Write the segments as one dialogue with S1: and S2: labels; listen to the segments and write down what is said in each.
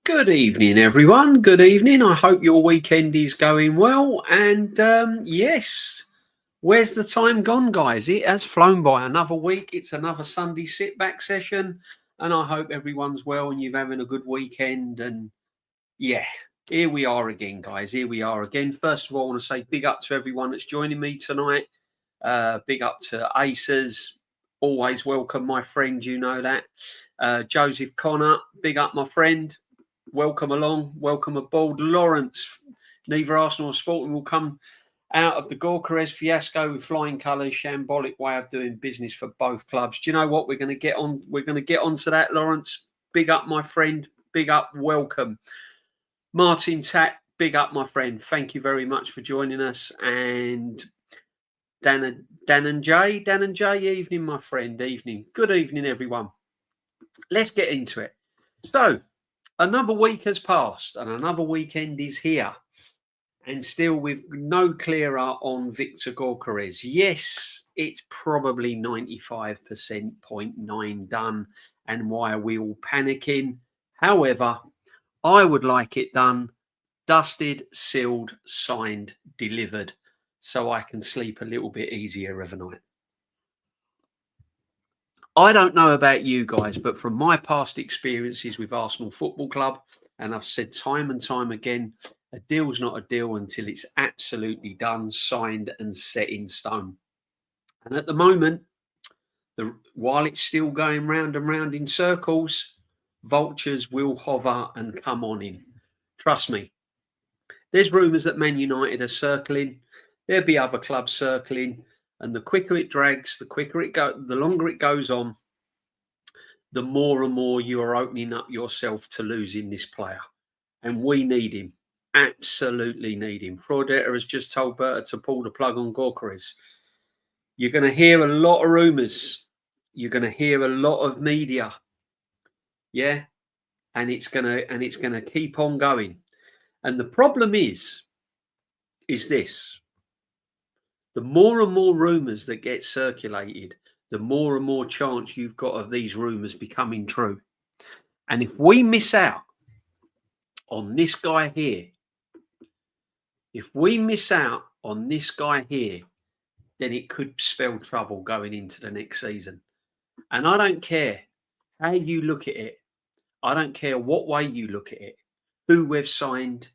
S1: Good evening, everyone. Good evening. I hope your weekend is going well. And yes, where's the time gone, guys? It has flown by. Another week. It's another Sunday sit back session. And I hope everyone's well and you're having a good weekend. And yeah, here we are again, guys. Here we are again. First of all, I want to say big up to everyone that's joining me tonight. Big up to Aces. Always welcome, my friend. You know that. Joseph Connor, big up, my friend. Welcome along, welcome aboard. Lawrence, neither Arsenal or Sporting will come out of the Gyokeres fiasco with flying colours, shambolic way of doing business for both clubs. Do you know what? We're going to get on. We're going to get onto that, Lawrence. Big up, my friend. Big up, welcome. Martin Tack, big up, my friend. Thank you very much for joining us. And Dan and Jay, evening, my friend. Evening. Good evening, everyone. Let's get into it. So, another week has passed and another weekend is here, and still with no clearer on Victor Gyokeres. Yes, it's probably 95.9% done, and why are we all panicking? However, I would like it done, dusted, sealed, signed, delivered, so I can sleep a little bit easier of a night. I don't know about you guys, but from my past experiences with Arsenal Football Club, and I've said time and time again, a deal's not a deal until it's absolutely done, signed and set in stone. And at the moment, while it's still going round and round in circles, vultures will hover and come on in. Trust me. There's rumours that Man United are circling. There'll be other clubs circling. And the quicker it drags, the longer it goes on, the more and more you are opening up yourself to losing this player. And we need him. Absolutely need him. Arteta has just told Berta to pull the plug on Gyokeres. You're going to hear a lot of rumours. You're going to hear a lot of media. Yeah. And it's going to keep on going. And the problem is this. The more and more rumours that get circulated, the more and more chance you've got of these rumours becoming true. And if we miss out on this guy here, then it could spell trouble going into the next season. And I don't care how you look at it. I don't care what way you look at it. Who we've signed,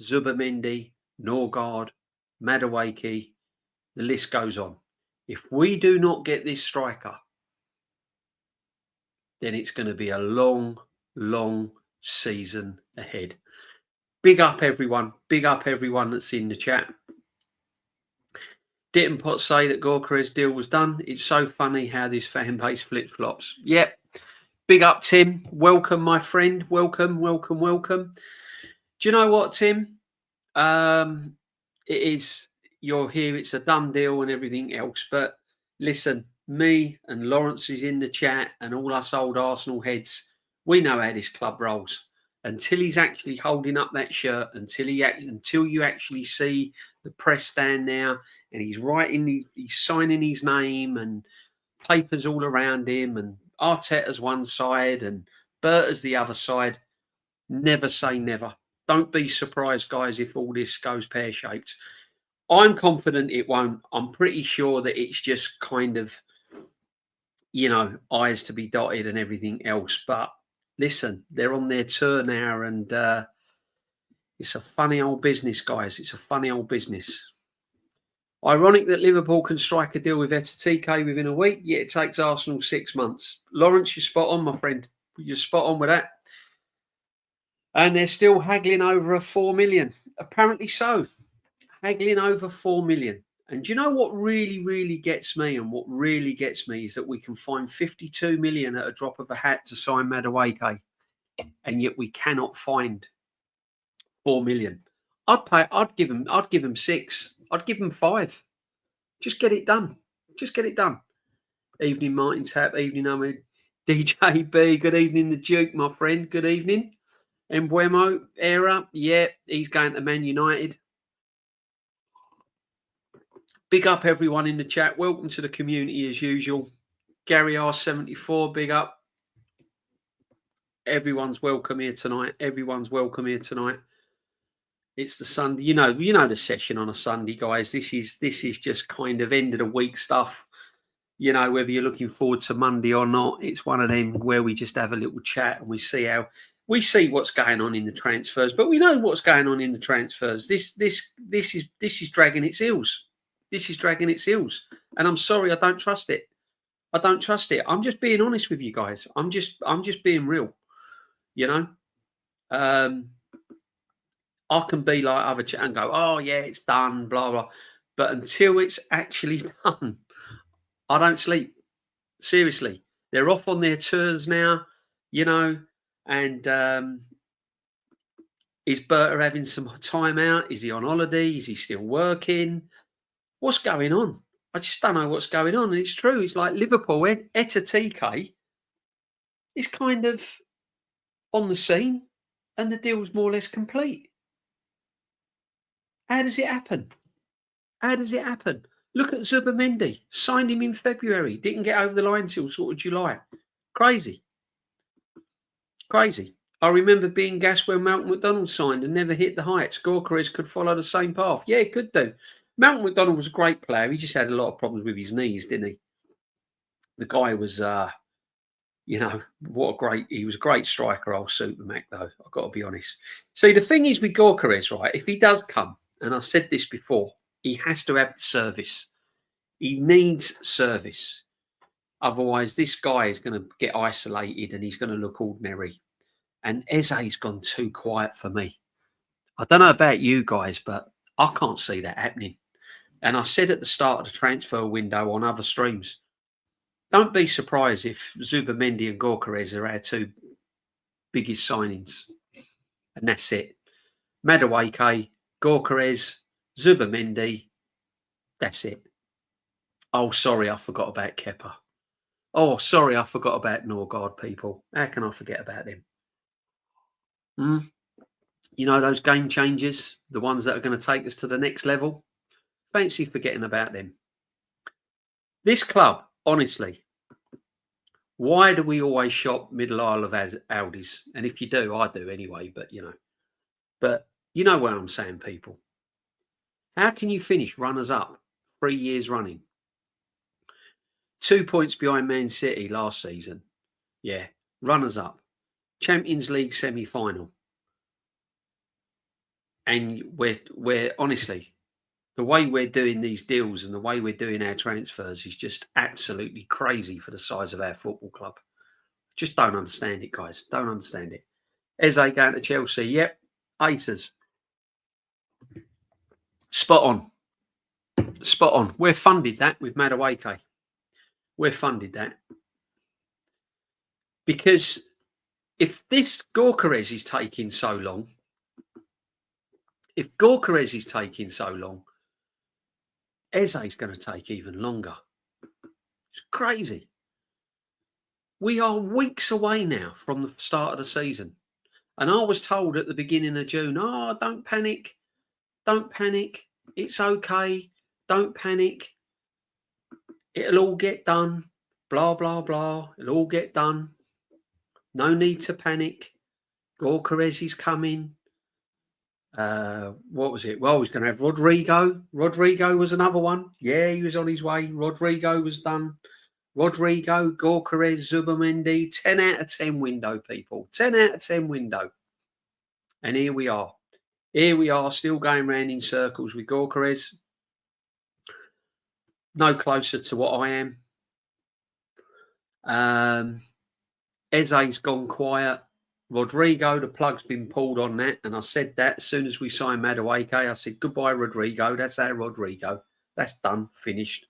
S1: Zubimendi, Norgard, Madueke, the list goes on. If we do not get this striker, then it's going to be a long, long season ahead. Big up everyone. Big up everyone that's in the chat. Didn't Pot say that Gyokeres deal was done? It's so funny how this fan base flip-flops. Yep. Big up, Tim. Welcome, my friend. Welcome, welcome, welcome. Do you know what, Tim? It is... You're here, it's a done deal and everything else. But listen, me and Lawrence is in the chat and all us old Arsenal heads, we know how this club rolls. Until he's actually holding up that shirt, until you actually see the press stand there and he's signing his name and papers all around him and Arteta's one side and Berta's the other side, never say never. Don't be surprised, guys, if all this goes pear-shaped. I'm confident it won't. I'm pretty sure that it's just kind of, I's to be dotted and everything else. But listen, they're on their tour now and it's a funny old business, guys. It's a funny old business. Ironic that Liverpool can strike a deal with Arteta within a week, yet it takes Arsenal 6 months. Lawrence, you're spot on, my friend. You're spot on with that. And they're still haggling over 4 million. Apparently so. Haggling over 4 million. And do you know what really, really gets me? And what really gets me is that we can find 52 million at a drop of a hat to sign Madueke, and yet we cannot find 4 million. I'd give him 6. I'd give him 5. Just get it done. Just get it done. Evening, Martin Tap. Evening, Ahmed. DJB. Good evening, the Duke, my friend. Good evening. Embuemo era. Yeah, he's going to Man United. Big up everyone in the chat. Welcome to the community as usual. Gary R74, big up. Everyone's welcome here tonight. Everyone's welcome here tonight. It's the Sunday, you know the session on a Sunday, guys. This is just kind of end of the week stuff. Whether you're looking forward to Monday or not, it's one of them where we just have a little chat and we see what's going on in the transfers. But we know what's going on in the transfers. This is dragging its heels. This is dragging its heels, and I'm sorry, I don't trust it. I don't trust it. I'm just being honest with you guys. I'm just being real. I can be like other chat and go, oh yeah, it's done, blah blah. But until it's actually done, I don't sleep. Seriously, they're off on their tours now, and is Berta having some time out? Is he on holiday? Is he still working? What's going on? I just don't know what's going on. And it's true. It's like Liverpool, Arteta is kind of on the scene and the deal's more or less complete. How does it happen? How does it happen? Look at Zubamendi. Signed him in February. Didn't get over the line till sort of July. Crazy. Crazy. I remember being gassed when Malcolm McDonald signed and never hit the heights. Gyokeres could follow the same path. Yeah, he could do. Malcolm McDonald was a great player. He just had a lot of problems with his knees, didn't he? The guy was, he was a great striker, old Super Mac, though. I've got to be honest. See, the thing is with Gyokeres, right, if he does come, and I said this before, he has to have service. He needs service. Otherwise, this guy is going to get isolated and he's going to look ordinary. And Eze's gone too quiet for me. I don't know about you guys, but I can't see that happening. And I said at the start of the transfer window on other streams, don't be surprised if Zubamendi and Gyokeres are our two biggest signings. And that's it. Madueke, Gyokeres, Zubamendi, that's it. Oh, sorry, I forgot about Kepa. Oh, sorry, I forgot about Norgard, people. How can I forget about them? Those game changers, the ones that are going to take us to the next level. Fancy forgetting about them. This club, honestly, why do we always shop middle aisle of Audis? And if you do, I do anyway, but you know where I'm saying, people. How can you finish runners up 3 years running? 2 points behind Man City last season. Yeah, runners up. Champions League semi-final. And we're honestly, the way we're doing these deals and the way we're doing our transfers is just absolutely crazy for the size of our football club. Just don't understand it, guys. Don't understand it. Eze going to Chelsea. Yep. Aces. Spot on. Spot on. We're funded that with Madueke. We're funded that. Because if this Gyokeres is taking so long, Eze's going to take even longer. It's crazy. We are weeks away now from the start of the season. And I was told at the beginning of June, oh, don't panic. Don't panic. It's okay. Don't panic. It'll all get done. Blah, blah, blah. It'll all get done. No need to panic. Gyokeres is coming. What was it? Well, he's going to have Rodrigo. Rodrigo was another one. Yeah, he was on his way. Rodrigo was done. Rodrigo, Gyokeres, Zubamendi. 10 out of 10 window, people. 10 out of 10 window. And here we are. Here we are, still going round in circles with Gyokeres. No closer to what I am. Eze's gone quiet. Rodrigo, the plug's been pulled on that. And I said that as soon as we signed Madueke, I said, goodbye, Rodrigo. That's our Rodrigo. That's done, finished.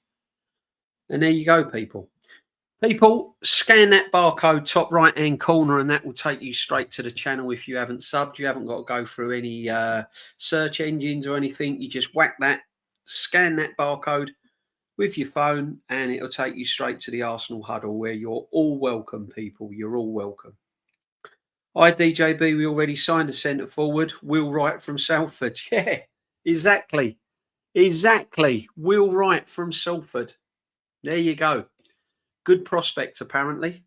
S1: And there you go, people. People, scan that barcode top right-hand corner and that will take you straight to the channel if you haven't subbed. You haven't got to go through any search engines or anything. You just whack that, scan that barcode with your phone and it'll take you straight to the Arsenal huddle where you're all welcome, people. You're all welcome. Hi, DJB. We already signed a centre forward. Will Wright from Salford. Yeah, exactly. Exactly. Will Wright from Salford. There you go. Good prospect, apparently.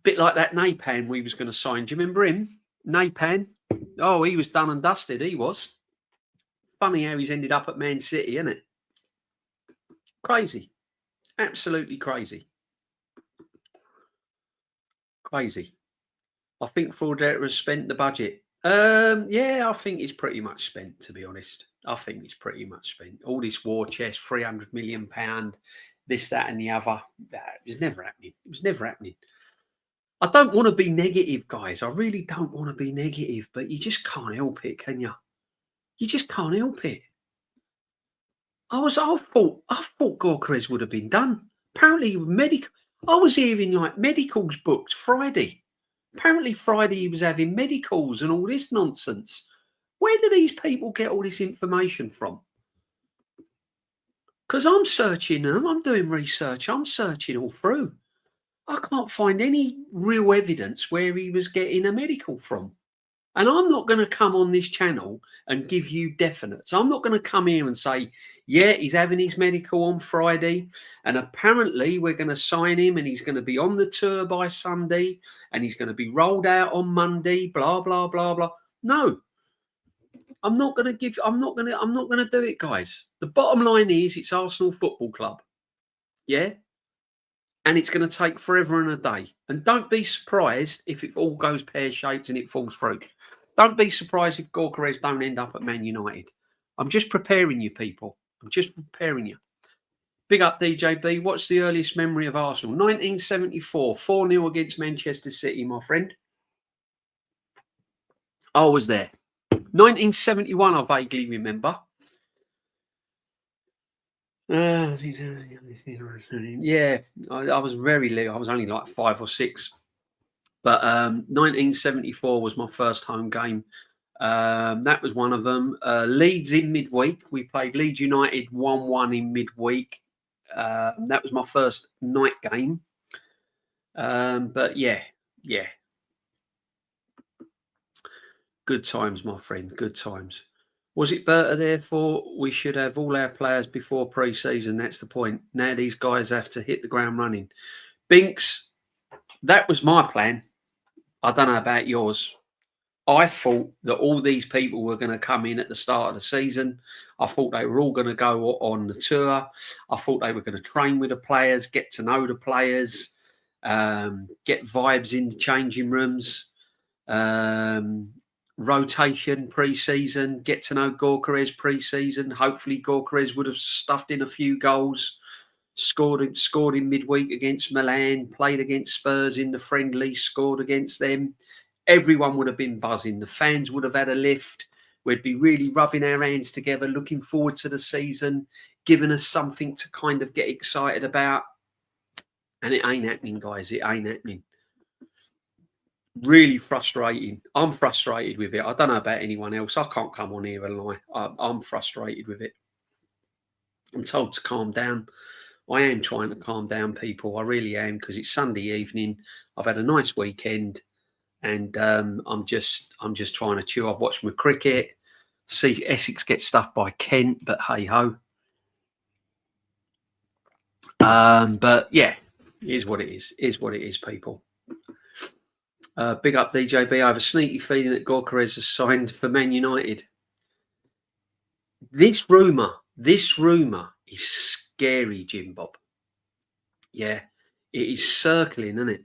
S1: Bit like that Napan we was going to sign. Do you remember him? Napan. Oh, he was done and dusted. He was. Funny how he's ended up at Man City, isn't it? Crazy. Absolutely crazy. Crazy. I think Fraudetta has spent the budget. Yeah, I think it's pretty much spent, to be honest. I think it's pretty much spent. All this war chest, £300 million, this, that, and the other. That was never happening. It was never happening. I don't want to be negative, guys. I really don't want to be negative, but you just can't help it, can you? You just can't help it. I thought Gyokeres would have been done. Apparently, I was hearing like medicals booked Friday. Apparently, Friday he was having medicals and all this nonsense. Where do these people get all this information from? Because I'm searching them, I'm doing research, I'm searching all through. I can't find any real evidence where he was getting a medical from. And I'm not going to come on this channel and give you definites. I'm not going to come here and say, yeah, he's having his medical on Friday, and apparently we're going to sign him and he's going to be on the tour by Sunday and he's going to be rolled out on Monday, blah, blah, blah, blah. No. I'm not going to do it, guys. The bottom line is it's Arsenal Football Club. Yeah? And it's going to take forever and a day. And don't be surprised if it all goes pear-shaped and it falls through. Don't be surprised if Gyokeres don't end up at Man United. I'm just preparing you, people. I'm just preparing you. Big up, DJB. What's the earliest memory of Arsenal? 1974, 4-0 against Manchester City, my friend. I was there. 1971, I vaguely remember. Yeah, I was very little. I was only like 5 or 6. But 1974 was my first home game. That was one of them. Leeds in midweek. We played Leeds United 1-1 in midweek. That was my first night game. But yeah. Good times, my friend. Good times. Was it better, therefore, we should have all our players before pre-season? That's the point. Now these guys have to hit the ground running. Binks, that was my plan. I don't know about yours. I thought that all these people were going to come in at the start of the season. I thought they were all going to go on the tour. I thought they were going to train with the players, get to know the players, get vibes in the changing rooms, rotation pre-season, get to know Gyokeres pre-season. Hopefully Gyokeres would have stuffed in a few goals. Scored in midweek against Milan, played against Spurs in the friendly, scored against them. Everyone would have been buzzing. The fans would have had a lift. We'd be really rubbing our hands together, looking forward to the season, giving us something to kind of get excited about. And it ain't happening, guys. It ain't happening. Really frustrating. I'm frustrated with it. I don't know about anyone else. I can't come on here and lie. I'm frustrated with it. I'm told to calm down. I am trying to calm down, people. I really am, because it's Sunday evening. I've had a nice weekend, and I'm just trying to chill. I've watched my cricket, see Essex get stuffed by Kent, but hey ho. But yeah, it is what it is. It is what it is, people. Big up DJB. I have a sneaky feeling that Gyokeres has signed for Man United. This rumour is scary, Jim Bob. Yeah, it is circling, isn't it?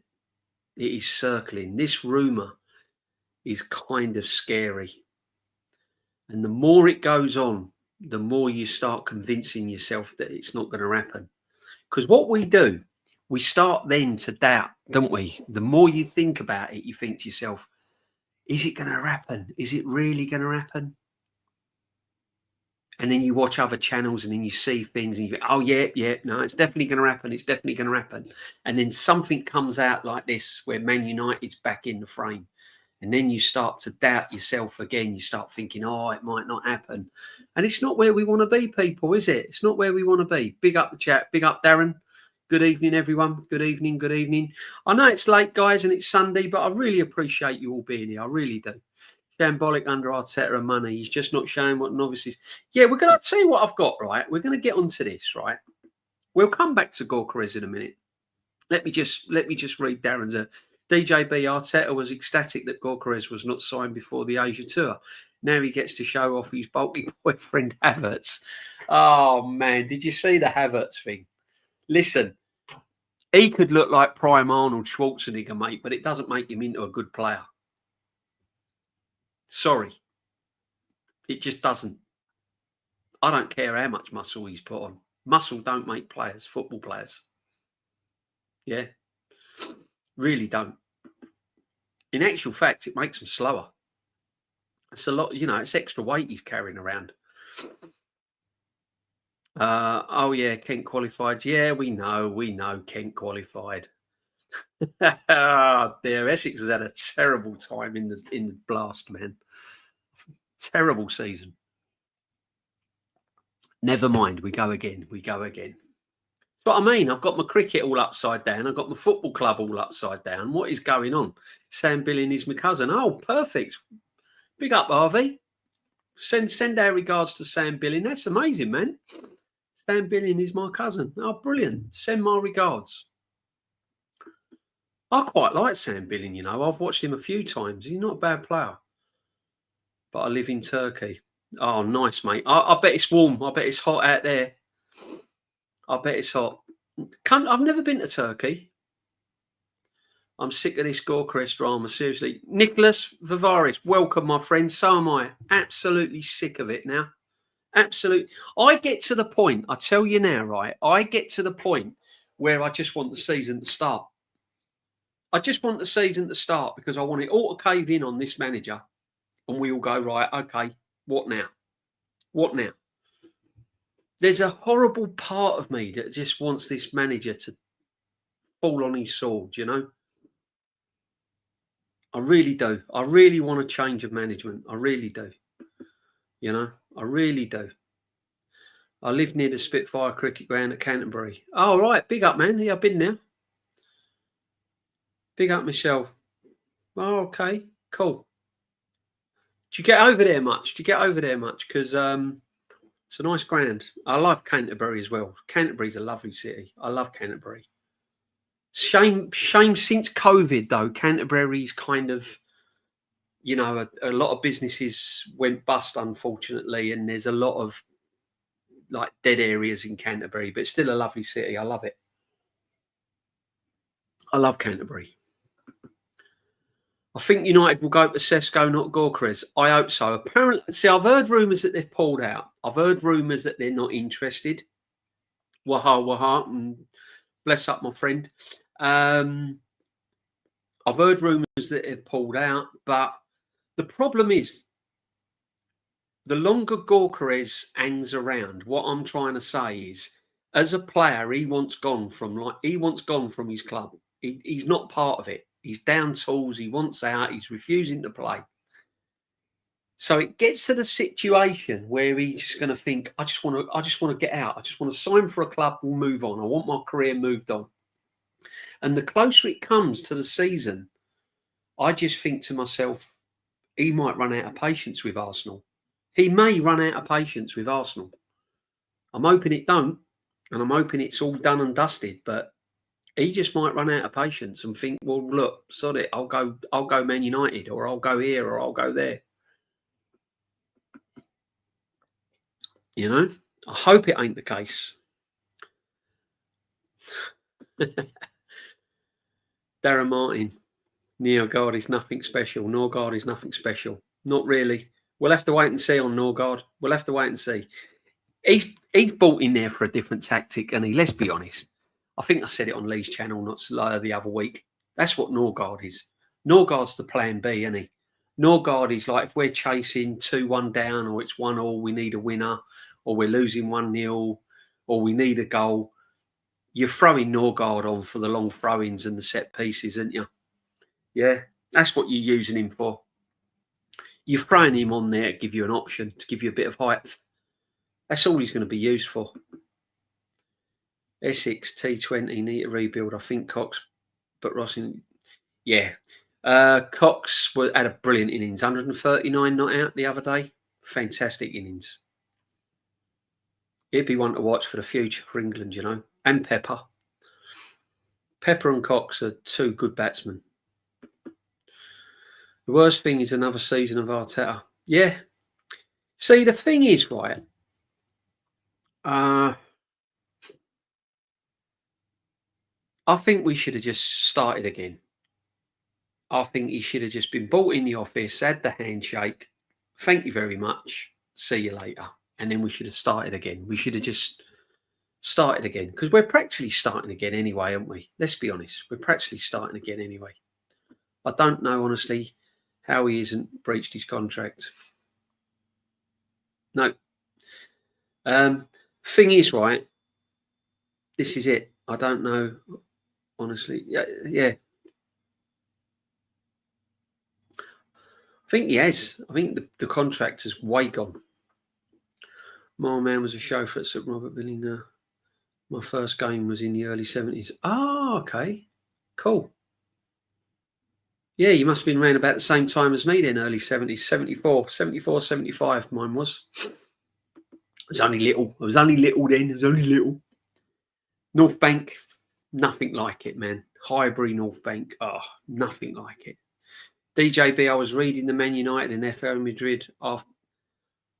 S1: It is circling. This rumour is kind of scary. And the more it goes on, the more you start convincing yourself that it's not going to happen. Because what we do, we start then to doubt, don't we? The more you think about it, you think to yourself, is it going to happen? Is it really going to happen? And then you watch other channels and then you see things and you go, oh, yeah, no, it's definitely going to happen. It's definitely going to happen. And then something comes out like this where Man United's back in the frame. And then you start to doubt yourself again. You start thinking, oh, it might not happen. And it's not where we want to be, people, is it? It's not where we want to be. Big up the chat. Big up, Darren. Good evening, everyone. Good evening. Good evening. I know it's late, guys, and it's Sunday, but I really appreciate you all being here. I really do. Shambolic under Arteta and money. He's just not showing what novice is. Yeah, we're going to tell you what I've got, right? We're going to get onto this, right? We'll come back to Gyokeres in a minute. Let me just read Darren's. DJB Arteta was ecstatic that Gyokeres was not signed before the Asia tour. Now he gets to show off his bulky boyfriend Havertz. Oh man, did you see the Havertz thing? Listen, he could look like prime Arnold Schwarzenegger, mate, but it doesn't make him into a good player. Sorry, it just doesn't. I don't care how much muscle he's put on. Muscle don't make players, football players. Yeah, really don't. In actual fact, it makes them slower. It's a lot, you know, it's extra weight he's carrying around. Oh yeah, Kent qualified. Yeah, we know Kent qualified. Oh dear, Essex has had a terrible time in the blast, man. Terrible season. Never mind, we go again. But I mean, I've got my cricket all upside down. I've got my football club all upside down. What is going on? Sam Billing is my cousin. Oh, perfect. Big up, Harvey. Send our regards to Sam Billing. That's amazing, man. Sam Billing is my cousin. Oh, brilliant. Send my regards. I quite like Sam Billing, you know. I've watched him a few times. He's not a bad player. But I live in Turkey. Oh, nice, mate. I bet it's warm. I bet it's hot out there. I bet it's hot. I've never been to Turkey. I'm sick of this Gyokeres drama, seriously. Nicholas Vivaris, welcome, my friend. So am I. Absolutely sick of it now. Absolutely. I get to the point, I tell you now, right? I get to the point where I just want the season to start. I just want the season to start because I want it all to cave in on this manager. And we all go, right, okay, what now? What now? There's a horrible part of me that just wants this manager to fall on his sword, you know? I really do. I really want a change of management. I really do. You know, I really do. I live near the Spitfire cricket ground at Canterbury. Oh, right. Big up, man. Yeah, I've been there. Big up, Michelle. Oh, okay. Cool. Do you get over there much? Because it's a nice ground. I love Canterbury as well. Canterbury's a lovely city. I love Canterbury. Shame since COVID, though, Canterbury's kind of, you know, a lot of businesses went bust, unfortunately, and there's a lot of like dead areas in Canterbury, but it's still a lovely city. I love it. I love Canterbury. I think United will go to Sesko, not Gyokeres. I hope so. Apparently, see, I've heard rumours that they've pulled out. I've heard rumours that they're not interested. Waha, and bless up my friend. I've heard rumours that they've pulled out, but the problem is the longer Gyokeres hangs around, what I'm trying to say is, as a player, he wants gone from his club. He's not part of it. He's down tools. He wants out. He's refusing to play. So it gets to the situation where he's just going to think, I just want to get out. I just want to sign for a club. We'll move on. I want my career moved on. And the closer it comes to the season, I just think to myself, he might run out of patience with Arsenal. He may run out of patience with Arsenal. I'm hoping it don't, and I'm hoping it's all done and dusted. But he just might run out of patience and think, well, look, sod it, I'll go Man United, or I'll go here, or I'll go there. You know, I hope it ain't the case. Darren Martin, Norgard is nothing special. Norgard is nothing special. Not really. We'll have to wait and see on Norgard. We'll have to wait and see. He's bought in there for a different tactic, and let's be honest. I think I said it on Lee's channel not the other week. That's what Norgard is. Norgard's the plan B, isn't he? Norgard is like, if we're chasing 2-1 down, or it's 1-1, we need a winner, or we're losing 1-0, or we need a goal. You're throwing Norgard on for the long throw-ins and the set pieces, aren't you? Yeah, that's what you're using him for. You're throwing him on there to give you an option, to give you a bit of height. That's all he's going to be used for. Essex T20 need to rebuild. I think Cox, but Rossin, yeah. Cox had a brilliant innings, 139 not out the other day. Fantastic innings. He'd be one to watch for the future for England, you know. And Pepper Pepper and Cox are two good batsmen. The worst thing is another season of Arteta. Yeah. See, the thing is, right, I think we should have just started again. I think he should have just been brought in the office, had the handshake. Thank you very much. See you later. And then we should have started again. We should have just started again, because we're practically starting again anyway, aren't we? Let's be honest. We're practically starting again anyway. I don't know, honestly, how he hasn't breached his contract. No. Thing is, right, this is it. I don't know, honestly. Yeah. I think he has. I think the contract has way gone. My man was a chauffeur at St Robert Billing. My first game was in the early 70s. Oh, okay. Cool. Yeah, you must have been around about the same time as me then, early 70s, 74, 75 mine was. I was only little. Then. I was only little. North Bank, nothing like it, man. Highbury, North Bank, nothing like it. DJB, I was reading the Man United and FL Madrid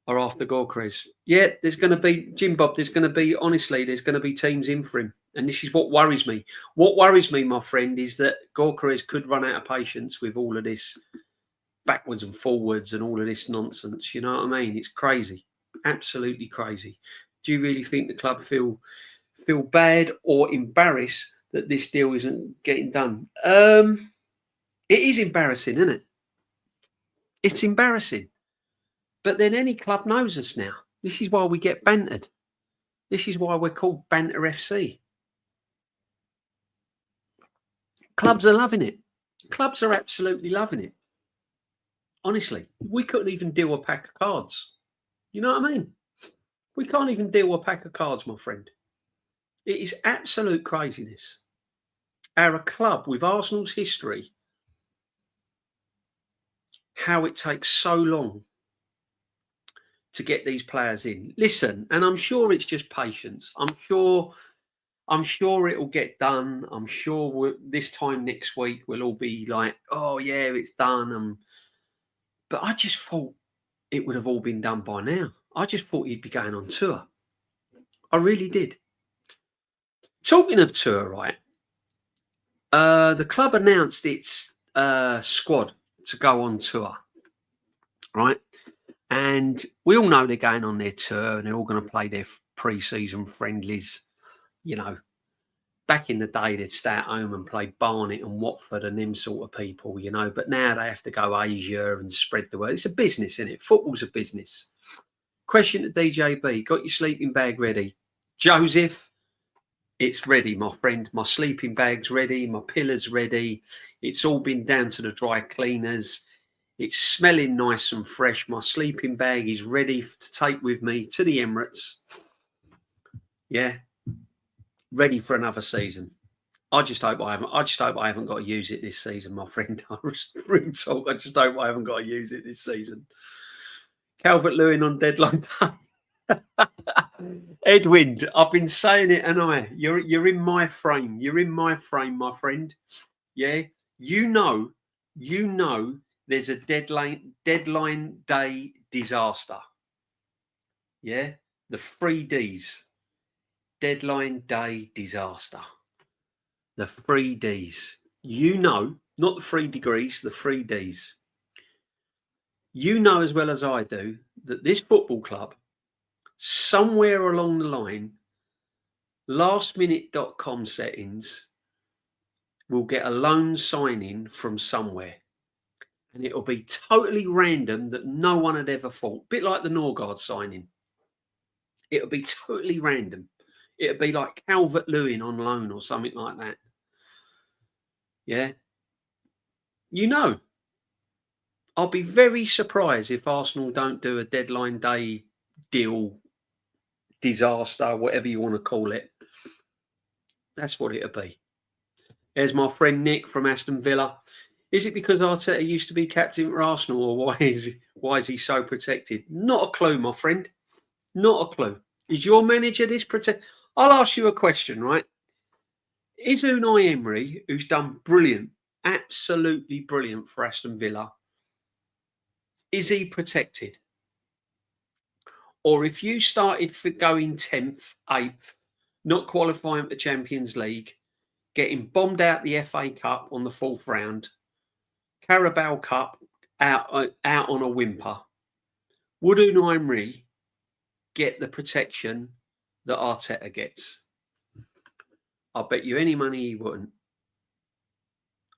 S1: after Gyokeres. Yeah, there's going to be, Jim Bob, there's going to be teams in for him. And this is what worries me. What worries me, my friend, is that Gyokeres could run out of patience with all of this backwards and forwards and all of this nonsense. You know what I mean? It's crazy. Absolutely crazy. Do you really think the club feel bad or embarrassed that this deal isn't getting done? It is embarrassing, isn't it? It's embarrassing. But then any club knows us now. This is why we get bantered. This is why we're called Banter FC. Clubs are loving it. Clubs are absolutely loving it. Honestly, we couldn't even deal a pack of cards. You know what I mean? We can't even deal a pack of cards, my friend. It is absolute craziness. Our club with Arsenal's history, how it takes so long to get these players in. Listen, and I'm sure it's just patience. I'm sure it'll get done. I'm sure this time next week we'll all be like, oh yeah, it's done. But I just thought it would have all been done by now. I just thought he'd be going on tour. I really did. Talking of tour, right? The club announced its squad to go on tour, right? And we all know they're going on their tour and they're all going to play their pre-season friendlies. You know, back in the day, they'd stay at home and play Barnet and Watford and them sort of people, you know. But now they have to go Asia and spread the word. It's a business, isn't it? Football's a business. Question to DJB. Got your sleeping bag ready? Joseph, it's ready, my friend. My sleeping bag's ready. My pillows ready. It's all been down to the dry cleaners. It's smelling nice and fresh. My sleeping bag is ready to take with me to the Emirates. Yeah. Ready for another season. I just hope I haven't got to use it this season, my friend. I just hope I haven't got to use it this season. Calvert-Lewin on deadline day. Edwin, I've been saying it, and you're in my frame. You're in my frame, my friend. Yeah, you know, there's a deadline day disaster. Yeah, the 3 Ds. Deadline day disaster. The 3 Ds. You know, not the 3 degrees, the 3 Ds. You know as well as I do that this football club, somewhere along the line, lastminute.com settings will get a loan signing from somewhere. And it'll be totally random that no one had ever thought. A bit like the Norgard signing. It'll be totally random. It'll be like Calvert-Lewin on loan or something like that. Yeah. You know, I'll be very surprised if Arsenal don't do a deadline day deal, disaster, whatever you want to call it. That's what it'll be. There's my friend Nick from Aston Villa. Is it because Arteta used to be captain for Arsenal, or why is he so protected? Not a clue, my friend. Not a clue. Is your manager this protected? I'll ask you a question, right? Is Unai Emery, who's done brilliant, absolutely brilliant for Aston Villa, is he protected? Or if you started for going 10th, 8th, not qualifying for the Champions League, getting bombed out the FA Cup on the 4th round, Carabao Cup out on a whimper, would Unai Emery get the protection that Arteta gets? I'll bet you any money he wouldn't.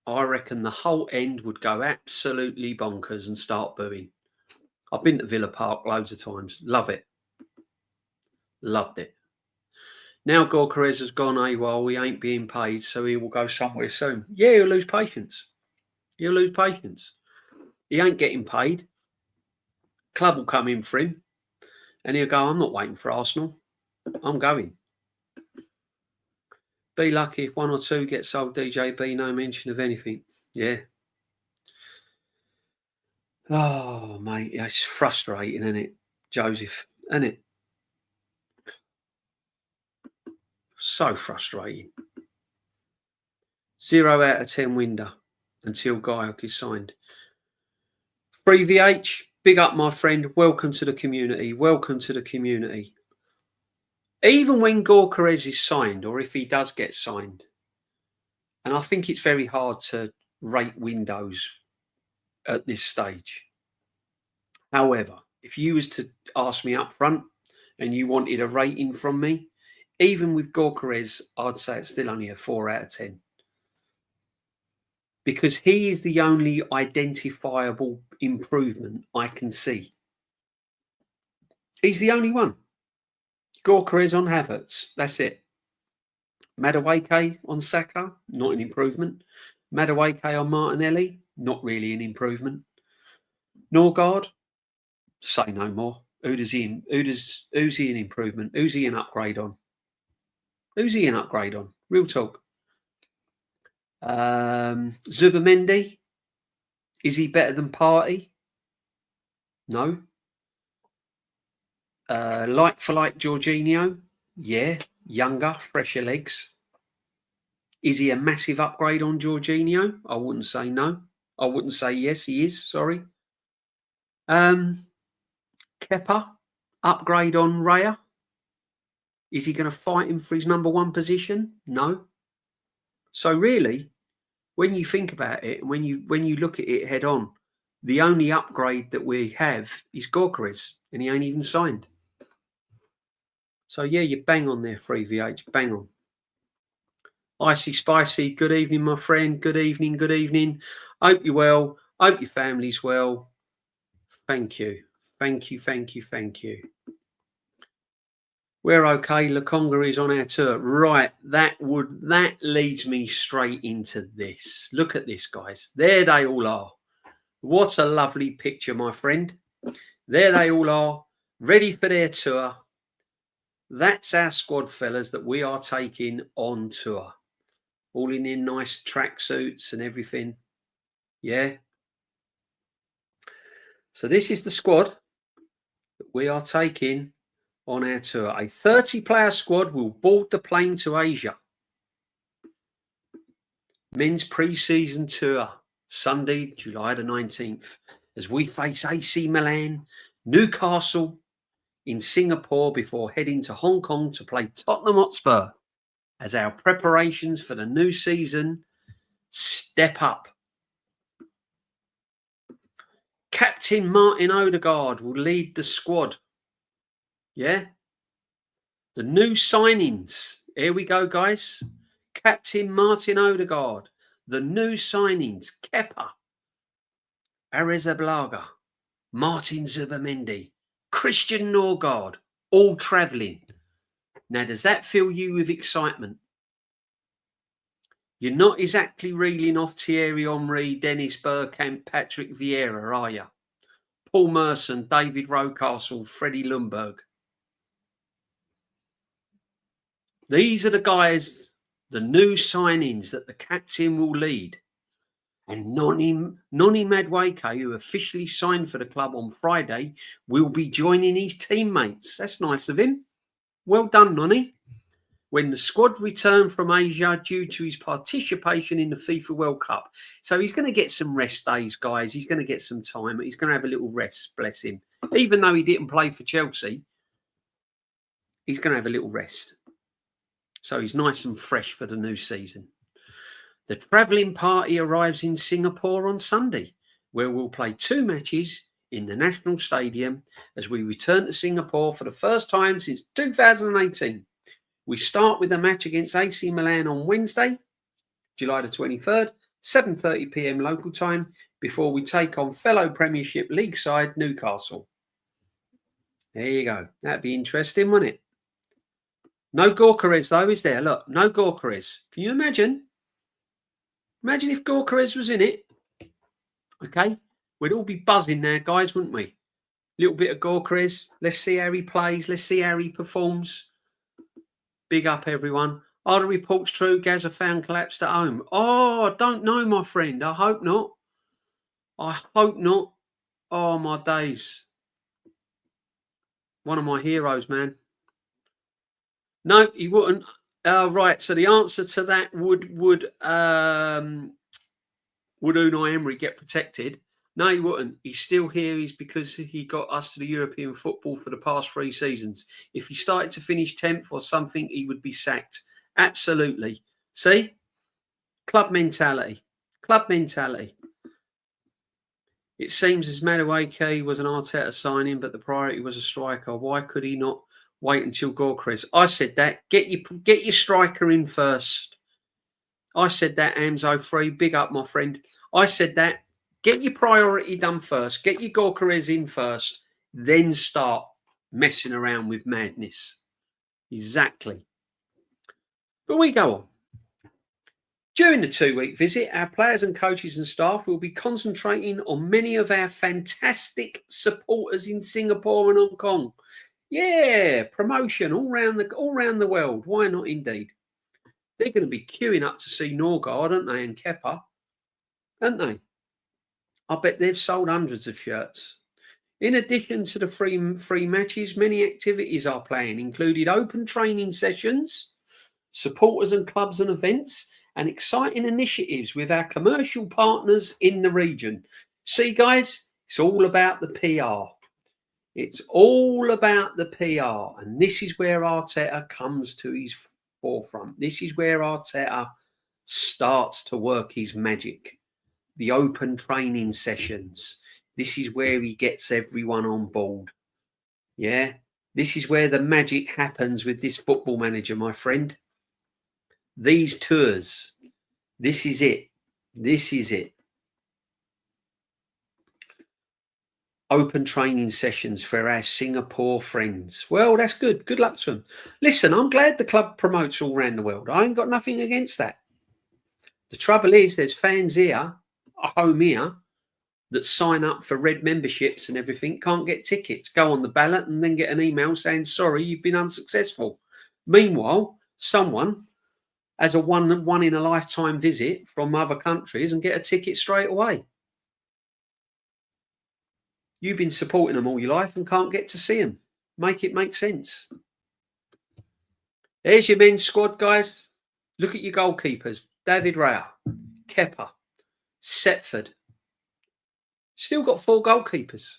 S1: I reckon the whole end would go absolutely bonkers and start booing. I've been to Villa Park loads of times. Love it. Loved it. Now Gyokeres has gone AWOL. He ain't being paid, so he will go somewhere soon. Yeah, he'll lose patience. He'll lose patience. He ain't getting paid. Club will come in for him. And he'll go, I'm not waiting for Arsenal. I'm going. Be lucky if 1 or 2 get sold DJB, no mention of anything. Yeah. Oh, mate, it's frustrating, isn't it, Joseph? Isn't it? So frustrating. 0 out of 10 window until Gyokeres is signed. 3VH, big up, my friend. Welcome to the community. Welcome to the community. Even when Gyokeres is signed, or if he does get signed, and I think it's very hard to rate windows at this stage. However, if you was to ask me up front and you wanted a rating from me, even with Gyokeres, I'd say it's still only a 4 out of 10. Because he is the only identifiable improvement I can see. He's the only one. Gyokeres on Havertz, that's it. Madueke on Saka, not an improvement. Madueke on Martinelli, not really an improvement. Norgard, say no more. Who's he an improvement? Who's he an upgrade on? Who's he an upgrade on? Real talk. Zubimendi, is he better than Partey? No. Like for like Jorginho, yeah, younger, fresher legs. Is he a massive upgrade on Jorginho? I wouldn't say no. I wouldn't say yes, he is. Sorry. Kepa, upgrade on Raya. Is he going to fight him for his number 1 position? No. So really, when you think about it, when you look at it head on, the only upgrade that we have is Gyokeres, and he ain't even signed. So yeah, you bang on there, 3VH, bang on. Icy Spicy, good evening, my friend. Good evening, good evening. Hope you're well. Hope your family's well. Thank you. Thank you, thank you, thank you. We're okay. Lukonga is on our tour. Right, that leads me straight into this. Look at this, guys. There they all are. What a lovely picture, my friend. There they all are, ready for their tour. That's our squad, fellas, that we are taking on tour. All in nice tracksuits and everything. Yeah. So this is the squad that we are taking on our tour. A 30-player squad will board the plane to Asia. Men's pre-season tour, Sunday, July the 19th, as we face AC Milan, Newcastle in Singapore before heading to Hong Kong to play Tottenham Hotspur as our preparations for the new season step up. Captain Martin Odegaard will lead the squad. Yeah. The new signings. Here we go, guys. Captain Martin Odegaard. The new signings. Kepa, Arrizabalaga, Martin Zubimendi, Christian Norgard, all travelling. Now, does that fill you with excitement? You're not exactly reeling off Thierry Henry, Dennis Bergkamp, Patrick Vieira, are you? Paul Merson, David Rocastle, Freddie Ljungberg. These are the guys, the new signings that the captain will lead. And Noni Madueke, who officially signed for the club on Friday, will be joining his teammates. That's nice of him. Well done, Noni. when the squad returned from Asia due to his participation in the FIFA World Cup. So he's going to get some rest days, guys. He's going to get some time. He's going to have a little rest, bless him. Even though he didn't play for Chelsea, he's going to have a little rest. So he's nice and fresh for the new season. The travelling party arrives in Singapore on Sunday, where we'll play 2 matches in the National Stadium as we return to Singapore for the first time since 2018. We start with a match against AC Milan on Wednesday, July the 23rd, 7:30 p.m. local time, before we take on fellow Premiership League side Newcastle. There you go. That'd be interesting, wouldn't it? No Gyokeres, though, is there? Look, no Gyokeres. Can you imagine? Imagine if Gyokeres was in it. Okay? We'd all be buzzing now, guys, wouldn't we? Little bit of Gyokeres. Let's see how he plays. Let's see how he performs. Big up, everyone. Are the reports true? Gaza found collapsed at home. Oh, I don't know, my friend. I hope not. I hope not. Oh, my days. One of my heroes, man. No, he wouldn't. Right. So the answer to that would Unai Emery get protected? No, he wouldn't. He's still here. He's because he got us to the European football for the past 3 seasons. If he started to finish 10th or something, he would be sacked. Absolutely. See? Club mentality. Club mentality. It seems as Madueke was an Arteta signing, but the priority was a striker. Why could he not wait until Gyokeres? I said that. Get your striker in first. I said that, Amzo3. Big up, my friend. I said that. Get your priority done first. Get your Gyokeres in first. Then start messing around with madness. Exactly. But we go on. During the 2-week visit, our players and coaches and staff will be concentrating on many of our fantastic supporters in Singapore and Hong Kong. Yeah, promotion all round the world. Why not, indeed? They're going to be queuing up to see Norgard, aren't they, and Kepa, aren't they? I bet they've sold hundreds of shirts. In addition to the free matches, many activities are planned, including open training sessions, supporters and clubs and events, and exciting initiatives with our commercial partners in the region. See, guys, it's all about the PR. It's all about the PR. And this is where Arteta comes to his forefront. This is where Arteta starts to work his magic. The open training sessions. This is where he gets everyone on board. Yeah? This is where the magic happens with this football manager, my friend. These tours. This is it. This is it. Open training sessions for our Singapore friends. Well, that's good. Good luck to them. Listen, I'm glad the club promotes all around the world. I ain't got nothing against that. The trouble is there's fans here, at home here, that sign up for red memberships and everything, can't get tickets, go on the ballot and then get an email saying, sorry, you've been unsuccessful. Meanwhile, someone has a one in a lifetime visit from other countries and get a ticket straight away. You've been supporting them all your life and can't get to see them. Make it make sense. There's your men's squad, guys. Look at your goalkeepers. David Raya, Kepa, Setford. Still got 4 goalkeepers.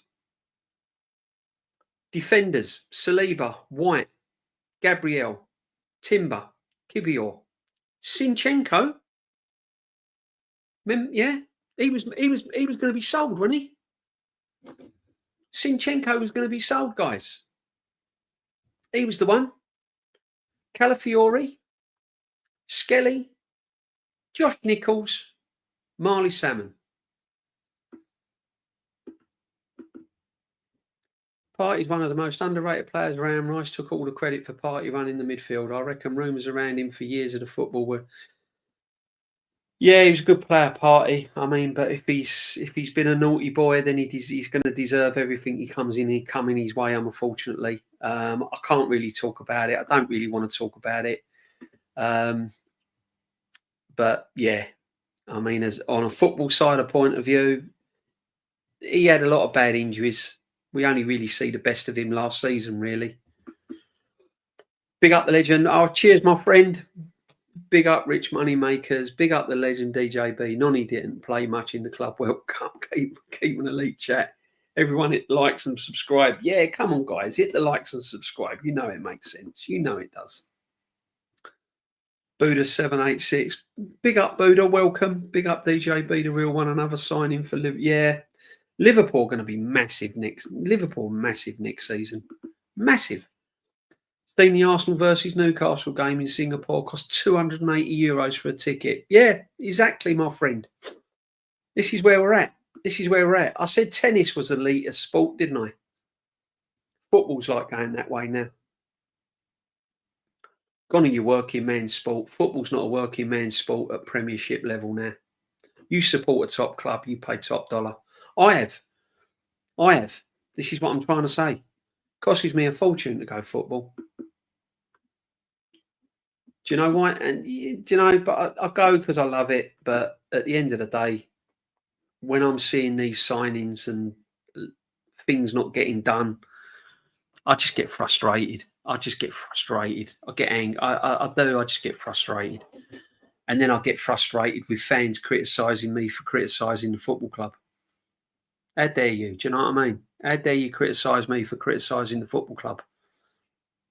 S1: Defenders, Saliba, White, Gabriel, Timber, Kibior, Sinchenko. Yeah, he was going to be sold, wasn't he? Sinchenko was going to be sold, guys. He was the one. Calafiori, Skelly, Josh Nichols, Marley Salmon. Partey's one of the most underrated players around. Rice took all the credit for Partey running the midfield. I reckon rumours around him for years of the football were... Yeah, he was a good player, Partey. I mean, but if he's been a naughty boy, then he's going to deserve everything coming his way, unfortunately. I can't really talk about it. I don't really want to talk about it. But yeah, I mean, as on a football side of point of view, he had a lot of bad injuries. We only really see the best of him last season, really. Big up the legend. Oh, cheers, my friend. Big up Rich Money Makers. Big up the legend DJB. Nonny didn't play much in the Club World Cup. Keep an elite chat. Everyone hit likes and subscribe. Yeah, come on, guys. Hit the likes and subscribe. You know it makes sense. You know it does. Buddha786. Big up, Buddha. Welcome. Big up DJB, the real one. Another signing for Liverpool. Yeah. Liverpool going to be massive next. Liverpool massive next season. Massive. Seen the Arsenal versus Newcastle game in Singapore, cost €280 for a ticket. Yeah, exactly, my friend. This is where we're at. This is where we're at. I said tennis was elite sport, didn't I? Football's like going that way now. Gone are your working man's sport. Football's not a working man's sport at Premiership level now. You support a top club, you pay top dollar. I have. This is what I'm trying to say. Costs me a fortune to go football. Do you know why? And do you know, but I go because I love it. But at the end of the day, when I'm seeing these signings and things not getting done, I just get frustrated. I get angry. I do. I just get frustrated. And then I get frustrated with fans criticising me for criticising the football club. How dare you? Do you know what I mean? How dare you criticise me for criticising the football club?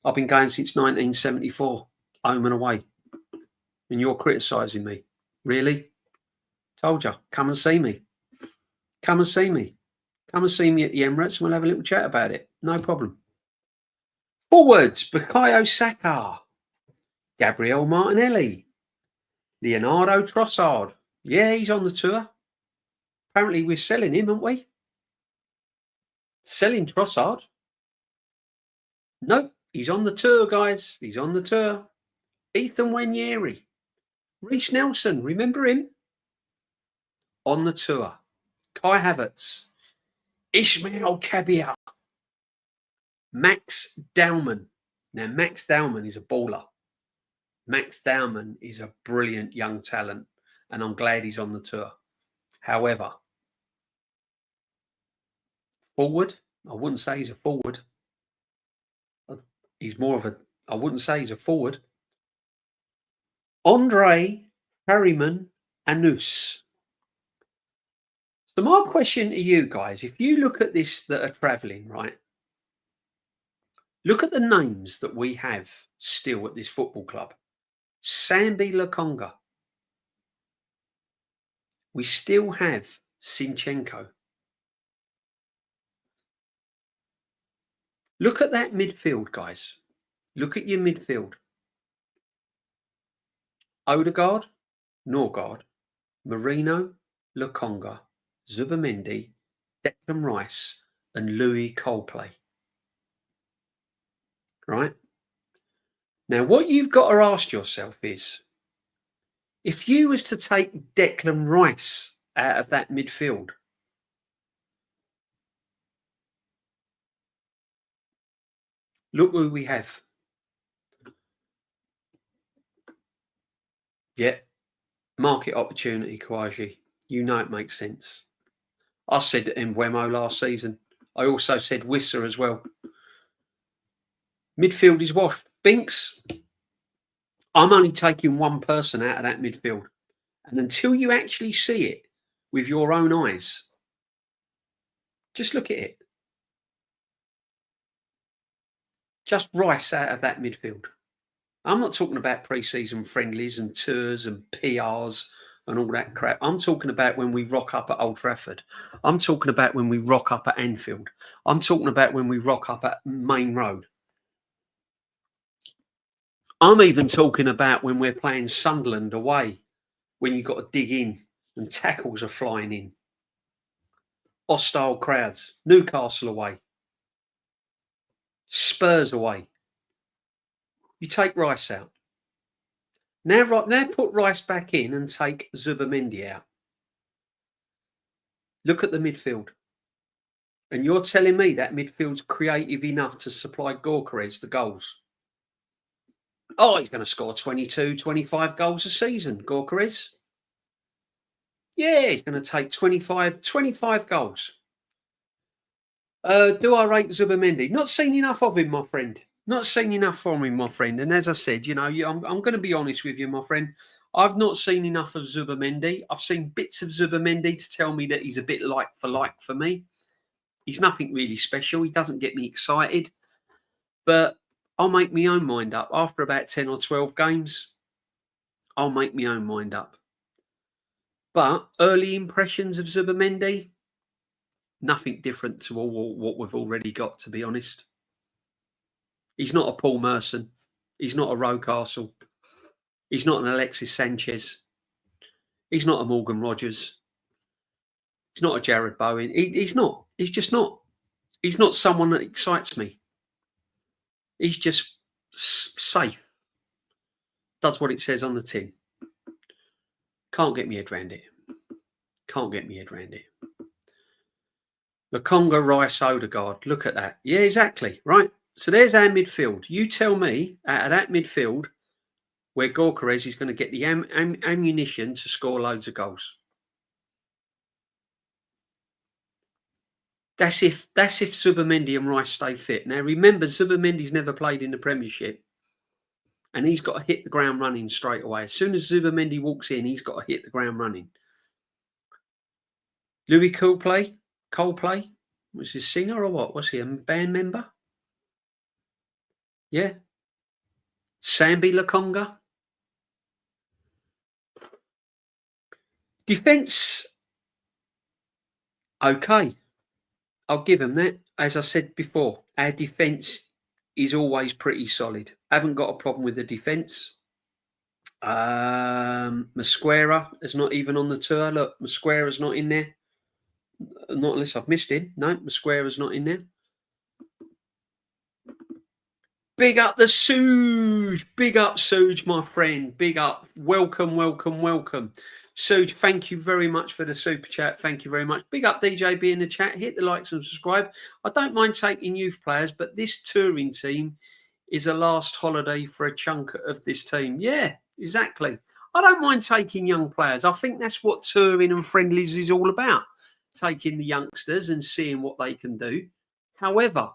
S1: I've been going since 1974, home and away. And you're criticising me. Really? Told you. Come and see me. Come and see me. Come and see me at the Emirates and we'll have a little chat about it. No problem. Forwards, Bukayo Saka, Gabriel Martinelli, Leonardo Trossard. Yeah, he's on the tour. Apparently we're selling him, aren't we? Selling Trossard? Nope, he's on the tour, guys. He's on the tour. Ethan Nwaneri, Reece Nelson, remember him? On the tour. Kai Havertz, Ismail Kabir, Max Dowman. Now, Max Dowman is a baller. Max Dowman is a brilliant young talent, and I'm glad he's on the tour. However, forward, I wouldn't say he's a forward. He's more of a, I wouldn't say he's a forward. Andre Harriman Anus. So my question to you guys, if you look at this that are travelling, right? Look at the names that we have still at this football club. Sambi Lokonga. We still have Sinchenko. Look at that midfield, guys. Look at your midfield. Odegaard, Norgard, Marino, Lokonga, Zubamendi, Declan Rice, and Louis Coldplay. Right? Now, what you've got to ask yourself is, if you was to take Declan Rice out of that midfield, look who we have. Yeah, market opportunity, Kouaji. You know it makes sense. I said Mbeumo last season. I also said Wissa as well. Midfield is washed. Binks, I'm only taking one person out of that midfield. And until you actually see it with your own eyes, just look at it. Just Rice out of that midfield. I'm not talking about pre-season friendlies and tours and PRs and all that crap. I'm talking about when we rock up at Old Trafford. I'm talking about when we rock up at Anfield. I'm talking about when we rock up at Main Road. I'm even talking about when we're playing Sunderland away, when you've got to dig in and tackles are flying in. Hostile crowds. Newcastle away. Spurs away. You take Rice out. Now put Rice back in and take Zubamendi out. Look at the midfield. And you're telling me that midfield's creative enough to supply Gyokeres the goals? Oh, he's going to score 22, 25 goals a season, Gyokeres. Yeah, he's going to take 25 goals. Do I rate Zubamendi? Not seen enough of him, my friend. Not seen enough from him, my friend. And as I said, you know, I'm going to be honest with you, my friend. I've not seen enough of Zubimendi. I've seen bits of Zubimendi to tell me that he's a bit like for me. He's nothing really special. He doesn't get me excited. But I'll make my own mind up. After about 10 or 12 games, I'll make my own mind up. But early impressions of Zubimendi, nothing different to what we've already got, to be honest. He's not a Paul Merson. He's not a Rocastle. He's not an Alexis Sanchez. He's not a Morgan Rogers. He's not a Jared Bowen. He's not. He's just not. He's not someone that excites me. He's just safe. Does what it says on the tin. Can't get me head around it. Can't get me head around it. Lokonga, Rice, Odegaard. Look at that. Yeah, exactly. Right. So there's our midfield. You tell me out of that midfield where Gyokeres is going to get the ammunition to score loads of goals. That's if Zubimendi and Rice stay fit. Now remember, Zubimendi's never played in the Premiership, and he's got to hit the ground running straight away. As soon as Zubimendi walks in, he's got to hit the ground running. Louis Coldplay was he a singer or what? Was he a band member? Yeah. Sambi Lokonga. Defence, okay. I'll give him that. As I said before, our defence is always pretty solid. Haven't got a problem with the defence. Mosquera is not even on the tour. Look, Mosquera's not in there. Not unless I've missed him. No, Mosquera's not in there. Big up the Suge. Big up, Suge, my friend. Big up. Welcome, welcome, welcome. Suge, thank you very much for the super chat. Thank you very much. Big up DJB in the chat. Hit the likes and subscribe. I don't mind taking youth players, but this touring team is a last holiday for a chunk of this team. Yeah, exactly. I don't mind taking young players. I think that's what touring and friendlies is all about. Taking the youngsters and seeing what they can do. However,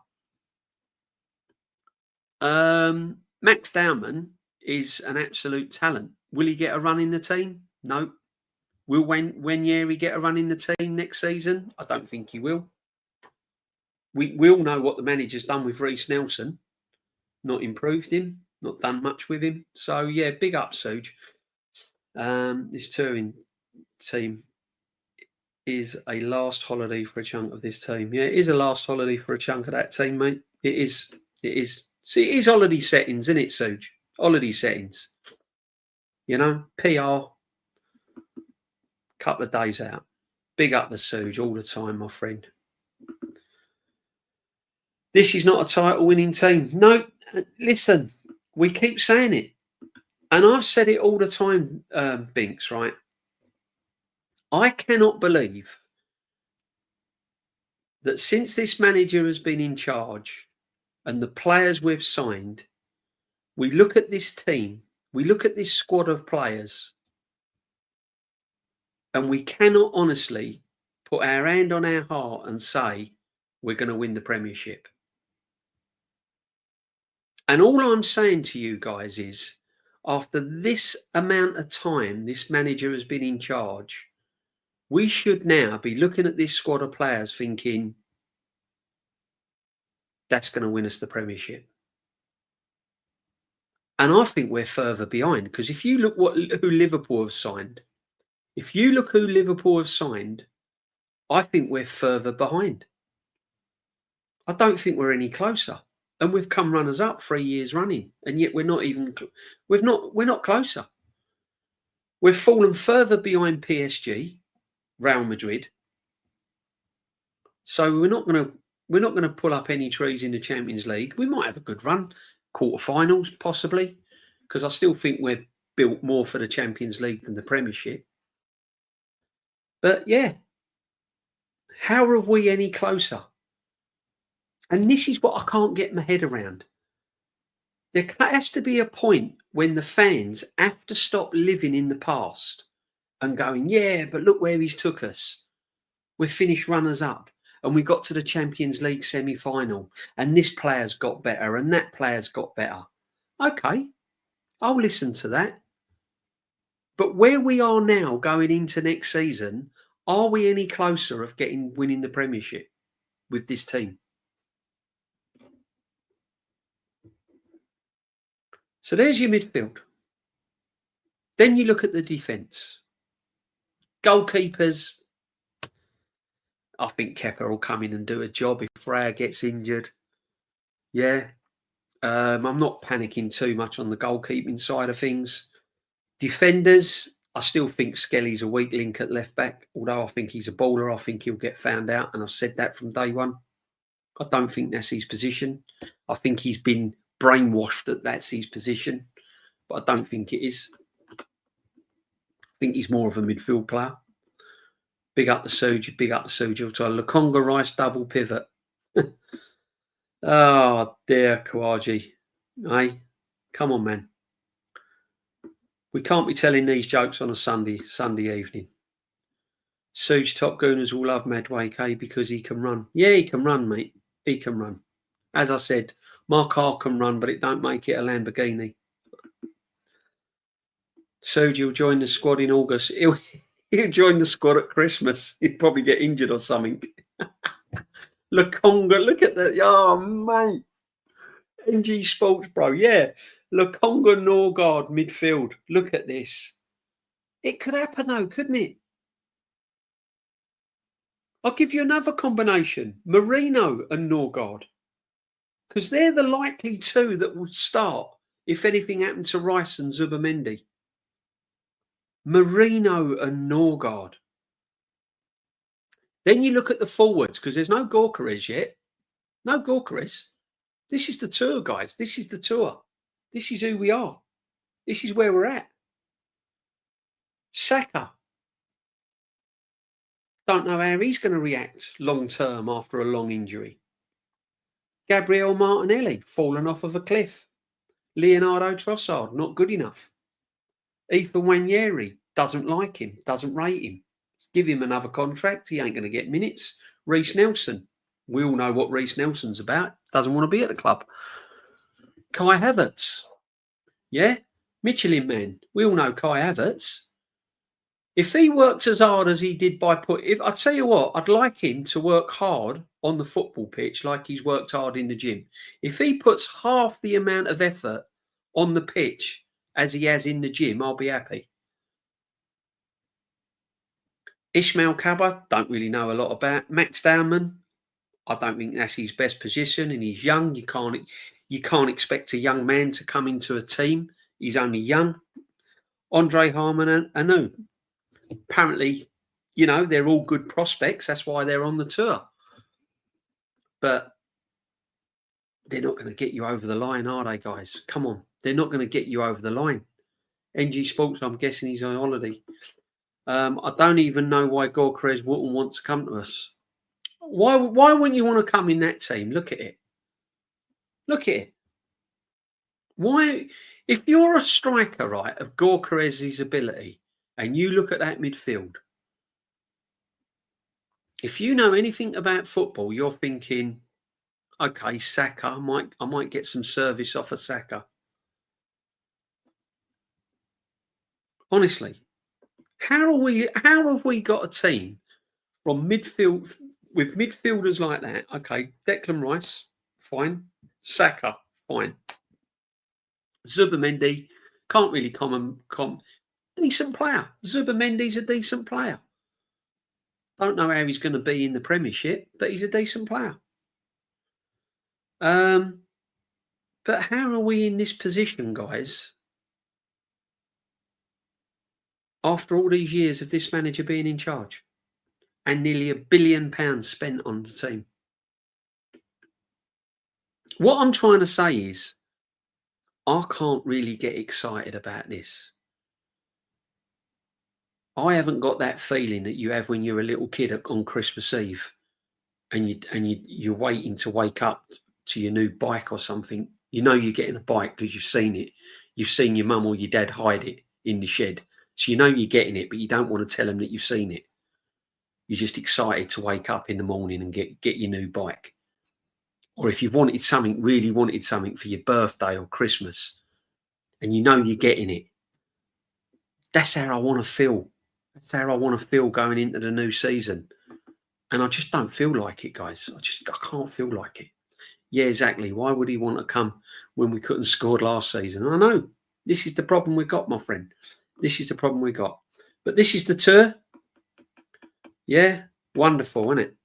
S1: Max Dowman is an absolute talent. Will he get a run in the team? No. Will Wanyeri get a run in the team next season? I don't think he will. We all know what the manager's done with Reece Nelson. Not improved him, not done much with him. So, yeah, big up, Suge. This touring team is a last holiday for a chunk of this team. Yeah, it is a last holiday for a chunk of that team, mate. It is. It is. See, it is holiday settings, isn't it, Suge? Holiday settings. You know, PR, couple of days out. Big up the Suge all the time, my friend. This is not a title-winning team. No, listen, we keep saying it. And I've said it all the time, Binks, right? I cannot believe that since this manager has been in charge and the players we've signed, we look at this team, we look at this squad of players, and we cannot honestly put our hand on our heart and say we're going to win the Premiership. And all I'm saying to you guys is, after this amount of time this manager has been in charge, we should now be looking at this squad of players thinking, that's going to win us the Premiership. And I think we're further behind, because if you look who Liverpool have signed, I think we're further behind. I don't think we're any closer. And we've come runners up 3 years running, and yet we're not closer. We've fallen further behind PSG, Real Madrid. So we're not going to pull up any trees in the Champions League. We might have a good run, quarterfinals possibly, because I still think we're built more for the Champions League than the Premiership. But yeah, how are we any closer? And this is what I can't get my head around. There has to be a point when the fans have to stop living in the past and going, yeah, but look where he's took us. We're finished runners up. and we got to the Champions League semi-final, and this player's got better and that player's got better. Okay, I'll listen to that. But where we are now going into next season, are we any closer of winning the Premiership with this team? So there's your midfield. Then you look at the defence. Goalkeepers, I think Kepa will come in and do a job if Raya gets injured. Yeah. I'm not panicking too much on the goalkeeping side of things. Defenders, I still think Skelly's a weak link at left back. Although I think he's a baller, I think he'll get found out. And I've said that from day one. I don't think that's his position. I think he's been brainwashed that that's his position. But I don't think it is. I think he's more of a midfield player. Big up the Suja, big up the Suja. So a Lukonga Rice double pivot. Oh, dear, Kawaji. Hey, come on, man. We can't be telling these jokes on a Sunday evening. Suge Top Gooners will love Madway, because he can run. Yeah, he can run, mate. He can run. As I said, my car can run, but it don't make it a Lamborghini. Suge will join the squad in August. He'll join the squad at Christmas. He'd probably get injured or something. Lukonga, look at that. Oh, mate. NG Sports, bro. Yeah. Lukonga Norgard midfield. Look at this. It could happen, though, couldn't it? I'll give you another combination. Marino and Norgard. Because they're the likely two that will start if anything happened to Rice and Zubamendi. Marino and Norgard. Then you look at the forwards, because there's no Gyokeres yet. No Gyokeres. This is the tour, guys. This is the tour. This is who we are. This is where we're at. Saka. Don't know how he's going to react long term after a long injury. Gabriel Martinelli, fallen off of a cliff. Leonardo Trossard, not good enough. Ethan Wanyeri, doesn't like him, doesn't rate him. Give him another contract, he ain't going to get minutes. Reece Nelson, we all know what Reece Nelson's about, doesn't want to be at the club. Kai Havertz, yeah, Michelin man, we all know Kai Havertz. If he works as hard as he did I tell you what, I'd like him to work hard on the football pitch like he's worked hard in the gym. If he puts half the amount of effort on the pitch as he has in the gym, I'll be happy. Ismail Kaba, don't really know a lot about. Max Dowman, I don't think that's his best position, and he's young. You can't expect a young man to come into a team. He's only young. Andre Harmon Anu. Apparently, they're all good prospects. That's why they're on the tour. But they're not going to get you over the line, are they, guys? Come on. They're not going to get you over the line. NG Sports, I'm guessing he's on holiday. I don't even know why Gyokeres wouldn't want to come to us. Why wouldn't you want to come in that team? Look at it. Look at it. Why? If you're a striker, right, of Gyokeres' ability, and you look at that midfield, if you know anything about football, you're thinking, okay, Saka, I might get some service off of Saka. Honestly, how have we got a team from midfield with midfielders like that? Okay, Declan Rice, fine. Saka, fine. Zubamendi, can't really decent player. Zubamendi's a decent player. Don't know how he's going to be in the Premiership, but he's a decent player. But how are we in this position, guys? After all these years of this manager being in charge and nearly £1 billion spent on the team. What I'm trying to say is, I can't really get excited about this. I haven't got that feeling that you have when you're a little kid on Christmas Eve and you're waiting to wake up to your new bike or something. You're getting a bike because you've seen it. You've seen your mum or your dad hide it in the shed. So you're getting it, but you don't want to tell them that you've seen it. you're just excited to wake up in the morning and get your new bike. Or if you've wanted something, really wanted something for your birthday or Christmas, and you know you're getting it. That's how I want to feel. That's how I want to feel going into the new season. And I just don't feel like it, guys. I can't feel like it. Yeah, exactly. Why would he want to come when we couldn't score last season? I know. This is the problem we got, my friend. This is the problem we got. But this is the tour. Yeah, wonderful, isn't it?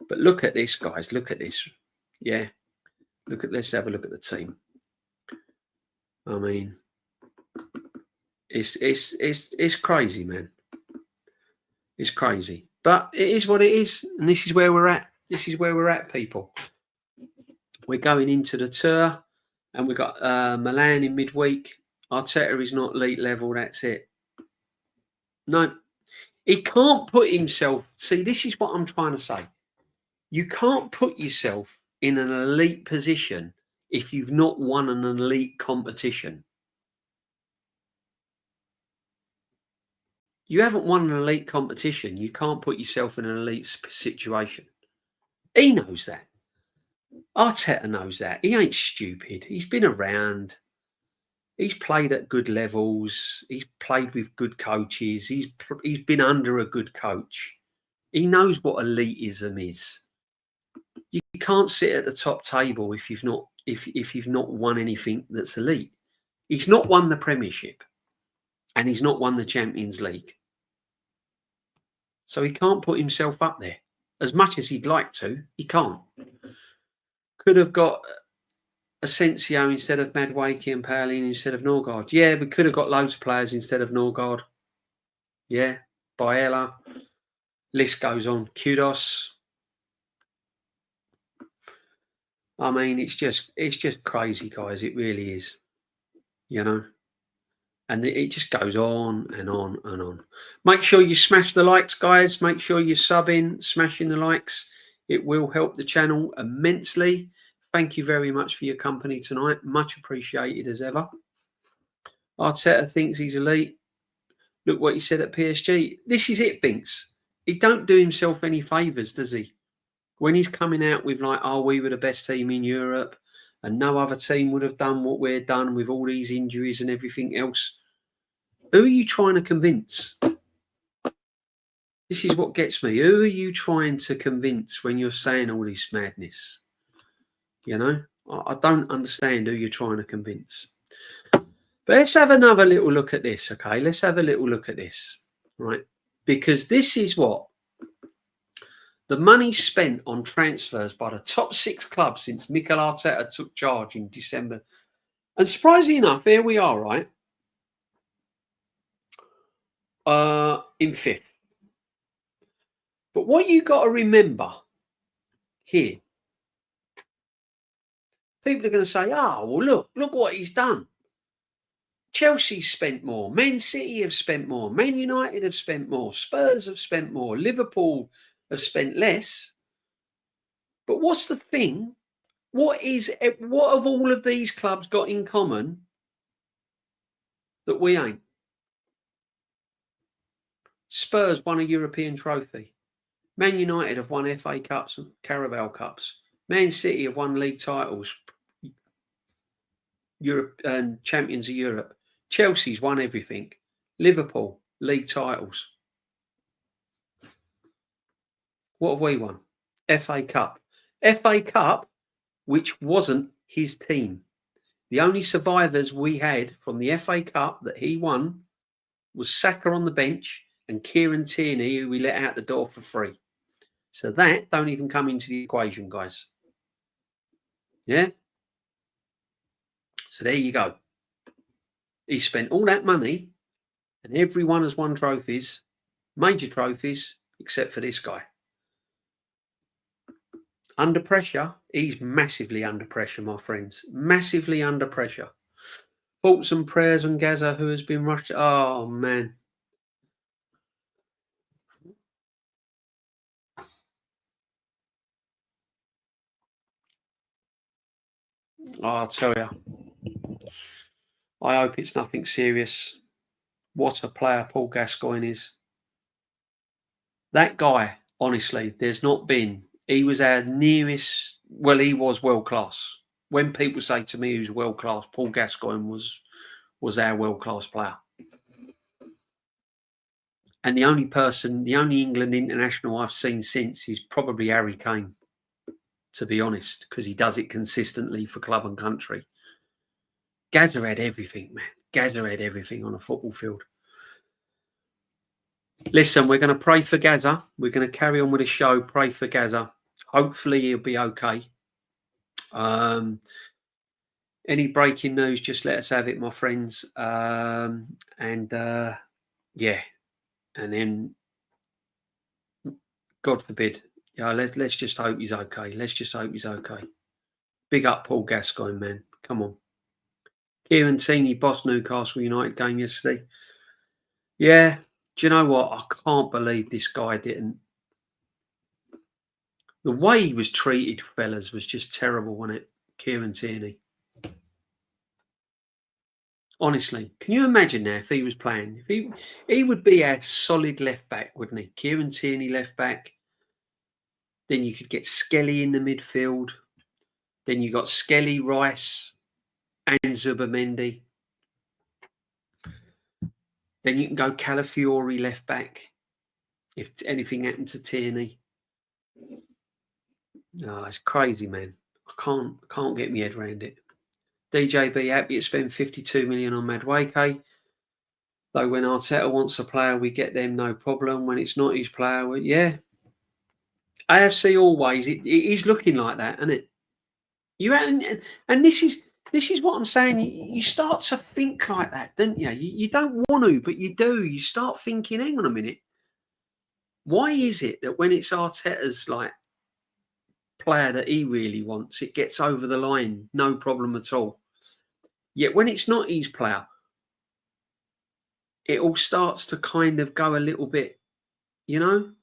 S1: But look at this, guys. Look at this. Yeah. Let's have a look at the team. I mean, it's crazy, man. It's crazy. But it is what it is. And this is where we're at. This is where we're at, people. We're going into the tour, and we've got Milan in midweek. Arteta is not elite level. That's it. No, he can't put himself. See, this is what I'm trying to say. You can't put yourself in an elite position if you've not won an elite competition. You haven't won an elite competition. You can't put yourself in an elite situation. He knows that. Arteta knows that. He ain't stupid. He's been around. He's played at good levels. He's played with good coaches. He's been under a good coach. He knows what elitism is. You can't sit at the top table if you've not won anything that's elite. He's not won the Premiership, and he's not won the Champions League. So he can't put himself up there. As much as he'd like to, he can't. Could have got Asensio instead of Madueke and Paulin instead of Norgard. Yeah, we could have got loads of players instead of Norgard. Yeah, Baella. List goes on. Kudos. I mean, it's just crazy, guys. It really is. You know? And it just goes on and on and on. Make sure you smash the likes, guys. Make sure you're subbing, smashing the likes. It will help the channel immensely. Thank you very much for your company tonight. Much appreciated as ever. Arteta thinks he's elite. Look what he said at PSG. This is it, Binks. He don't do himself any favours, does he? When he's coming out with like, oh, we were the best team in Europe and no other team would have done what we're done with all these injuries and everything else. Who are you trying to convince? This is what gets me. Who are you trying to convince when you're saying all this madness? You know, I don't understand who you're trying to convince. But let's have another little look at this, okay? Let's have a little look at this, right? Because this is what the money spent on transfers by the top 6 clubs since Mikel Arteta took charge in December. And surprisingly enough, here we are, right? In 5th. But what you got to remember here, people are going to say, oh, well, look what he's done. Chelsea spent more. Man City have spent more. Man United have spent more. Spurs have spent more. Liverpool have spent less. But what's the thing? What have all of these clubs got in common that we ain't? Spurs won a European trophy. Man United have won FA Cups and Carabao Cups. Man City have won league titles, Europe and Champions of Europe. Chelsea's won everything. Liverpool, league titles. What have we won? FA Cup. FA Cup, which wasn't his team. The only survivors we had from the FA Cup that he won was Saka on the bench and Kieran Tierney, who we let out the door for free. So that don't even come into the equation, guys. Yeah? So there you go. He spent all that money and everyone has won trophies, major trophies, except for this guy. Under pressure, he's massively under pressure, my friends. Massively under pressure. Thoughts and prayers on Gaza, who has been rushed. Oh, man. Oh, I'll tell you. I hope it's nothing serious. What a player Paul Gascoigne is. That guy, honestly, there's not been. He was our nearest. Well, he was world class. When people say to me who's world class, Paul Gascoigne was our world class player. And the only England international I've seen since is probably Harry Kane, to be honest, because he does it consistently for club and country. Gazza had everything, man. Gazza had everything on a football field. Listen, we're going to pray for Gazza. We're going to carry on with the show. Pray for Gazza. Hopefully he'll be okay. Any breaking news, just let us have it, my friends. Yeah. And then, God forbid, let's just hope he's okay. Let's just hope he's okay. Big up Paul Gascoigne, man. Come on. Kieran Tini, boss Newcastle United game yesterday. Yeah. Do you know what? I can't believe this guy didn't. The way he was treated, fellas, was just terrible, wasn't it? Kieran Tierney. Honestly, can you imagine now if he was playing? If he would be a solid left back, wouldn't he? Kieran Tierney left back. Then you could get Skelly in the midfield. Then you got Skelly, Rice, and Zubimendi. Then you can go Calafiori left back if anything happened to Tierney. No, it's crazy, man. I can't get my head around it. DJB happy to spend 52 million on Madueke. Though when Arteta wants a player, we get them no problem. When it's not his player, yeah. AFC always it is looking like that, isn't it? And this is what I'm saying. You start to think like that, don't you? You don't want to, but you do. You start thinking, hang on a minute. Why is it that when it's Arteta's like player that he really wants, it gets over the line, no problem at all? Yet when it's not his player, it all starts to kind of go a little bit, I don't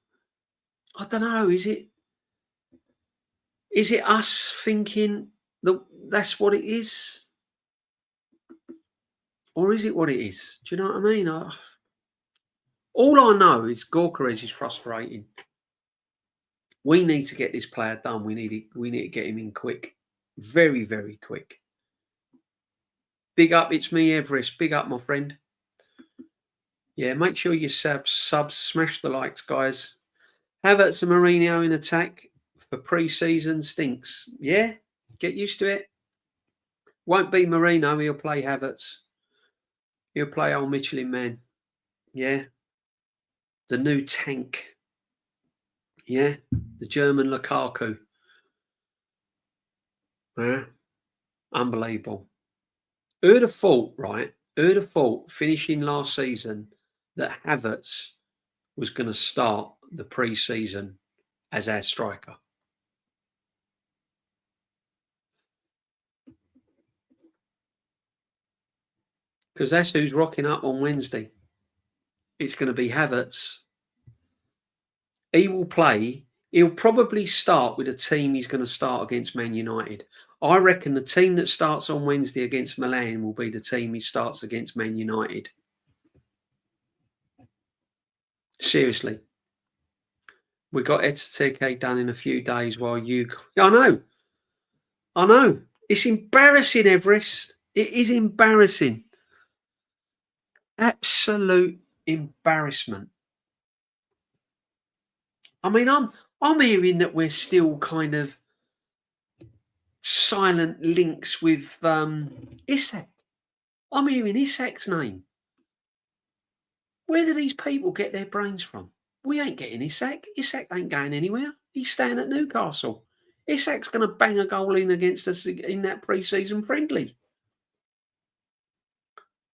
S1: know. Is it us thinking that that's what it is? Or is it what it is? Do you know what I mean? All I know is Gyokeres is frustrating. We need to get this player done. We need to get him in quick. Very, very quick. Big up, it's me, Everest. Big up, my friend. Yeah, make sure you subs, smash the likes, guys. Havertz and Mourinho in attack for pre-season stinks. Yeah, get used to it. Won't be Mourinho, he'll play Havertz. He'll play old Michelin man. Yeah. The new tank. Yeah. The German Lukaku. Yeah. Unbelievable. Who'd have thought, right? Who'd have thought finishing last season that Havertz was going to start the pre-season as our striker? Because that's who's rocking up on Wednesday. It's going to be Havertz. He will play. He'll probably start with a team he's going to start against Man United. I reckon the team that starts on Wednesday against Milan will be the team he starts against Man United. Seriously. We got Arteta done in a few days while you... I know. It's embarrassing, Everest. It is embarrassing. Absolute embarrassment. I mean, I'm hearing that we're still kind of silent links with Isak. I'm hearing Isak's name. Where do these people get their brains from? We ain't getting Isak. Isak ain't going anywhere. He's staying at Newcastle. Isak's going to bang a goal in against us in that pre-season friendly.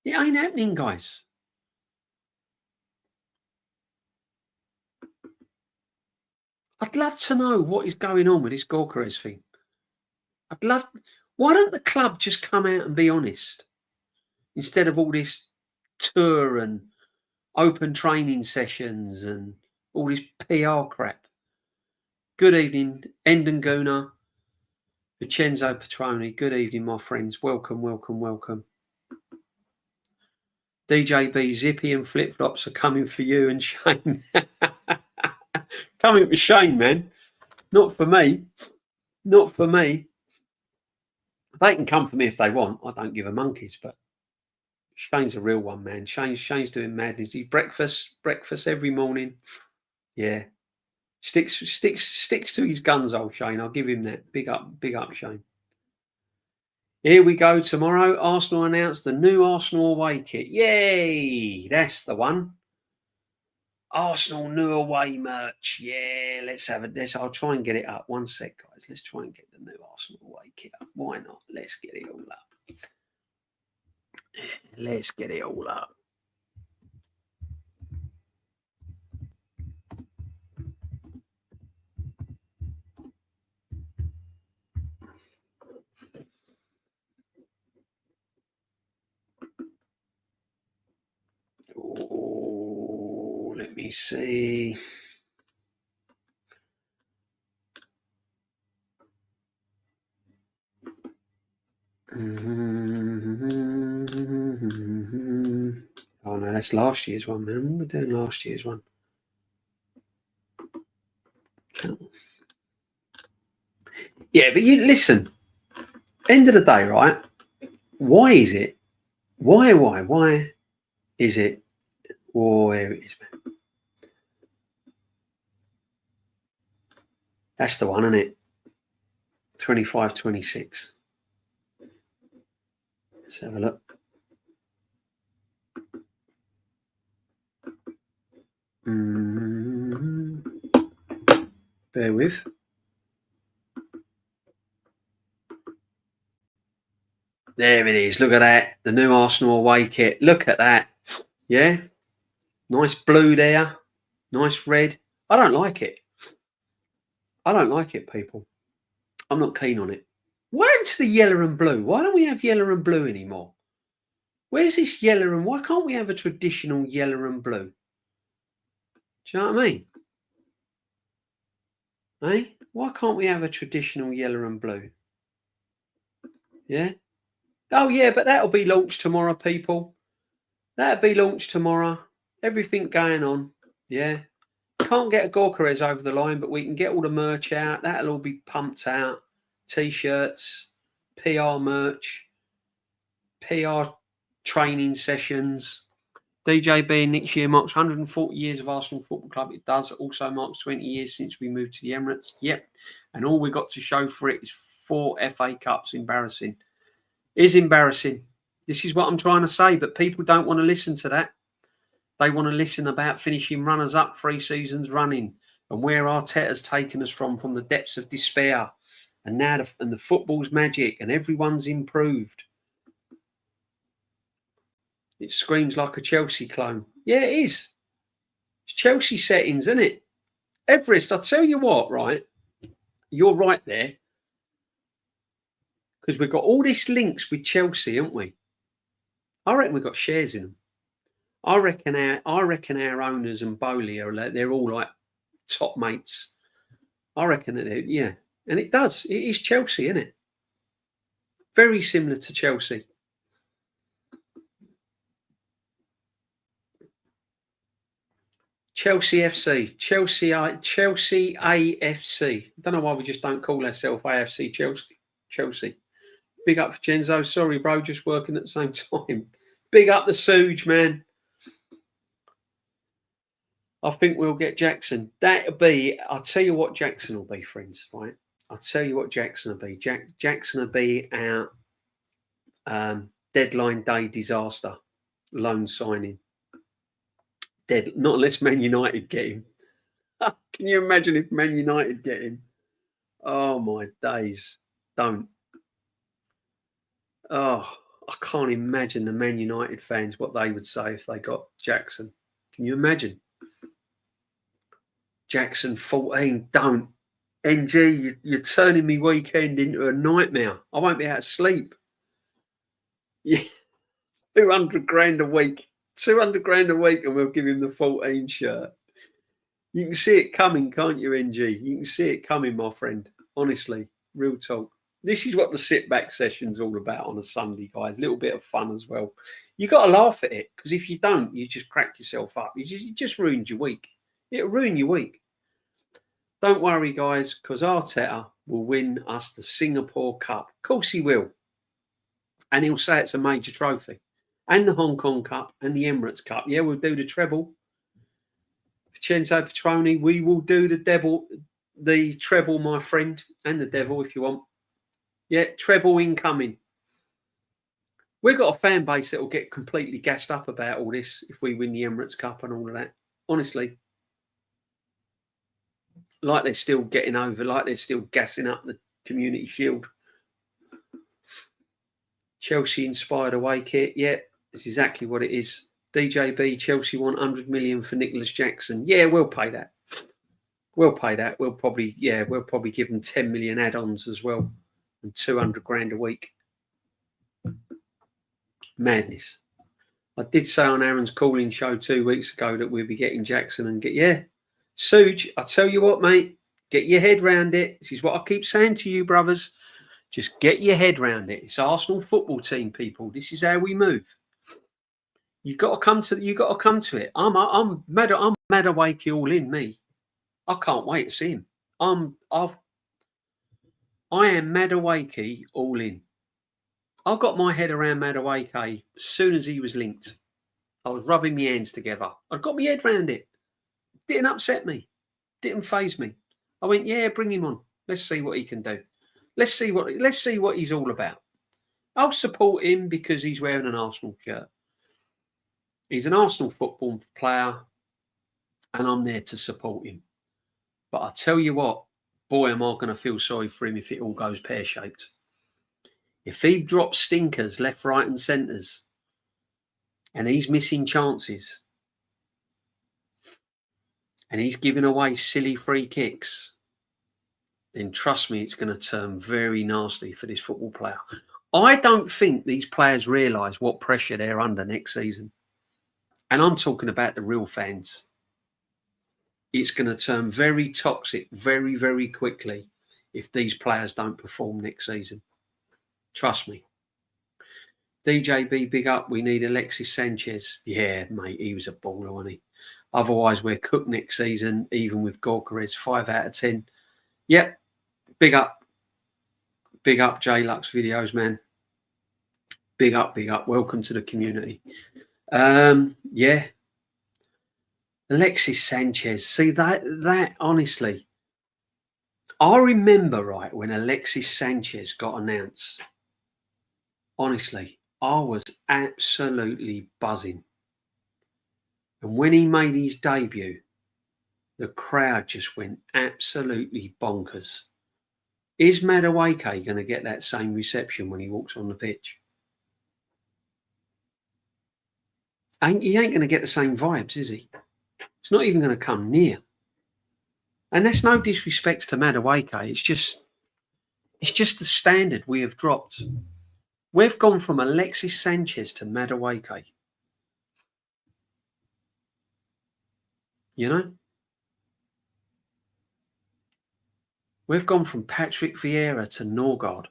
S1: It ain't happening, guys. I'd love to know what is going on with this Gyokeres thing. Why don't the club just come out and be honest instead of all this tour and open training sessions and all this PR crap? Good evening, Endanguna, Vincenzo Petroni. Good evening, my friends. Welcome. DJB, Zippy and flip-flops are coming for you and Shane. Coming to Shane, man. Not for me. Not for me. They can come for me if they want. I don't give a monkeys, but Shane's a real one, man. Shane's doing madness. He breakfast every morning. Yeah. Sticks to his guns, old Shane. I'll give him that. Big up, Shane. Here we go tomorrow. Arsenal announced the new Arsenal away kit. Yay! That's the one. Arsenal new away merch. Yeah, let's have it. I'll try and get it up. One sec, guys. Let's try and get the new Arsenal away kit up. Why not? Let's get it all up. Let's get it all up. Oh, let me see. Oh no, that's last year's one, man. We're doing last year's one. Yeah, but you listen. End of the day, right? Why is it? Why is it? Oh, there it is, man. That's the one, isn't it? 25, 26. Let's have a look. Bear with. There it is. Look at that. The new Arsenal away kit. Look at that. Yeah. Nice blue there. Nice red. I don't like it. I don't like it, people. I'm not keen on it. What happened to the yellow and blue? Why don't we have yellow and blue anymore? Where's this yellow and why can't we have a traditional yellow and blue? Do you know what I mean? Eh? Why can't we have a traditional yellow and blue? Yeah? Oh, yeah, but that'll be launched tomorrow, people. That'll be launched tomorrow. Everything going on. Yeah. Can't get a Gyokeres over the line, but we can get all the merch out. That'll all be pumped out. T-shirts, PR merch, PR training sessions. DJB next year marks 140 years of Arsenal Football Club. It does. It also marks 20 years since we moved to the Emirates. Yep. And all we got to show for it is 4 FA Cups. Embarrassing. Is embarrassing. This is what I'm trying to say, but people don't want to listen to that. They want to listen about finishing runners-up 3 seasons running and where Arteta's taken us from the depths of despair. And now the football's magic and everyone's improved. It screams like a Chelsea clone. Yeah, it is. It's Chelsea settings, isn't it? Everest, I'll tell you what, right? You're right there. Because we've got all these links with Chelsea, haven't we? I reckon we've got shares in them. I reckon our owners and Bowley they're all like top mates. I reckon that yeah. And it does. It is Chelsea, isn't it? Very similar to Chelsea. Chelsea FC. Chelsea AFC. I don't know why we just don't call ourselves AFC Chelsea. Big up for Genzo. Sorry, bro, just working at the same time. Big up the Suge, man. I think we'll get Jackson. That'll be, I'll tell you what Jackson will be, friends, right? I'll tell you what Jackson will be. Jackson will be our deadline day disaster loan signing. Not unless Man United get him. Can you imagine if Man United get him? Oh, my days. Don't. Oh, I can't imagine the Man United fans, what they would say if they got Jackson. Can you imagine? Jackson 14, don't. NG, you're turning me weekend into a nightmare. I won't be able to sleep. Yeah, 200 grand a week. 200 grand a week and we'll give him the 14 shirt. You can see it coming, can't you, NG? You can see it coming, my friend. Honestly, real talk. This is what the sit-back session's all about on a Sunday, guys. A little bit of fun as well. You got to laugh at it, because if you don't, you just crack yourself up. You just ruined your week. It'll ruin your week. Don't worry, guys, because Arteta will win us the Singapore Cup. Of course he will. And he'll say it's a major trophy. And the Hong Kong Cup and the Emirates Cup. Yeah, we'll do the treble. Vincenzo Petroni, we will do the treble, my friend, and the devil if you want. Yeah, treble incoming. We've got a fan base that will get completely gassed up about all this if we win the Emirates Cup and all of that. Honestly. Like they're still getting over, like they're still gassing up the Community Shield. Chelsea inspired away kit. Yeah, it's exactly what it is. DJB, Chelsea want 100 million for Nicholas Jackson. Yeah, we'll pay that. We'll pay that. We'll probably give them 10 million add-ons as well and 200 grand a week. Madness. I did say on Aaron's calling show 2 weeks ago that we'll be getting Jackson and Suge, I tell you what, mate, get your head round it. This is what I keep saying to you, brothers. Just get your head round it. It's Arsenal football team, people. This is how we move. You got to come to it. I'm mad awake all in me. I can't wait to see him. I am mad awakey all in. I got my head around Madueke as soon as he was linked. I was rubbing my hands together. I got my head round it. Didn't upset me. Didn't faze me. I went, yeah, bring him on. Let's see what he can do. Let's see what he's all about. I'll support him because he's wearing an Arsenal shirt. He's an Arsenal football player, and I'm there to support him. But I tell you what, boy, am I going to feel sorry for him if it all goes pear-shaped. If he drops stinkers left, right, and centres, and he's missing chances, and he's giving away silly free kicks, then trust me, it's going to turn very nasty for this football player. I don't think these players realise what pressure they're under next season. And I'm talking about the real fans. It's going to turn very toxic very, very quickly if these players don't perform next season. Trust me. DJB, big up. We need Alexis Sanchez. Yeah, mate, he was a baller, wasn't he? Otherwise, we're cooked next season, even with Gyokeres, 5 out of 10. Yep, big up. Big up, J-Lux videos, man. Big up, big up. Welcome to the community. Yeah. Alexis Sanchez. See, that honestly, I remember, right, when Alexis Sanchez got announced. Honestly, I was absolutely buzzing. And when he made his debut, the crowd just went absolutely bonkers. Is Madueke going to get that same reception when he walks on the pitch? He ain't going to get the same vibes, is he? It's not even going to come near. And that's no disrespect to Madueke. It's just the standard we have dropped. We've gone from Alexis Sanchez to Madueke. You know? We've gone from Patrick Vieira to Norgard.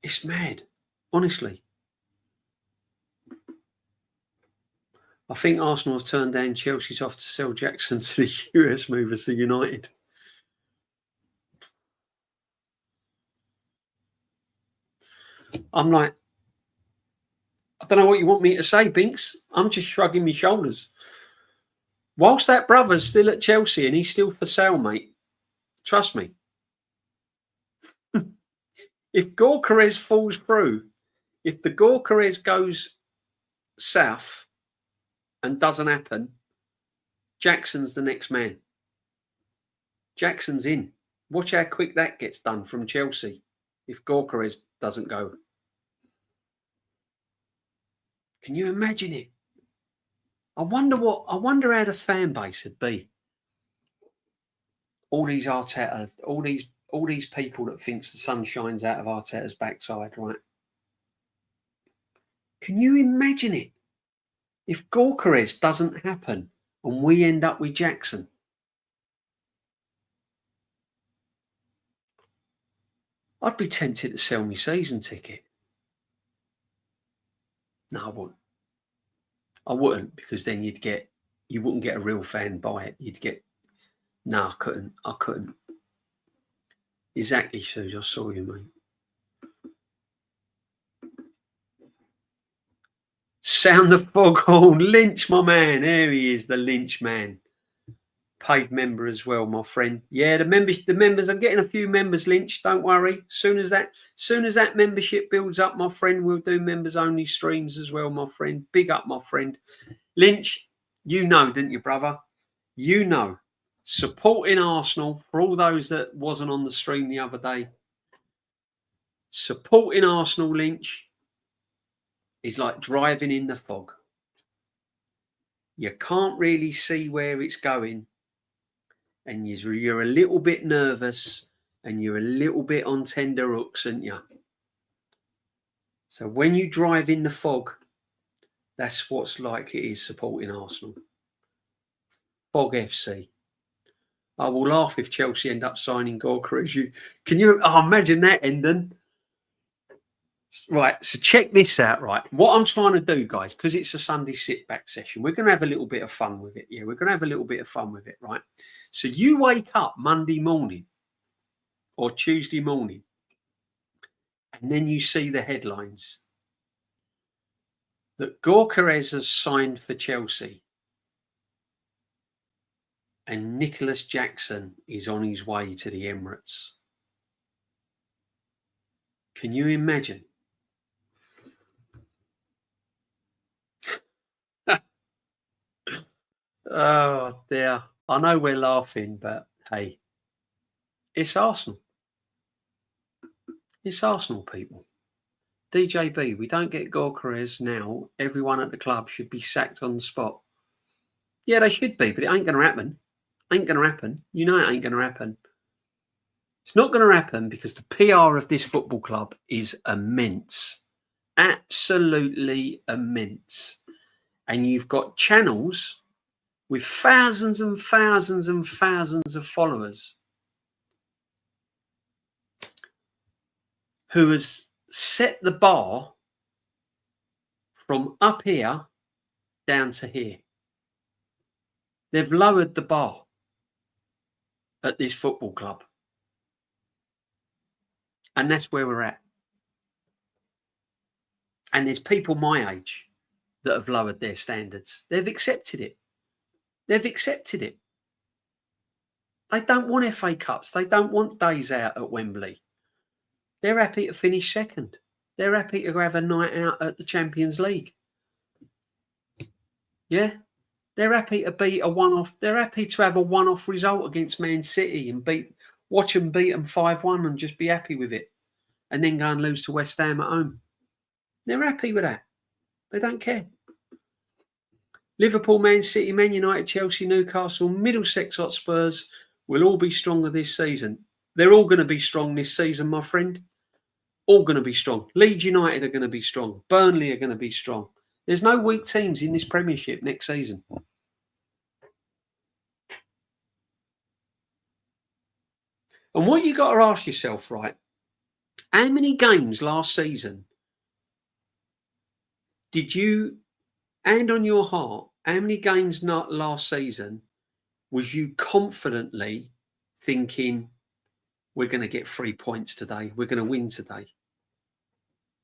S1: It's mad, honestly. I think Arsenal have turned down Chelsea's offer to sell Jackson to the US movers to United. I'm like, I don't know what you want me to say, Binks. I'm just shrugging my shoulders. Whilst that brother's still at Chelsea and he's still for sale, mate, trust me. If Gyokeres falls through, if the Gyokeres goes south and doesn't happen, Jackson's the next man. Jackson's in. Watch how quick that gets done from Chelsea if Gyokeres doesn't go. Can you imagine it? I wonder how the fan base would be. All these Arteta, all these people that thinks the sun shines out of Arteta's backside, right? Can you imagine it? If Gyokeres doesn't happen and we end up with Jackson. I'd be tempted to sell me season ticket. No, I wouldn't. I wouldn't, because then you wouldn't get a real fan by it. You'd get, no, I couldn't. Exactly, Suze, I saw you, mate. Sound the foghorn. Lynch, my man. There he is, the Lynch man. Paid member as well, my friend. Yeah, the members. I'm getting a few members, Lynch. Don't worry. Soon as that membership builds up, my friend, we'll do members only streams as well, my friend. Big up, my friend. Lynch, you know, didn't you, brother? You know, supporting Arsenal, for all those that wasn't on the stream the other day, supporting Arsenal, Lynch, is like driving in the fog. You can't really see where it's going, and you're a little bit nervous, and you're a little bit on tender hooks, aren't you? So when you drive in the fog, that's what's like it is supporting Arsenal. Fog FC. I will laugh if Chelsea end up signing Gyokeres. Can you imagine that ending? Right, so check this out, right? What I'm trying to do, guys, because it's a Sunday sit-back session, we're going to have a little bit of fun with it. Yeah, we're going to have a little bit of fun with it, right? So you wake up Monday morning or Tuesday morning, and then you see the headlines that Gyokeres has signed for Chelsea and Nicholas Jackson is on his way to the Emirates. Can you imagine? Oh dear. I know we're laughing, but hey, it's Arsenal. It's Arsenal, people. DJB, we don't get Gyokeres now. Everyone at the club should be sacked on the spot. Yeah, they should be, but it ain't going to happen. Ain't going to happen. You know it ain't going to happen. It's not going to happen because the PR of this football club is immense. Absolutely immense. And you've got channels with thousands and thousands and thousands of followers who has set the bar from up here down to here. They've lowered the bar at this football club. And that's where we're at. And there's people my age that have lowered their standards. They've accepted it. They've accepted it. They don't want FA Cups. They don't want days out at Wembley. They're happy to finish second. They're happy to have a night out at the Champions League. Yeah. They're happy to beat a one-off. They're happy to have a one-off result against Man City and watch them beat them 5-1 and just be happy with it. And then go and lose to West Ham at home. They're happy with that. They don't care. Liverpool, Man City, Man United, Chelsea, Newcastle, Middlesex Hotspurs will all be stronger this season. They're all going to be strong this season, my friend. All going to be strong. Leeds United are going to be strong. Burnley are going to be strong. There's no weak teams in this Premiership next season. And what you got to ask yourself, right? How many games last season did you, hand on your heart, how many games not last season was you confidently thinking, we're going to get 3 points today, we're going to win today?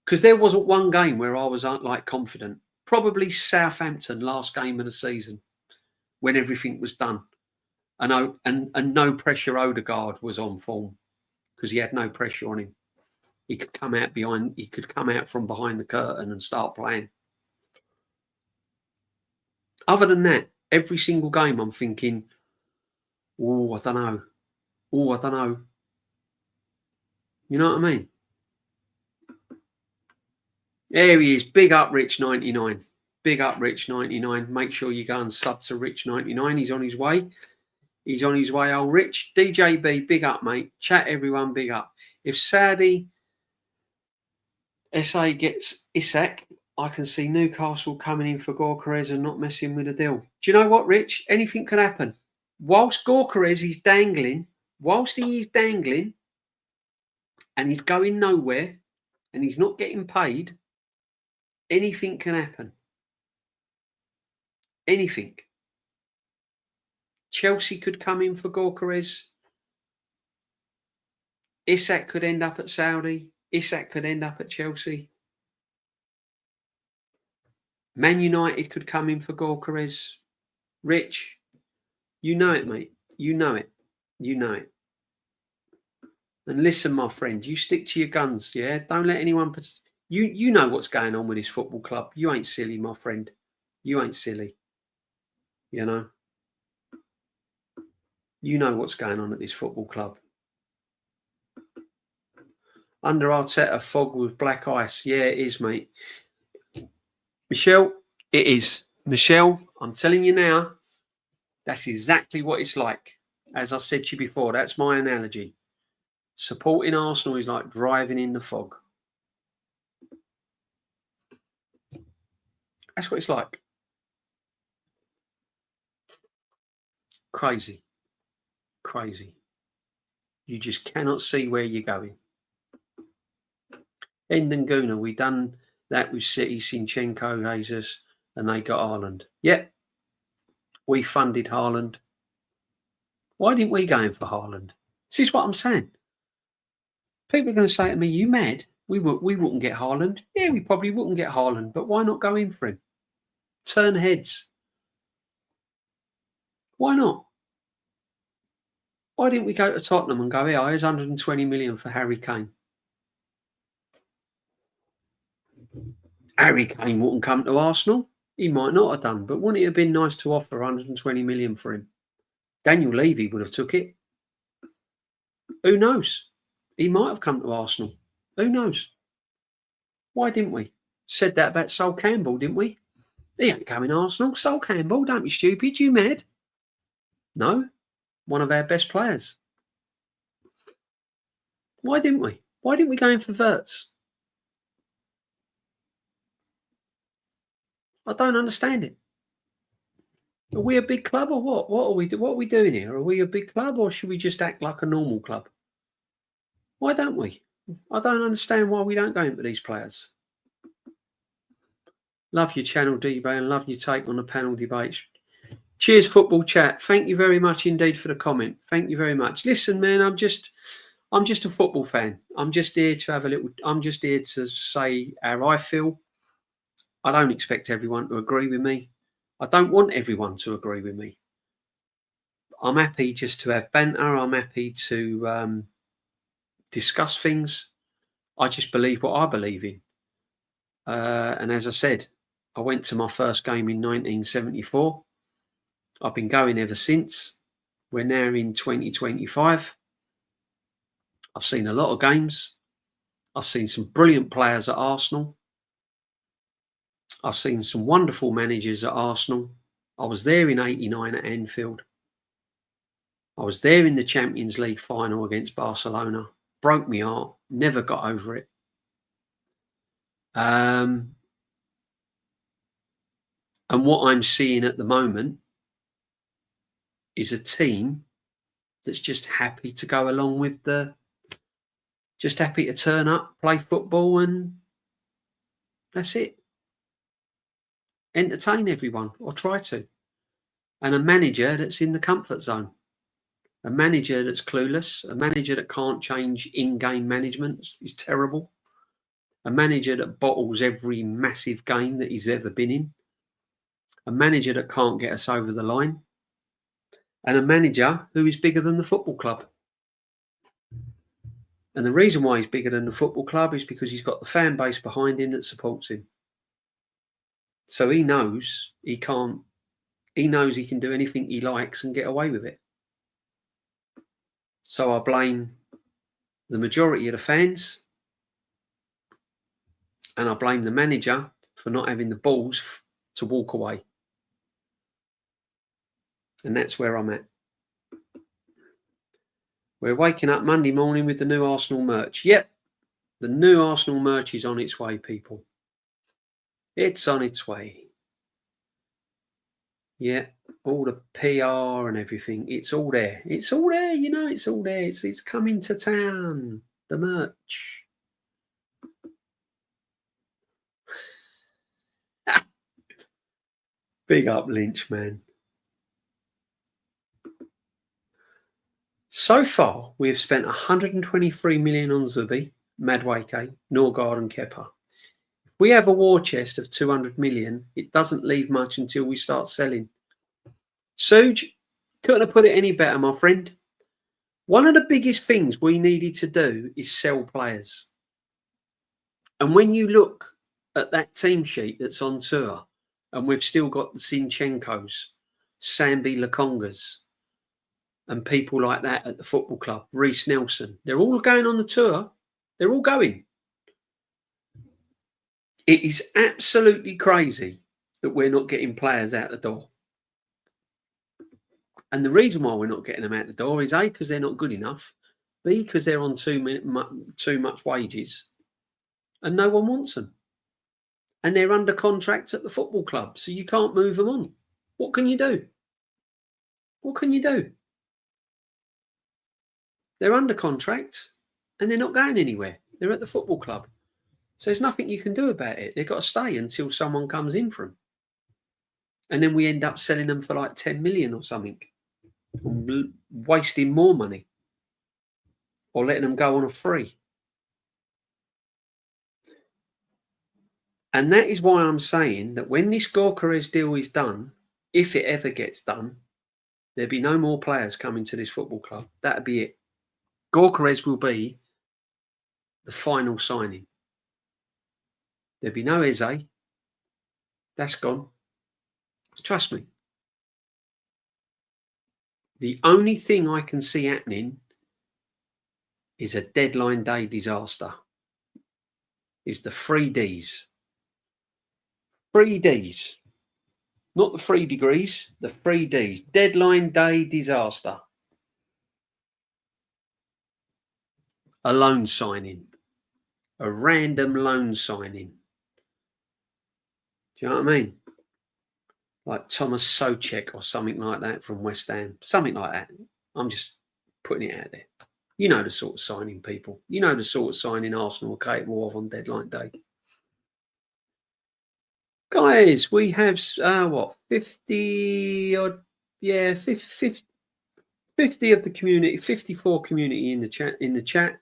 S1: Because there wasn't one game where I was like confident. Probably Southampton last game of the season when everything was done. And no pressure Odegaard was on form because he had no pressure on him. He could come out from behind the curtain and start playing. Other than that, every single game I'm thinking, oh, I don't know. Oh, I don't know. You know what I mean? There he is. Big up Rich 99. Big up Rich 99. Make sure you go and sub to Rich 99. He's on his way. He's on his way, old Rich. DJB, big up, mate. Chat, everyone, big up. If Saudi SA gets Isak, I can see Newcastle coming in for Gyokeres and not messing with the deal. Do you know what, Rich? Anything can happen. Whilst Gyokeres is dangling, and he's going nowhere and he's not getting paid, anything can happen. Anything. Chelsea could come in for Gyokeres. Isak could end up at Saudi. Isak could end up at Chelsea. Man United could come in for Gyokeres. Rich, you know it, mate. You know it. You know it. And listen, my friend, you stick to your guns, yeah? Don't let anyone... You know what's going on with this football club. You ain't silly, my friend. You ain't silly. You know? You know what's going on at this football club. Under Arteta, fog with black ice. Yeah, it is, mate. Michelle, it is. Michelle, I'm telling you now, that's exactly what it's like. As I said to you before, that's my analogy. Supporting Arsenal is like driving in the fog. That's what it's like. Crazy. Crazy. You just cannot see where you're going. Endanguna, we done that with City, Zinchenko, Jesus, and they got Haaland. Yep. We funded Haaland. Why didn't we go in for Haaland? This is what I'm saying. People are going to say to me, you mad? We wouldn't get Haaland. Yeah, we probably wouldn't get Haaland, but why not go in for him? Turn heads. Why not? Why didn't we go to Tottenham and go, yeah, here's 120 million for Harry Kane? Harry Kane wouldn't come to Arsenal. He might not have done, but wouldn't it have been nice to offer 120 million for him? Daniel Levy would have took it. Who knows? He might have come to Arsenal. Who knows? Why didn't we? Said that about Sol Campbell, didn't we? He ain't coming to Arsenal. Sol Campbell, don't be stupid. You mad? No. One of our best players. Why didn't we? Why didn't we go in for Wirtz? I don't understand it. Are we a big club or what? What are we doing here? Are we a big club or should we just act like a normal club? Why don't we? I don't understand why we don't go in for these players. Love your channel, DJB, and love your take on the panel debates. Cheers, football chat. Thank you very much indeed for the comment. Thank you very much. Listen, man, I'm just a football fan. I'm just here to say how I feel. I don't expect everyone to agree with me. I don't want everyone to agree with me. I'm happy just to have banter. I'm happy to discuss things. I just believe what I believe in. And as I said, I went to my first game in 1974. I've been going ever since. We're now in 2025. I've seen a lot of games. I've seen some brilliant players at Arsenal. I've seen some wonderful managers at Arsenal. I was there in '89 at Anfield. I was there in the Champions League final against Barcelona. Broke my heart. Never got over it. And what I'm seeing at the moment is a team that's just happy to go along with just happy to turn up, play football, and that's it. Entertain everyone, or try to. And a manager that's in the comfort zone. A manager that's clueless. A manager that can't change in-game management is terrible. A manager that bottles every massive game that he's ever been in. A manager that can't get us over the line. And a manager who is bigger than the football club. And the reason why he's bigger than the football club is because he's got the fan base behind him that supports him. So he knows he can do anything he likes and get away with it. So I blame the majority of the fans and I blame the manager for not having the balls to walk away. And that's where I'm at. We're waking up Monday morning with the new Arsenal merch. Yep, the new Arsenal merch is on its way, people. It's on its way. Yeah, all the PR and everything. It's all there. It's all there, you know, it's all there. It's coming to town. The merch. Big up Lynch, man. So far, we have spent 123 million on Zubi, Madueke, Norgard and Kepa. If we have a war chest of 200 million, it doesn't leave much until we start selling. Suj, couldn't have put it any better, my friend. One of the biggest things we needed to do is sell players. And when you look at that team sheet that's on tour, and we've still got the Sinchenkos, Sambi Lakongas, and people like that at the football club, Reece Nelson, they're all going on the tour. They're all going. It is absolutely crazy that we're not getting players out the door. And the reason why we're not getting them out the door is A, because they're not good enough, B, because they're on too much wages, and no one wants them. And they're under contract at the football club, so you can't move them on. What can you do? What can you do? They're under contract and they're not going anywhere. They're at the football club. So there's nothing you can do about it. They've got to stay until someone comes in for them. And then we end up selling them for like 10 million or something, wasting more money, or letting them go on a free. And that is why I'm saying that when this Gyokeres deal is done, if it ever gets done, there'll be no more players coming to this football club. That'll be it. Gyokeres will be the final signing. There'll be no Eze. That's gone. Trust me. The only thing I can see happening is a deadline day disaster. Is the 3Ds. 3Ds. Not the 3 degrees, the 3Ds. Deadline day disaster. A loan signing. A random loan signing. Do you know what I mean? Like Thomas Soucek or something like that from West Ham. Something like that. I'm just putting it out there. You know the sort of signing, people. You know the sort of signing Arsenal are capable of on deadline day. Guys, we have, 50 odd, 50 of the community, 54 community in the chat.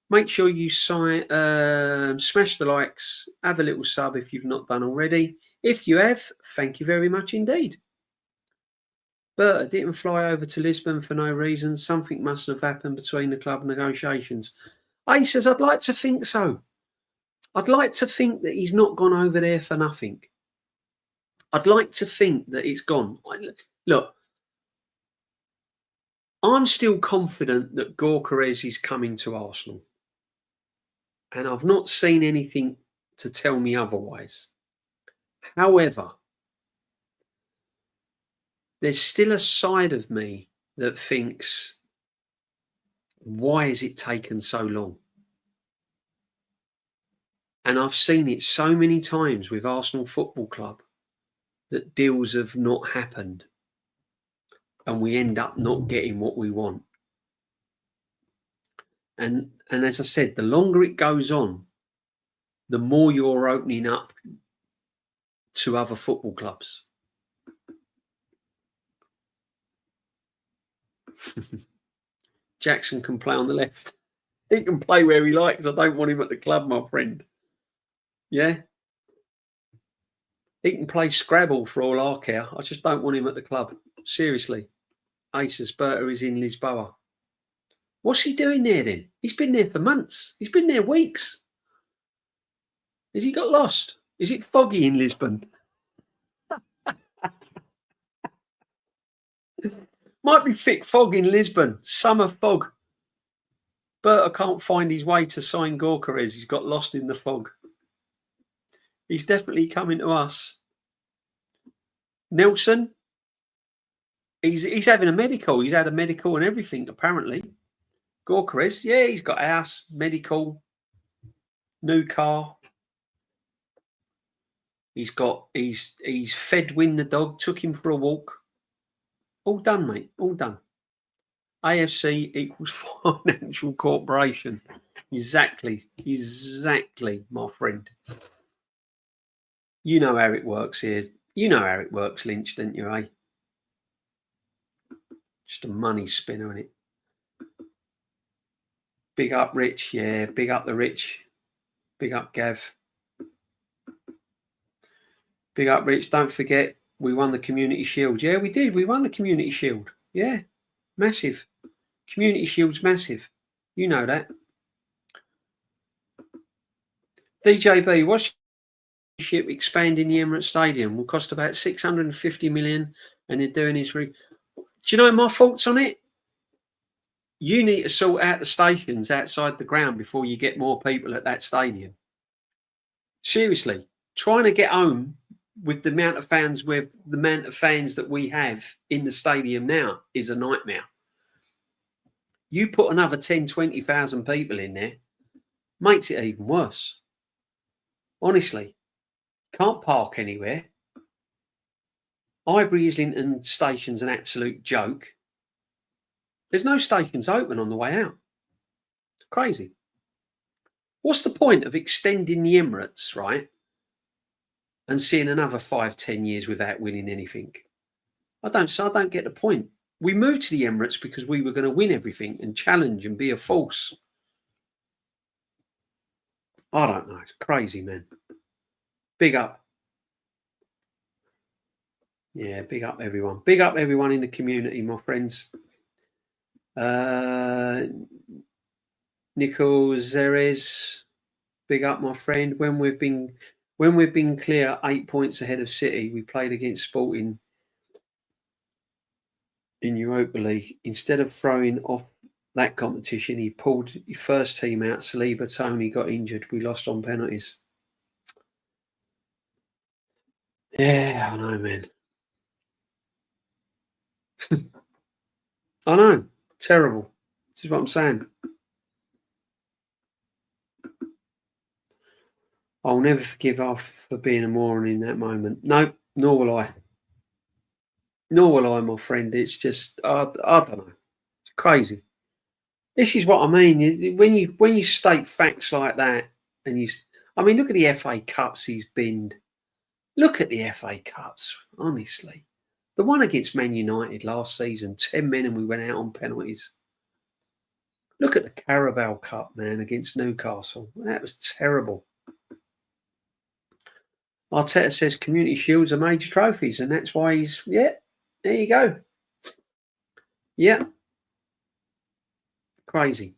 S1: Make sure you smash the likes, have a little sub if you've not done already. If you have, thank you very much indeed. But I didn't fly over to Lisbon for no reason. Something must have happened between the club negotiations. Ace says, I'd like to think so. I'd like to think that he's not gone over there for nothing. I'd like to think that it's gone. Look, I'm still confident that Gyokeres is coming to Arsenal. And I've not seen anything to tell me otherwise. However, there's still a side of me that thinks, why has it taken so long? And I've seen it so many times with Arsenal Football Club that deals have not happened and we end up not getting what we want. And as I said, the longer it goes on, the more you're opening up to other football clubs. Jackson can play on the left. He can play where he likes. I don't want him at the club, my friend. Yeah. He can play Scrabble for all I care. I just don't want him at the club. Seriously. Ace Berta is in Lisboa. What's he doing there then? He's been there for months. He's been there weeks. Has he got lost? Is it foggy in Lisbon? Might be thick fog in Lisbon. Summer fog. Berta can't find his way to sign Gyokeres. He's got lost in the fog. He's definitely coming to us. Nelson, he's having a medical. He's had a medical and everything, apparently. Gyokeres, yeah, he's got a house, medical, new car. He's fed Win the dog, took him for a walk. All done, mate. All done. AFC equals financial corporation. Exactly, my friend. You know how it works here. You know how it works, Lynch, don't you, eh? Just a money spinner, innit? Big up, Rich. Yeah, big up the Rich. Big up, Gav. Big up, Rich. Don't forget, we won the Community Shield. Yeah, we did. We won the Community Shield. Yeah, massive. Community Shield's massive. You know that. DJB, what's your ship expanding the Emirates Stadium? Will cost about 650 million, and they're doing this. Do you know my thoughts on it? You need to sort out the stations outside the ground before you get more people at that stadium. Seriously, trying to get home with the amount of fans that we have in the stadium now is a nightmare. You put another 10, 20,000 people in there, makes it even worse. Honestly, can't park anywhere. Ivory Islington station's an absolute joke. There's no stations open on the way out. It's crazy. What's the point of extending the Emirates, right? And seeing another 5, 10 years without winning anything? I don't get the point. We moved to the Emirates because we were going to win everything and challenge and be a force. I don't know. It's crazy, man. Big up. Yeah, big up everyone. Big up everyone in the community, my friends. Nico Zeres, big up, my friend. When we've been clear 8 points ahead of City, we played against Sporting in Europa League. Instead of throwing off that competition, he pulled his first team out. Saliba, Tony got injured. We lost on penalties. Yeah, I know, man. I know. Terrible. This is what I'm saying. I'll never forgive Alf for being a moron in that moment. No, nor will I. Nor will I, my friend. It's just, I don't know. It's crazy. This is what I mean. When you state facts like that, and look at the FA Cups he's binned. Look at the FA Cups, honestly. The one against Man United last season, 10 men and we went out on penalties. Look at the Carabao Cup, man, against Newcastle. That was terrible. Arteta says Community Shields are major trophies, and that's why there you go. Yeah. Crazy.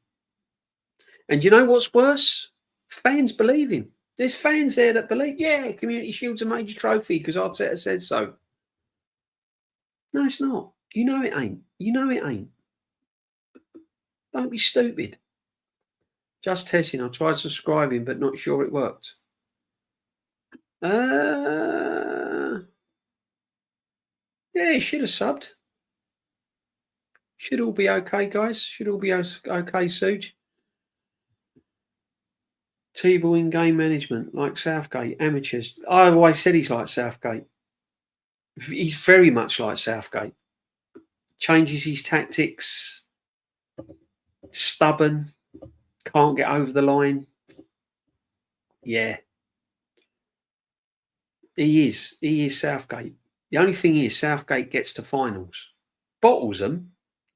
S1: And you know what's worse? Fans believe him. There's fans there that believe, Community Shield's a major trophy because Arteta said so. No, it's not. You know it ain't. You know it ain't. Don't be stupid. Just testing. I tried subscribing, but not sure it worked. Yeah, should have subbed. Should all be okay, guys. Should all be okay, Suge. T-ball in game management, like Southgate, amateurs. I always said he's like Southgate. He's very much like Southgate. Changes his tactics. Stubborn. Can't get over the line. Yeah. He is. He is Southgate. The only thing is Southgate gets to finals. Bottles them.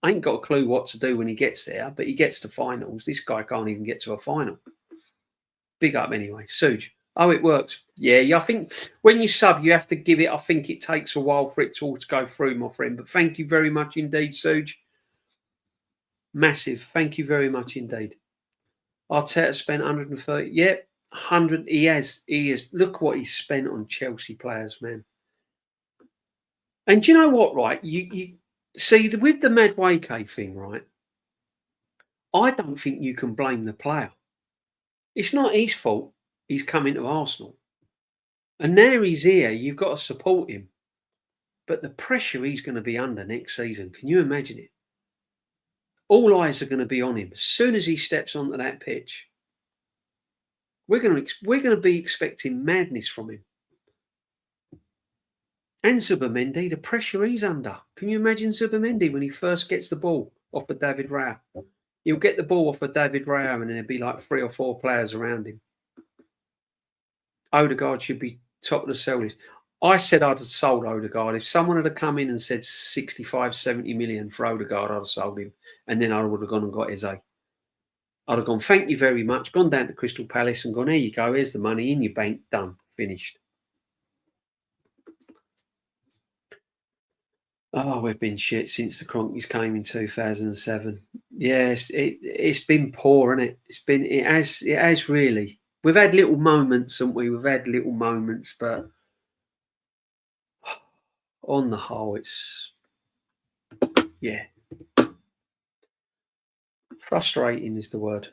S1: Ain't got a clue what to do when he gets there, but he gets to finals. This guy can't even get to a final. Big up anyway. Suge. Oh, it works. Yeah, I think when you sub, you have to give it. I think it takes a while for it all to go through, my friend. But thank you very much indeed, Suge. Massive. Thank you very much indeed. Arteta spent 130. Yep, 100. He has. Look what he's spent on Chelsea players, man. And do you know what, right? You see, with the Madueke thing, right? I don't think you can blame the player. It's not his fault he's coming to Arsenal. And now he's here, you've got to support him. But the pressure he's going to be under next season, can you imagine it? All eyes are going to be on him. As soon as he steps onto that pitch, we're going to be expecting madness from him. And Zubimendi, the pressure he's under. Can you imagine Zubimendi when he first gets the ball off of David Raya? He'll get the ball off of David Raya and then there'll be like 3 or 4 players around him. Odegaard should be top of the cell list. I said I'd have sold Odegaard. If someone had come in and said 65, 70 million for Odegaard, I'd have sold him. And then I would have gone and got Eze. I'd have gone, thank you very much, gone down to Crystal Palace and gone, here you go, here's the money in your bank, done, finished. Oh, we've been shit since the Cronkies came in 2007. Yes, it's been poor, hasn't it? It has really. We've had little moments, haven't we? We've had little moments, but on the whole, it's frustrating is the word.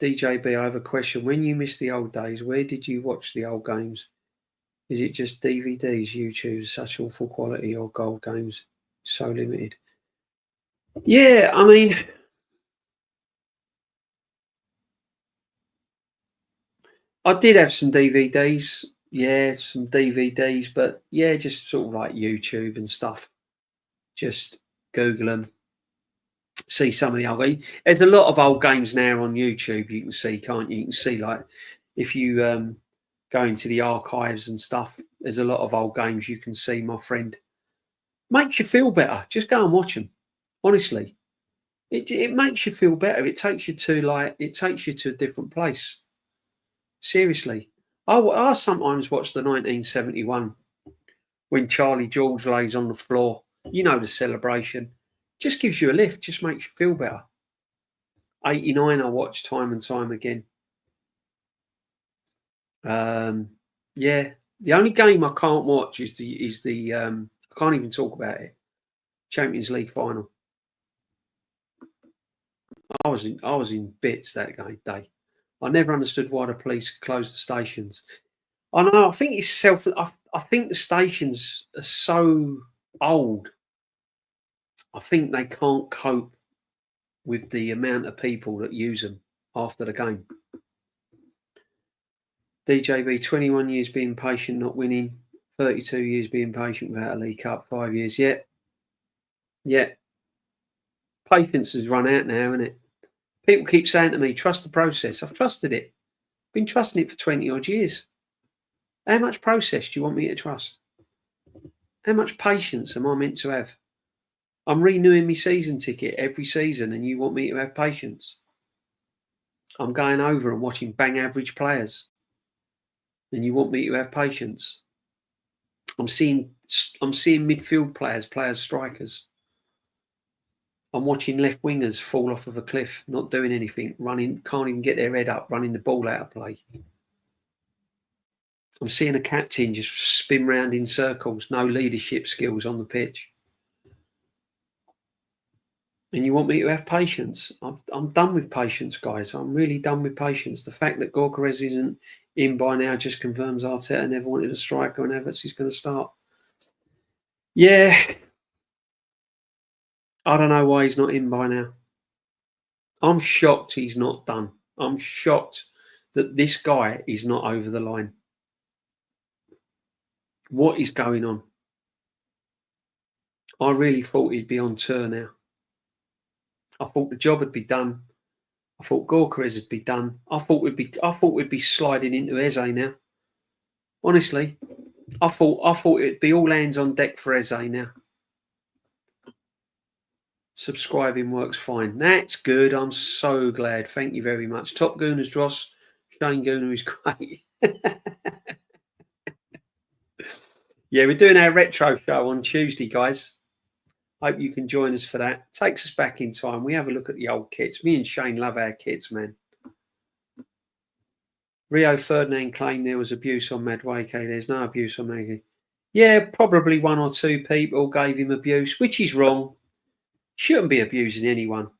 S1: DJB, I have a question. When you miss the old days, where did you watch the old games? Is it just DVDs, YouTube, such awful quality, or gold games so limited? Yeah, I mean, I did have some DVDs. Yeah, some DVDs, but yeah, just sort of like YouTube and stuff. Just Google them, see some of the old games. There's a lot of old games now on YouTube. You can see, can't you? You can see, like, if you go into the archives and stuff, there's a lot of old games you can see, my friend. Makes you feel better. Just go and watch them. Honestly, it makes you feel better. It takes you to a different place. Seriously, I sometimes watch the 1971 when Charlie George lays on the floor. You know, the celebration just gives you a lift. Just makes you feel better. 89, I watch time and time again. Yeah, the only game I can't watch is the I can't even talk about it. Champions League final. I was in bits that day. I never understood why the police closed the stations. I know. I think it's I think the stations are so old. I think they can't cope with the amount of people that use them after the game. DJB, 21 years being patient, not winning. 32 years being patient without a League Cup. 5 years. Yeah. Patience has run out now, isn't it? People keep saying to me, trust the process. I've trusted it. Been trusting it for 20 odd years. How much process do you want me to trust? How much patience am I meant to have? I'm renewing my season ticket every season and you want me to have patience? I'm going over and watching bang average players and you want me to have patience? I'm seeing midfield players, strikers. I'm watching left wingers fall off of a cliff, not doing anything, running, can't even get their head up, running the ball out of play. I'm seeing a captain just spin round in circles, no leadership skills on the pitch. And you want me to have patience? I'm done with patience, guys. I'm really done with patience. The fact that Gyokeres isn't in by now just confirms Arteta never wanted a striker and Havertz is going to start. Yeah. I don't know why he's not in by now. I'm shocked he's not done. I'm shocked that this guy is not over the line. What is going on? I really thought he'd be on tour now. I thought the job would be done. I thought Gyokeres would be done. I thought we'd be sliding into Eze now. Honestly, I thought it'd be all hands on deck for Eze now. Subscribing works fine. That's good. I'm so glad. Thank you very much. Top Gooners Dross. Shane Gooner is great. Yeah, we're doing our retro show on Tuesday, guys. Hope you can join us for that. Takes us back in time. We have a look at the old kits. Me and Shane love our kits, man. Rio Ferdinand claimed there was abuse on Madueke. There's no abuse on Madueke. Yeah, probably one or two people gave him abuse, which is wrong. Shouldn't be abusing anyone.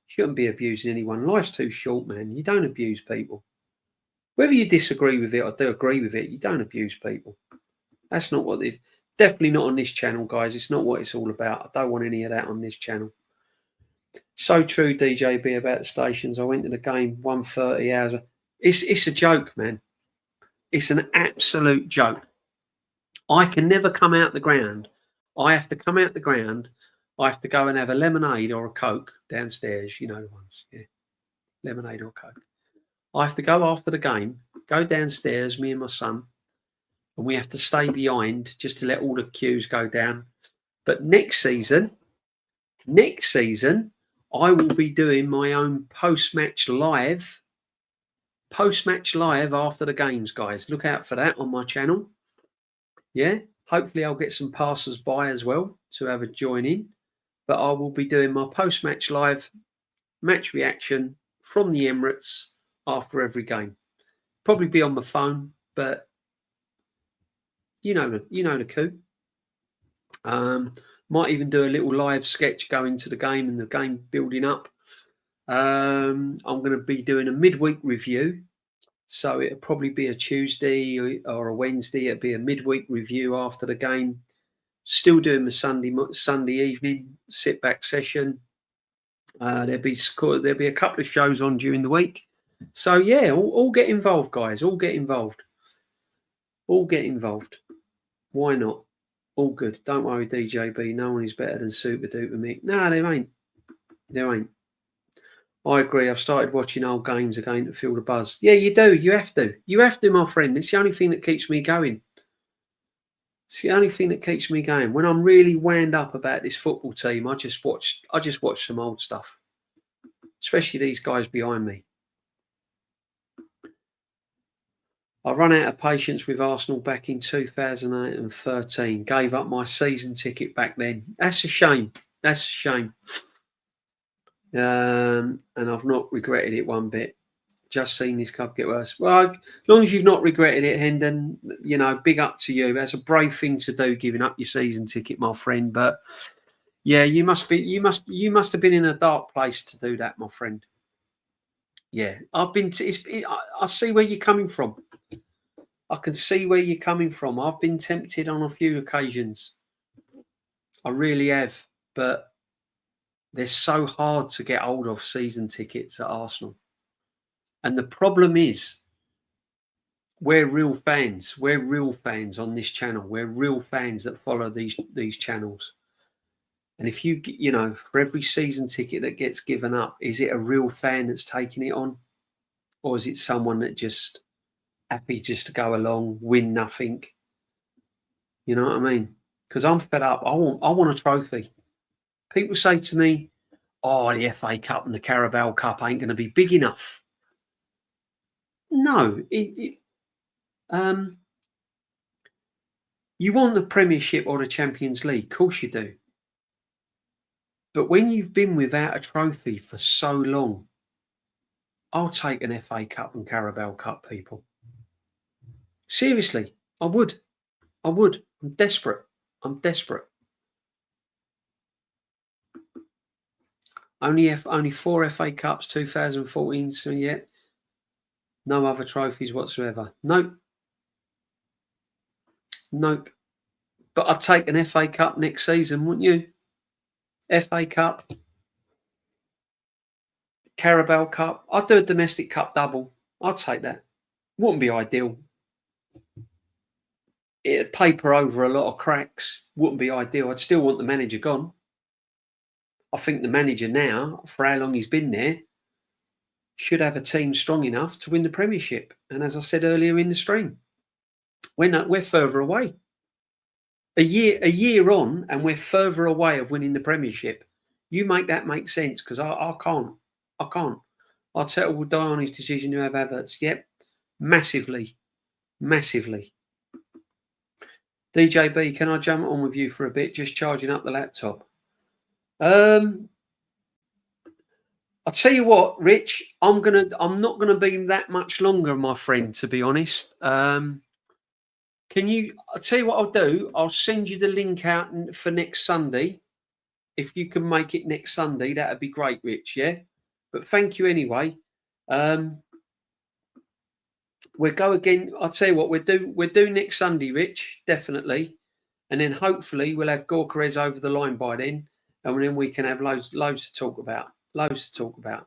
S1: Life's too short, man. You don't abuse people. Whether you disagree with it or do agree with it, you don't abuse people. That's not what it... Definitely not on this channel, guys. It's not what it's all about. I don't want any of that on this channel. So true, DJB, about the stations. I went to the game 1:30 hours. It's a joke, man. It's an absolute joke. I can never come out the ground. I have to come out the ground. I have to go and have a lemonade or a Coke downstairs. You know the ones, yeah. Lemonade or Coke. I have to go after the game, go downstairs, me and my son, and we have to stay behind just to let all the queues go down. But next season, I will be doing my own post-match live after the games, guys. Look out for that on my channel. Yeah, hopefully I'll get some passers-by as well to have a join in. But I will be doing my post-match live match reaction from the Emirates after every game. Probably be on my phone, but you know the coup. Might even do a little live sketch going to the game and the game building up. I'm going to be doing a midweek review, so it'll probably be a Tuesday or a Wednesday. It'll be a midweek review after the game. Still doing the Sunday evening sit back session. There'll be a couple of shows on during the week. So yeah, all get involved, guys. All get involved. Why not? All good. Don't worry, DJB. No one is better than Super Duper Mick. No, there ain't. I agree. I've started watching old games again to feel the buzz. Yeah, you do. You have to. My friend. It's the only thing that keeps me going. When I'm really wound up about this football team, I just watch some old stuff. Especially these guys behind me. I ran out of patience with Arsenal back in 2013. Gave up my season ticket back then. That's a shame. And I've not regretted it one bit. Just seen this club get worse. Well, as long as you've not regretted it, Hendon, big up to you. That's a brave thing to do, giving up your season ticket, my friend. But yeah, you must have been in a dark place to do that, my friend. Yeah, I've been. I see where you're coming from. I can see where you're coming from. I've been tempted on a few occasions. I really have, but they're so hard to get hold of season tickets at Arsenal. And the problem is, we're real fans. We're real fans on this channel. We're real fans that follow these channels. And if for every season ticket that gets given up, is it a real fan that's taking it on? Or is it someone that just happy just to go along, win nothing? You know what I mean? Because I'm fed up. I want a trophy. People say to me, "Oh, the FA Cup and the Carabao Cup ain't going to be big enough." No, you want the Premiership or the Champions League, of course you do. But when you've been without a trophy for so long, I'll take an FA Cup and Carabao Cup, people. Seriously, I would. I'm desperate. Only 4 FA Cups, 2014. So yet, no other trophies whatsoever. Nope. But I'd take an FA Cup next season, wouldn't you? FA Cup, Carabao Cup. I'd do a domestic cup double. I'd take that. Wouldn't be ideal. It'd paper over a lot of cracks. Wouldn't be ideal. I'd still want the manager gone. I think the manager now, for how long he's been there, should have a team strong enough to win the Premiership. And as I said earlier in the stream, we're further away. A year on, and we're further away of winning the Premiership. You make that make sense, because I can't. Arteta will die on his decision to have Havertz. Yep, massively. DJB, can I jump on with you for a bit? Just charging up the laptop. I'll tell you what, Rich. I'm not gonna be that much longer, my friend. To be honest. I'll tell you what I'll do. I'll send you the link out for next Sunday. If you can make it next Sunday, that'd be great, Rich. Yeah. But thank you anyway. We'll go again. I'll tell you what we'll do next Sunday, Rich, definitely. And then hopefully we'll have Gyokeres over the line by then. And then we can have loads to talk about.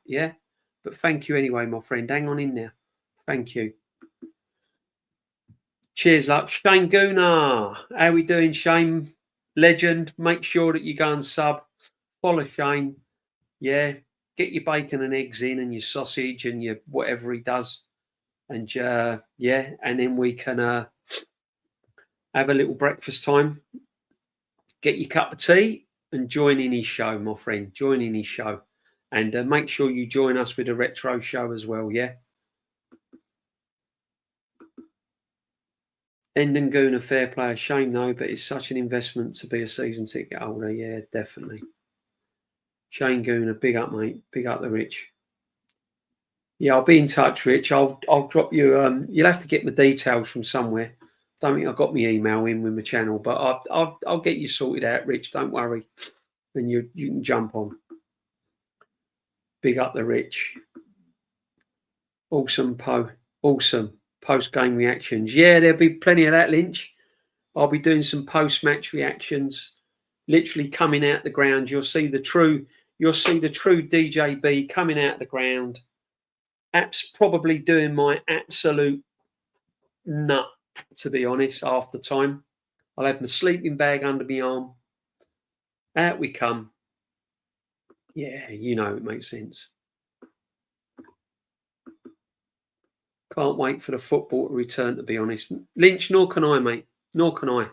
S1: Yeah. But thank you anyway, my friend. Hang on in there. Thank you. Cheers, luck. Shane Gooner. How we doing, Shane? Legend. Make sure that you go and sub. Follow Shane. Yeah. Get your bacon and eggs in and your sausage and your whatever he does. And yeah, and then we can have a little breakfast time, get your cup of tea and join in his show, my friend. Join in his show. And make sure you join us with a retro show as well, yeah? Endanguna, fair play. A shame, though, but it's such an investment to be a season ticket holder. Yeah, definitely. Shane Guna, big up, mate. Big up the Rich. Yeah, I'll be in touch, Rich. I'll drop you. You'll have to get my details from somewhere. Don't think I got my email in with my channel, but I'll get you sorted out, Rich. Don't worry, and you can jump on. Big up the Rich. Awesome post game reactions. Yeah, there'll be plenty of that, Lynch. I'll be doing some post match reactions. Literally coming out the ground, you'll see the true DJB coming out the ground. Probably doing my absolute nut, to be honest, half the time. I'll have my sleeping bag under my arm. Out we come. Yeah, you know it makes sense. Can't wait for the football to return, to be honest. Lynch, nor can I, mate. Nor can I.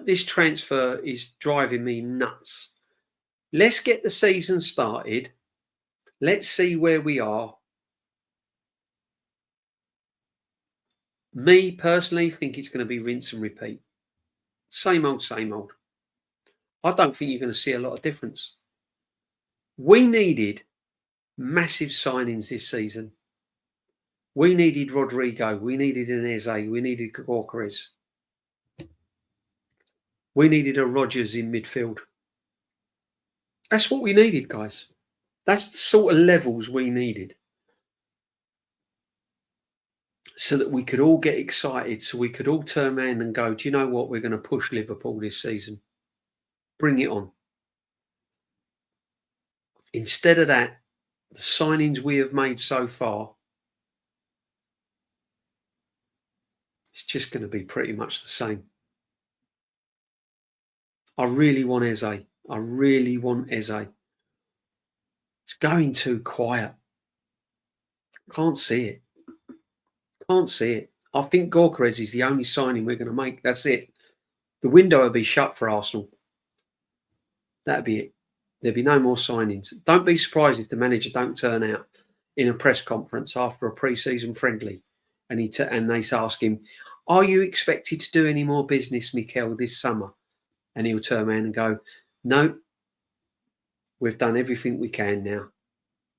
S1: This transfer is driving me nuts. Let's get the season started. Let's see where we are. Me personally think it's going to be rinse and repeat. Same old, same old. I don't think you're going to see a lot of difference. We needed massive signings this season. We needed Rodrigo. We needed an Eze. We needed Gyokeres. We needed a Rodgers in midfield. That's what we needed, guys. That's the sort of levels we needed. So that we could all get excited, so we could all turn around and go, do you know what? We're going to push Liverpool this season. Bring it on. Instead of that, the signings we have made so far, it's just going to be pretty much the same. I really want Eze. I really want Eze. It's going too quiet. Can't see it. Can't see it. I think Gyokeres is the only signing we're going to make. That's it. The window will be shut for Arsenal. That'd be it. There'll be no more signings. Don't be surprised if the manager don't turn out in a press conference after a pre-season friendly and they ask him, are you expected to do any more business, Mikel, this summer? And he'll turn around and go, no, we've done everything we can now.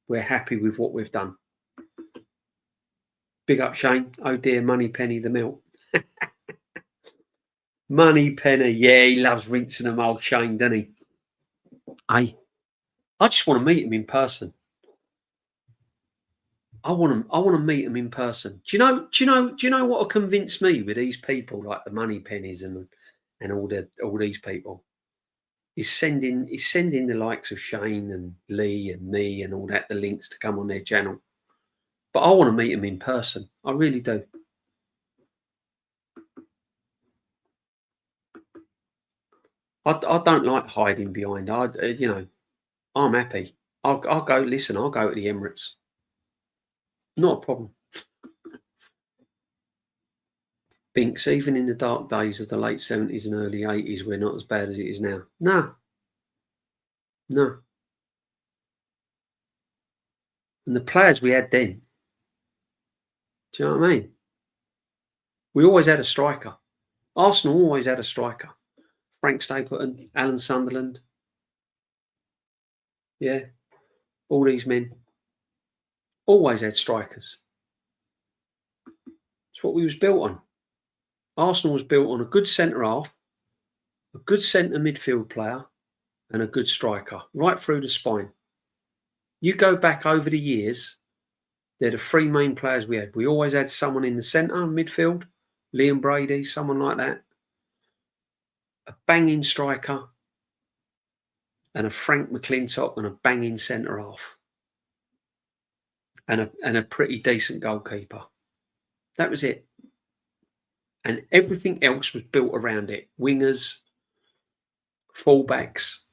S1: We're happy with what we've done. Big up, Shane. Oh, dear, Money Penny the milk. Money Penny. Yeah, he loves rinsing them, old Shane, doesn't he? I just want to meet him in person. I want to meet him in person. Do you know what will convince me with these people like the Money Pennies and all these people? He's sending the likes of Shane and Lee and me and all that the links to come on their channel. But I want to meet him in person. I really do. I don't like hiding behind. I'm happy. I'll go. Listen, I'll go to the Emirates. Not a problem. Binks, even in the dark days of the late 70s and early 80s, we're not as bad as it is now. No. And the players we had then, do you know what I mean? We always had a striker. Arsenal always had a striker. Frank Stapleton, Alan Sunderland. Yeah. All these men always had strikers. It's what we was built on. Arsenal was built on a good centre-half, a good centre midfield player, and a good striker, right through the spine. You go back over the years, they're the three main players we had. We always had someone in the centre, midfield, Liam Brady, someone like that, a banging striker, and a Frank McClintock and a banging centre-half, and a pretty decent goalkeeper. That was it. And everything else was built around it. Wingers, fullbacks.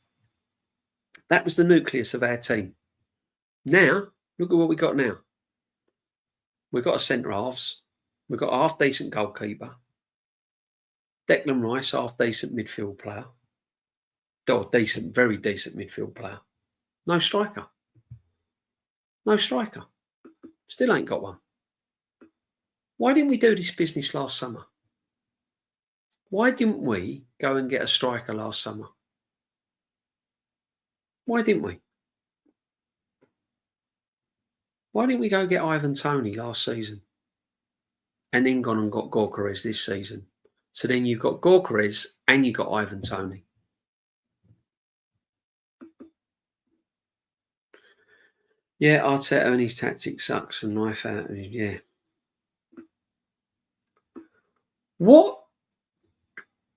S1: That was the nucleus of our team. Now, look at what we got now. We've got a centre-halves. We've got a half-decent goalkeeper. Declan Rice, half-decent midfield player. Or decent, very decent midfield player. No striker. No striker. Still ain't got one. Why didn't we do this business last summer? Why didn't we go and get a striker last summer? Why didn't we? Why didn't we go get Ivan Toney last season? And then gone and got Gyokeres this season. So then you've got Gyokeres and you've got Ivan Toney. Yeah, Arteta and his tactics sucks and knife out. Yeah. What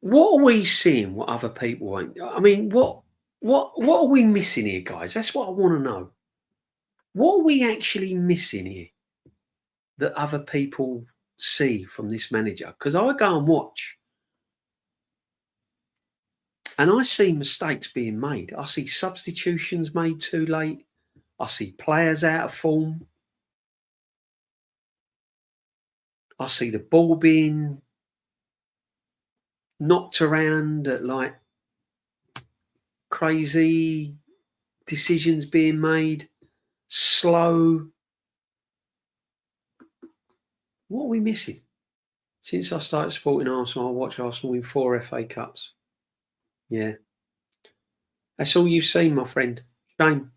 S1: are we seeing? What other people ain't? I mean, what are we missing here, guys? That's what I want to know. What are we actually missing here that other people see from this manager? Because I go and watch, and I see mistakes being made. I see substitutions made too late. I see players out of form. I see the ball being knocked around at like crazy, decisions being made, slow. What are we missing? Since I started supporting Arsenal, I watch Arsenal win 4 FA Cups. Yeah. That's all you've seen, my friend. Shame.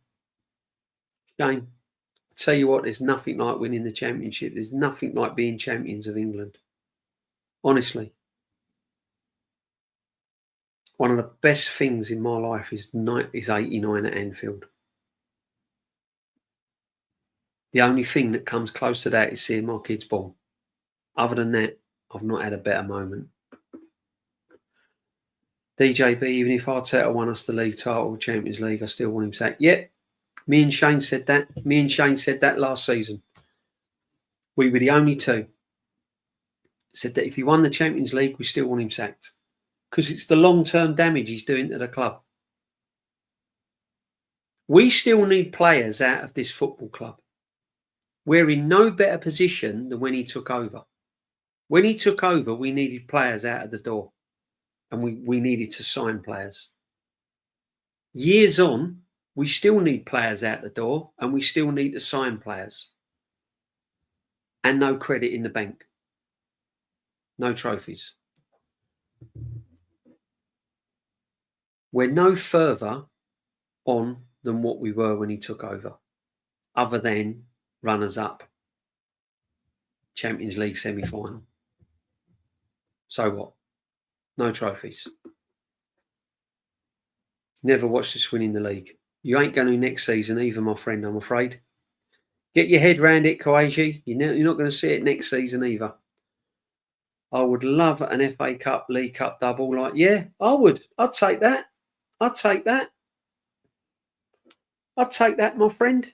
S1: Shame. I tell you what, there's nothing like winning the championship. There's nothing like being champions of England. Honestly. One of the best things in my life is 89 at Anfield. The only thing that comes close to that is seeing my kids born. Other than that, I've not had a better moment. DJB, even if Arteta won us the league title, Champions League, I still want him sacked. Yep, me and Shane said that. Me and Shane said that last season. We were the only two. Said that if he won the Champions League, we still want him sacked. Because it's the long-term damage he's doing to the club. We still need players out of this football club. We're in no better position than when he took over. When he took over, we needed players out of the door. And we needed to sign players. Years on, we still need players out the door and we still need to sign players. And no credit in the bank. No trophies. We're no further on than what we were when he took over, other than runners-up, Champions League semi-final. So what? No trophies. Never watched us winning the league. You ain't going to next season either, my friend, I'm afraid. Get your head round it, Koaji. You're not going to see it next season either. I would love an FA Cup, League Cup double. Like, yeah, I would. I'd take that. I'd take that. I'd take that, my friend.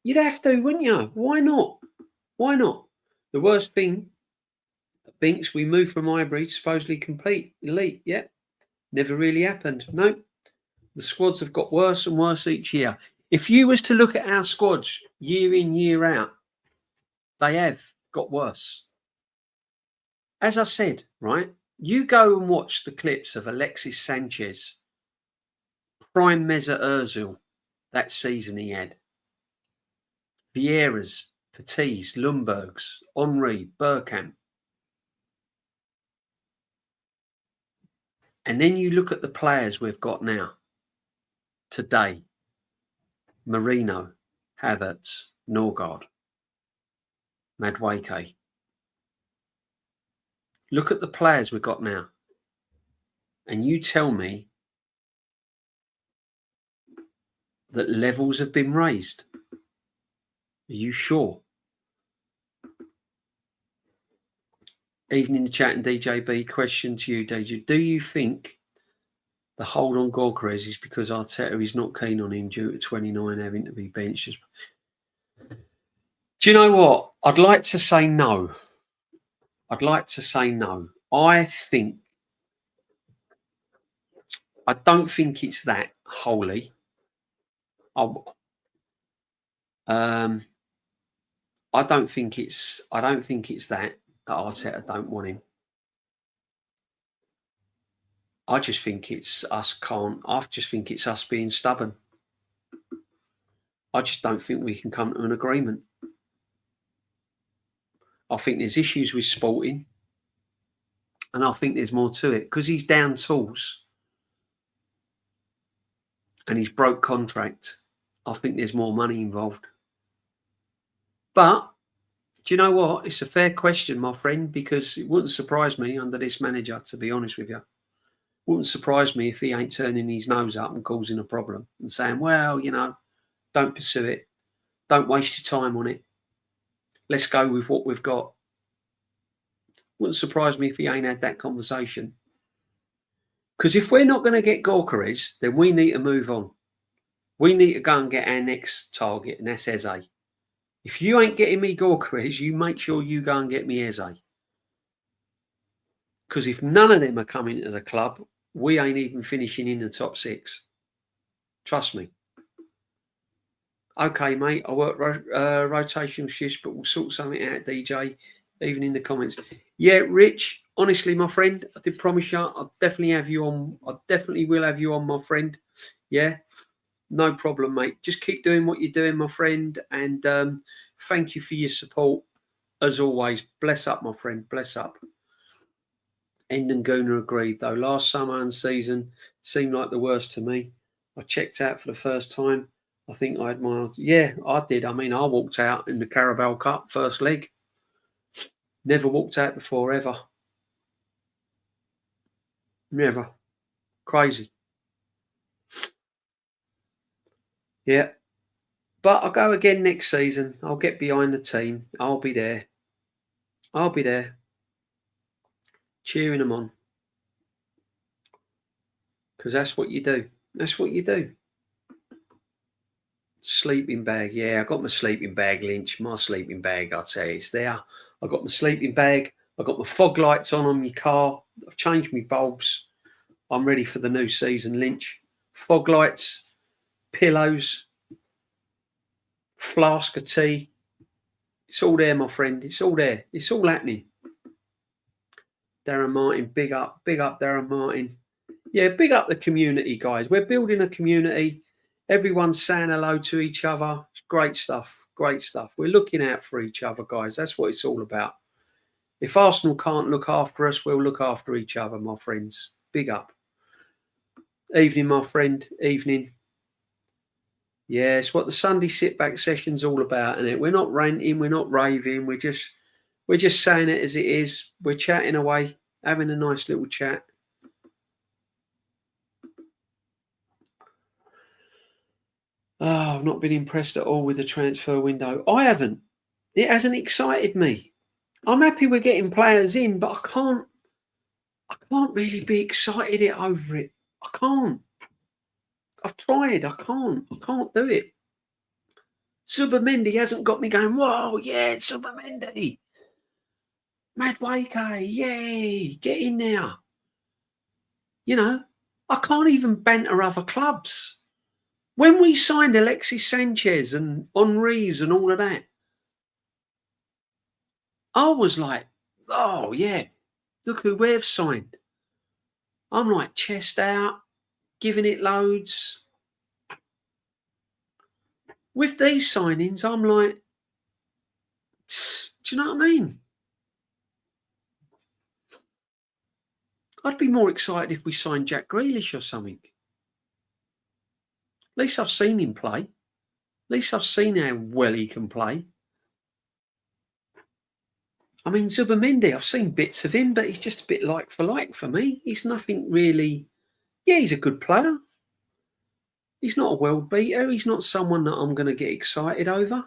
S1: You'd have to, wouldn't you? Why not? Why not? The worst thing, Binks, we moved from Highbury to supposedly complete elite. Yeah, never really happened. No, the squads have got worse and worse each year. If you was to look at our squads year in, year out, they have got worse. As I said, right, you go and watch the clips of Alexis Sanchez, prime Mesut Ozil, that season he had. Vieira's, Petit's, Lundberg's, Henry, Bergkamp. And then you look at the players we've got now, today. Marino, Havertz, Norgard, Madueke. Look at the players we've got now. And you tell me that levels have been raised. Are you sure? Evening chat and DJB, question to you, DJ. Do you think the hold on Gyokeres is because Arteta is not keen on him due to 29 having to be benched? Do you know what? I'd like to say no. I'd like to say no. I don't think it's that wholly. I don't think it's that Arteta don't want him. I just think it's us I just think it's us being stubborn. I just don't think we can come to an agreement. I think there's issues with Sporting, and I think there's more to it because he's down tools and he's broke contract. I think there's more money involved. But do you know what? It's a fair question, my friend, because it wouldn't surprise me under this manager, to be honest with you. Wouldn't surprise me if he ain't turning his nose up and causing a problem and saying, well, you know, don't pursue it. Don't waste your time on it. Let's go with what we've got. Wouldn't surprise me if he ain't had that conversation. Because if we're not going to get Gyokeres, then we need to move on. We need to go and get our next target, and that's Eze. If you ain't getting me Gyokeres, you make sure you go and get me Eze. Because if none of them are coming to the club, we ain't even finishing in the top 6. Trust me. Okay, mate, I work rotational shifts, but we'll sort something out, DJ, even in the comments. Yeah, Rich, honestly, my friend, I did promise you I'll definitely have you on. I definitely will have you on, my friend. Yeah, no problem, mate. Just keep doing what you're doing, my friend. And thank you for your support. As always, bless up, my friend. Bless up. End and Guna agreed, though. Last summer and season seemed like the worst to me. I checked out for the first time. I think I had yeah, I did. I mean, I walked out in the Carabao Cup first leg. Never walked out before, ever. Never. Crazy. Yeah. But I'll go again next season. I'll get behind the team. I'll be there. I'll be there. Cheering them on. Because that's what you do. That's what you do. Sleeping bag. Yeah, I got my sleeping bag, Lynch. My sleeping bag, I'll tell you, it's there. I got my sleeping bag. I got my fog lights on my car. I've changed my bulbs. I'm ready for the new season, Lynch. Fog lights, pillows, flask of tea. It's all there, my friend. It's all there. It's all happening. Darren Martin, big up, Darren Martin. Yeah, big up the community, guys. We're building a community. Everyone's saying hello to each other. It's great stuff. Great stuff. We're looking out for each other, guys. That's what it's all about. If Arsenal can't look after us, we'll look after each other, my friends. Big up. Evening, my friend. Evening. Yeah, it's what the Sunday sit-back session's all about, isn't it? We're not ranting. We're not raving. We're just saying it as it is. We're chatting away, having a nice little chat. Oh, I've not been impressed at all with the transfer window. I haven't. It hasn't excited me. I'm happy we're getting players in, but I can't really be excited over it. I can't. I've tried. I can't do it. Subamendi hasn't got me going, whoa, yeah, it's Subamendi. Madueke, yay, get in there. You know, I can't even banter other clubs. When we signed Alexis Sanchez and Henry's and all of that, I was like, oh, yeah, look who we've signed. I'm like chest out, giving it loads. With these signings, I'm like, do you know what I mean? I'd be more excited if we signed Jack Grealish or something. At least I've seen him play. At least I've seen how well he can play. I mean, Subamendi, I've seen bits of him, but he's just a bit like for me. He's nothing really. Yeah, he's a good player. He's not a world beater. He's not someone that I'm going to get excited over.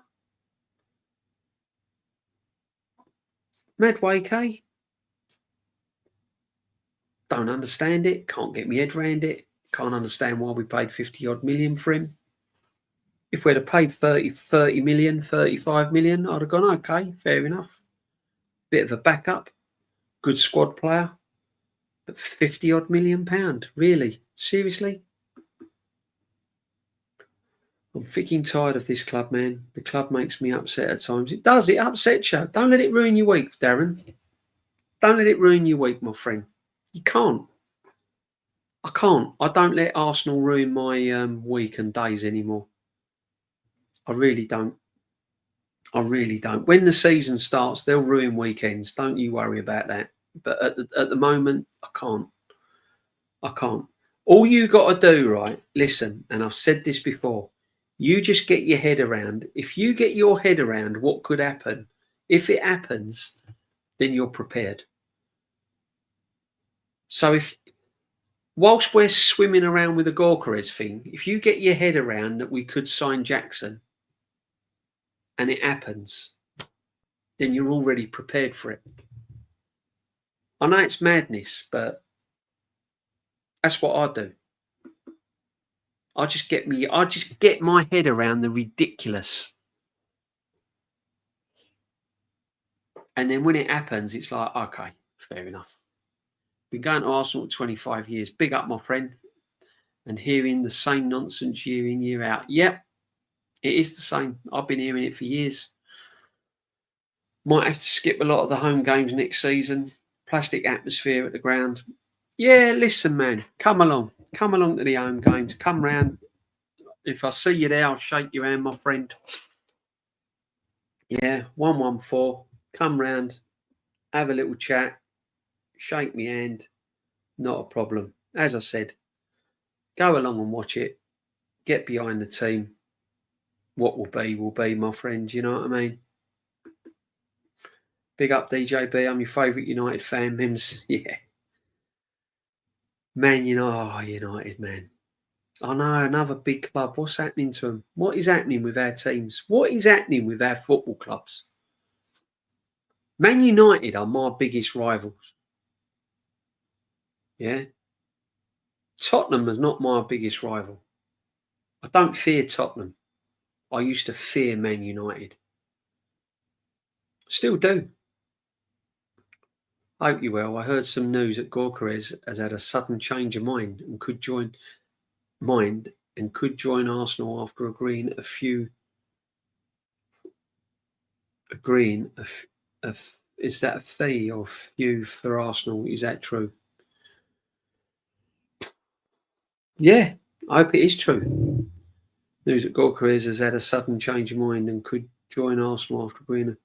S1: Madueke, don't understand it. Can't get my head around it. Can't understand why we paid 50 odd million for him. If we'd have paid 30 million, 35 million, I'd have gone, okay, fair enough. Bit of a backup, good squad player, but 50 odd million pound, really? Seriously? I'm freaking tired of this club, man. The club makes me upset at times. It does. It upsets you. Don't let it ruin your week, Darren. Don't let it ruin your week, my friend. You can't. I can't. I don't let Arsenal ruin my week and days anymore. I really don't. I really don't. When the season starts, they'll ruin weekends. Don't you worry about that. But at the moment, I can't. I can't. All you got to do, right? Listen, and I've said this before. You just get your head around. If you get your head around what could happen, if it happens, then you're prepared. So whilst we're swimming around with the Gyokeres thing, if you get your head around that we could sign Jackson and it happens, then you're already prepared for it. I know it's madness, but that's what I do. I just get my head around the ridiculous. And then when it happens, it's like, okay, fair enough. Been going to Arsenal 25 years. Big up, my friend. And hearing the same nonsense year in, year out. Yep, it is the same. I've been hearing it for years. Might have to skip a lot of the home games next season. Plastic atmosphere at the ground. Yeah, listen, man. Come along. Come along to the home games. Come round. If I see you there, I'll shake your hand, my friend. Yeah, 114. Come round. Have a little chat. Shake me hand. Not a problem. As I said, go along and watch it. Get behind the team. What will be, my friend. You know what I mean? Big up DJB. I'm your favourite United fan, Mims. Yeah. Man, United, man. I know, another big club. What's happening to them? What is happening with our teams? What is happening with our football clubs? Man United are my biggest rivals. Yeah. Tottenham is not my biggest rival. I don't fear Tottenham. I used to fear Man United. Still do. Hope you well. I heard some news that Gyokeres has had a sudden change of mind and could join Arsenal after agreeing a is that a fee or few for Arsenal? Is that true? Yeah, I hope it is true. News that Gyokeres has had a sudden change of mind and could join Arsenal after agreeing.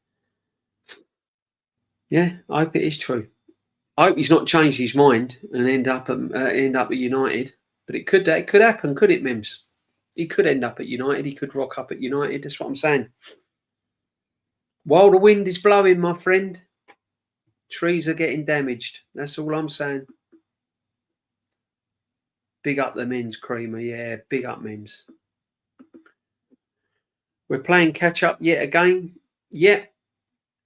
S1: Yeah, I hope it is true. I hope he's not changed his mind and end up at United. But it could happen, could it, Mims? He could end up at United. He could rock up at United. That's what I'm saying. While the wind is blowing, my friend, trees are getting damaged. That's all I'm saying. Big up the men's creamer. Yeah, big up Mims. We're playing catch up yet again. Yeah.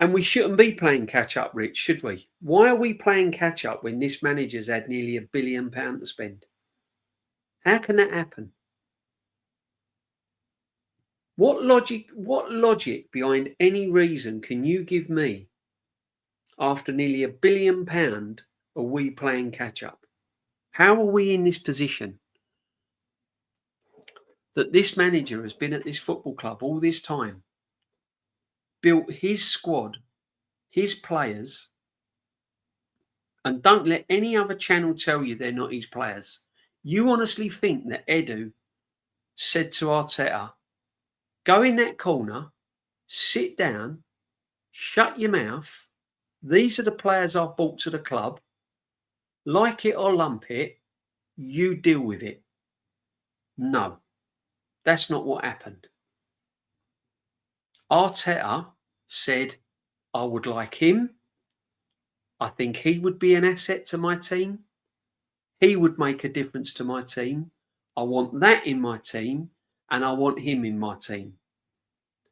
S1: And we shouldn't be playing catch up, Rich, should we? Why are we playing catch up when this manager's had nearly £1 billion to spend? How can that happen? What logic behind any reason can you give me after nearly £1 billion are we playing catch up? How are we in this position that this manager has been at this football club all this time, built his squad, his players, and don't let any other channel tell you they're not his players? You honestly think that Edu said to Arteta, go in that corner, sit down, shut your mouth. These are the players I've brought to the club. Like it or lump it, you deal with it. No, that's not what happened. Arteta said, I would like him. I think he would be an asset to my team. He would make a difference to my team. I want that in my team, and I want him in my team.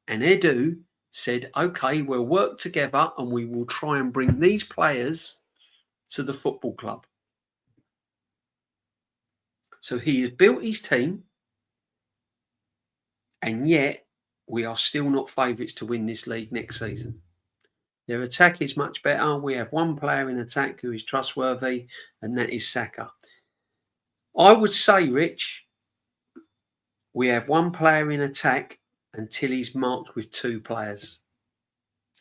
S1: And Edu said, okay, we'll work together and we will try and bring these players to the football club. So he has built his team, and yet we are still not favourites to win this league next season. Their attack is much better. We have one player in attack who is trustworthy, and that is Saka. I would say, Rich, We have one player in attack until he's marked with 2 players.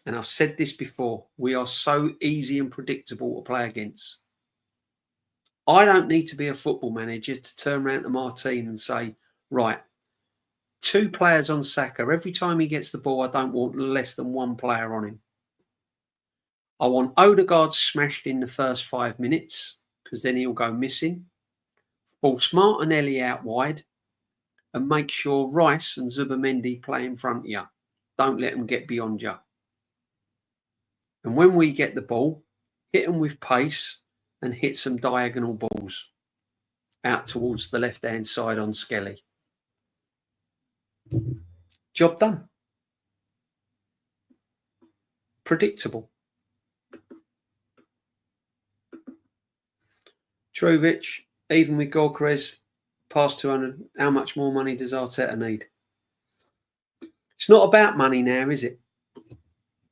S1: And I've said this before, we are so easy and predictable to play against. I don't need to be a football manager to turn around to my team and say, right, 2 players on Saka. Every time he gets the ball, I don't want less than 1 player on him. I want Odegaard smashed in the first 5 minutes because then he'll go missing. Force Martinelli out wide and make sure Rice and Zubimendi play in front of you. Don't let them get beyond you. And when we get the ball, hit them with pace and hit some diagonal balls out towards the left-hand side on Skelly. Job done. Predictable. Trovic, even with Gyokeres, past 200, how much more money does Arteta need? It's not about money now, is it?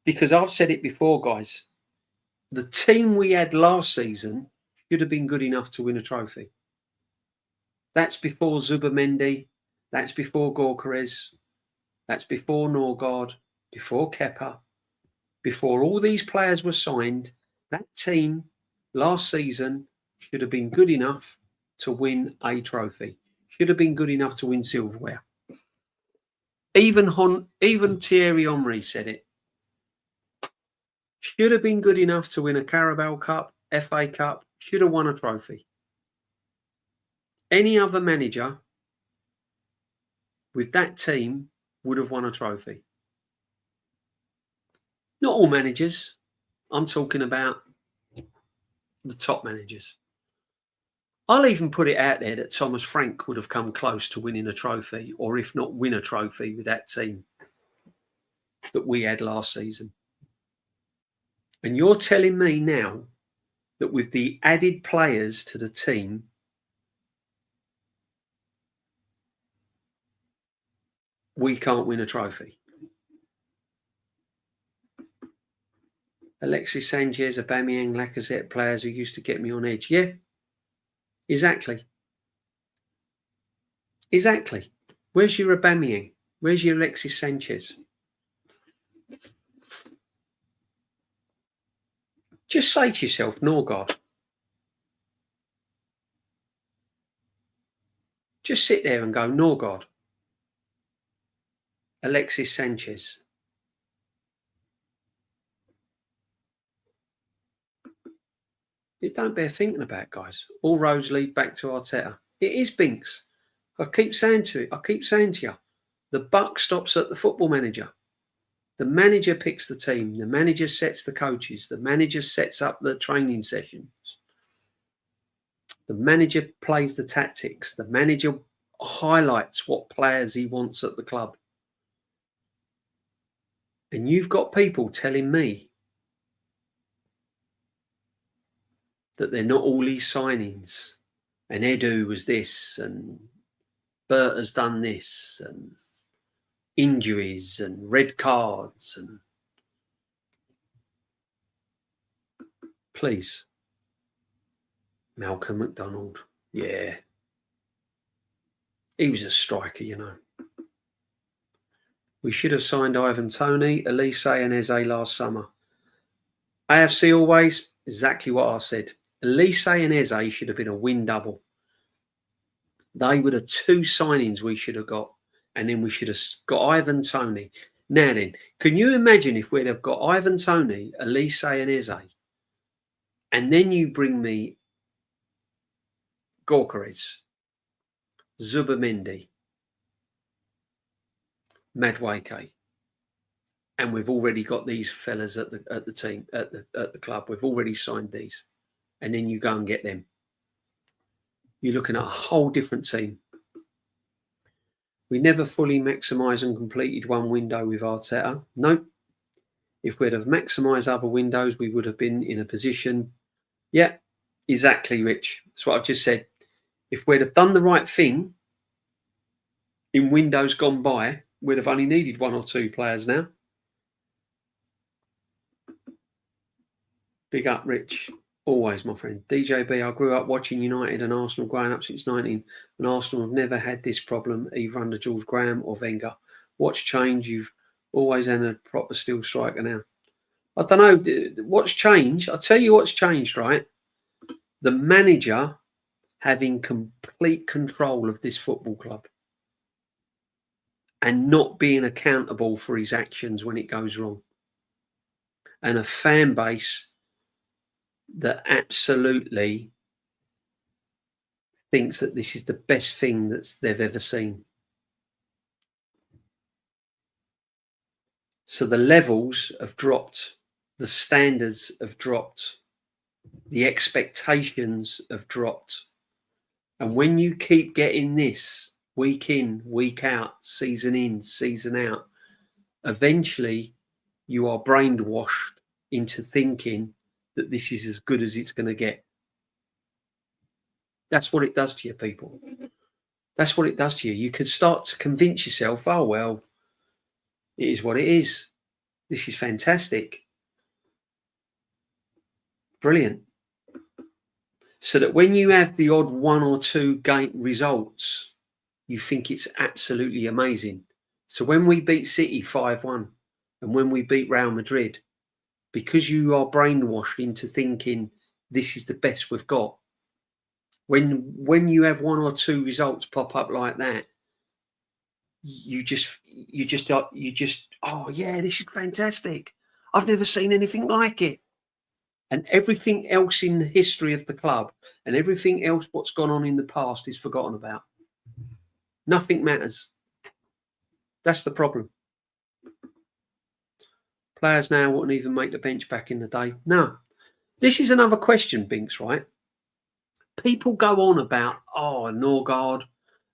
S1: Because I've said it before, guys. The team we had last season should have been good enough to win a trophy. That's before Zubimendi. That's before Gyokeres. That's before Norgard. Before Kepa. Before all these players were signed. That team last season should have been good enough to win a trophy. Should have been good enough to win silverware. Even Thierry Henry said it. Should have been good enough to win a Carabao Cup, FA Cup, should have won a trophy. Any other manager with that team would have won a trophy. Not all managers. I'm talking about the top managers. I'll even put it out there that Thomas Frank would have come close to winning a trophy, or if not win a trophy with that team that we had last season. And you're telling me now that with the added players to the team, we can't win a trophy? Alexis Sanchez, Aubameyang, Lacazette, players who used to get me on edge. Yeah, exactly. Exactly. Where's your Aubameyang? Where's your Alexis Sanchez? Just say to yourself, Norgard. Just sit there and go, Norgard. Alexis Sanchez. It don't bear thinking about, guys. All roads lead back to Arteta. It is Binks. I keep saying to you, the buck stops at the football manager. The manager picks the team. The manager sets the coaches. The manager sets up the training sessions. The manager plays the tactics. The manager highlights what players he wants at the club. And you've got people telling me that they're not all these signings. And Edu was this, and Bert has done this, and injuries and red cards. And please, Malcolm McDonald, yeah, he was a striker, you know. We should have signed Ivan Toney, Elise and Eze last summer. AFC always, exactly what I said. Elise and Eze should have been a win double. They were the 2 signings we should have got. And then we should have got Ivan Toney. Now then, can you imagine if we'd have got Ivan Toney, Elise and Eze, and then you bring me Gyokeres, Zubimendi, Madueke, and we've already got these fellas at the team at the club. We've already signed these, and then you go and get them. You're looking at a whole different team. We never fully maximised and completed one window with Arteta. Nope. If we'd have maximised other windows, we would have been in a position. Yeah, exactly, Rich. That's what I've just said. If we'd have done the right thing in windows gone by, we'd have only needed 1 or 2 players now. Big up, Rich. Always, my friend. DJB, I grew up watching United and Arsenal growing up since 19, and Arsenal have never had this problem either under George Graham or Wenger. What's changed? You've always had a proper steel striker now. I don't know. What's changed? I'll tell you what's changed, right? The manager having complete control of this football club and not being accountable for his actions when it goes wrong. And a fan base that absolutely thinks that this is the best thing they've ever seen. So the levels have dropped, the standards have dropped, the expectations have dropped. And when you keep getting this week in, week out, season in, season out, eventually you are brainwashed into thinking that this is as good as it's going to get. That's what it does to you, people. That's what it does to you. You could start to convince yourself, oh, well, it is what it is. This is fantastic. Brilliant. So that when you have the odd one or two game results, you think it's absolutely amazing. So when we beat City 5-1 and when we beat Real Madrid, because you are brainwashed into thinking this is the best we've got, when you have one or two results pop up like that, you just oh yeah, this is fantastic. I've never seen anything like it. And everything else in the history of the club and everything else what's gone on in the past is forgotten about. Nothing matters. That's the problem. Players now wouldn't even make the bench back in the day. No. This is another question, Binks, right? People go on about, oh, Norgard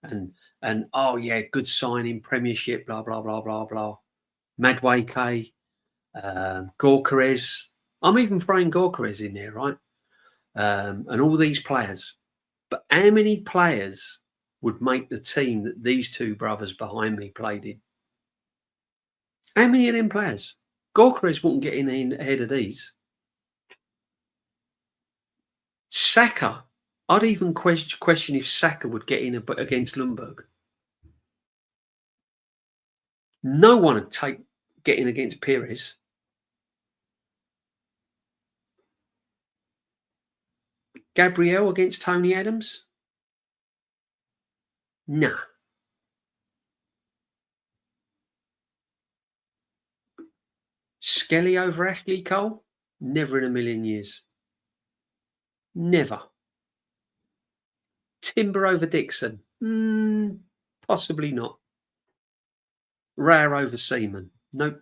S1: and oh yeah, good signing, Premiership, blah, blah, blah, blah, blah. Madueke, Gyokeres. I'm even throwing Gyokeres in there, right? And all these players. But how many players would make the team that these two brothers behind me played in? How many of them players? Gyokeres wouldn't get in ahead of these. Saka, I'd even question if Saka would get in against Lundberg. No one would get in against Pires. Gabriel against Tony Adams? Nah. Skelly over Ashley Cole? Never in a million years. Never. Timber over Dixon? Possibly not. Rare over Seaman? Nope.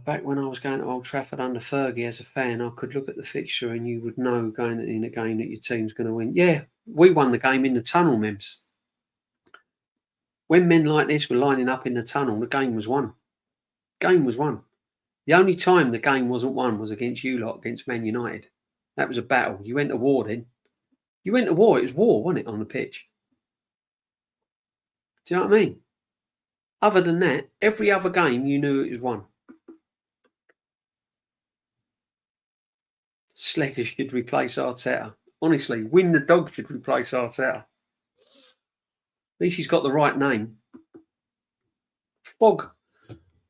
S1: Back when I was going to Old Trafford under Fergie as a fan, I could look at the fixture and you would know going in a game that your team's going to win. Yeah, we won the game in the tunnel, Mims. When men like this were lining up in the tunnel, the game was won. Game was won. The only time the game wasn't won was against you lot, against Man United. That was a battle. You went to war then. You went to war. It was war, wasn't it, on the pitch? Do you know what I mean? Other than that, every other game you knew it was won. Slecker should replace Arteta. Honestly, Win the Dog should replace Arteta. At least he's got the right name. Fog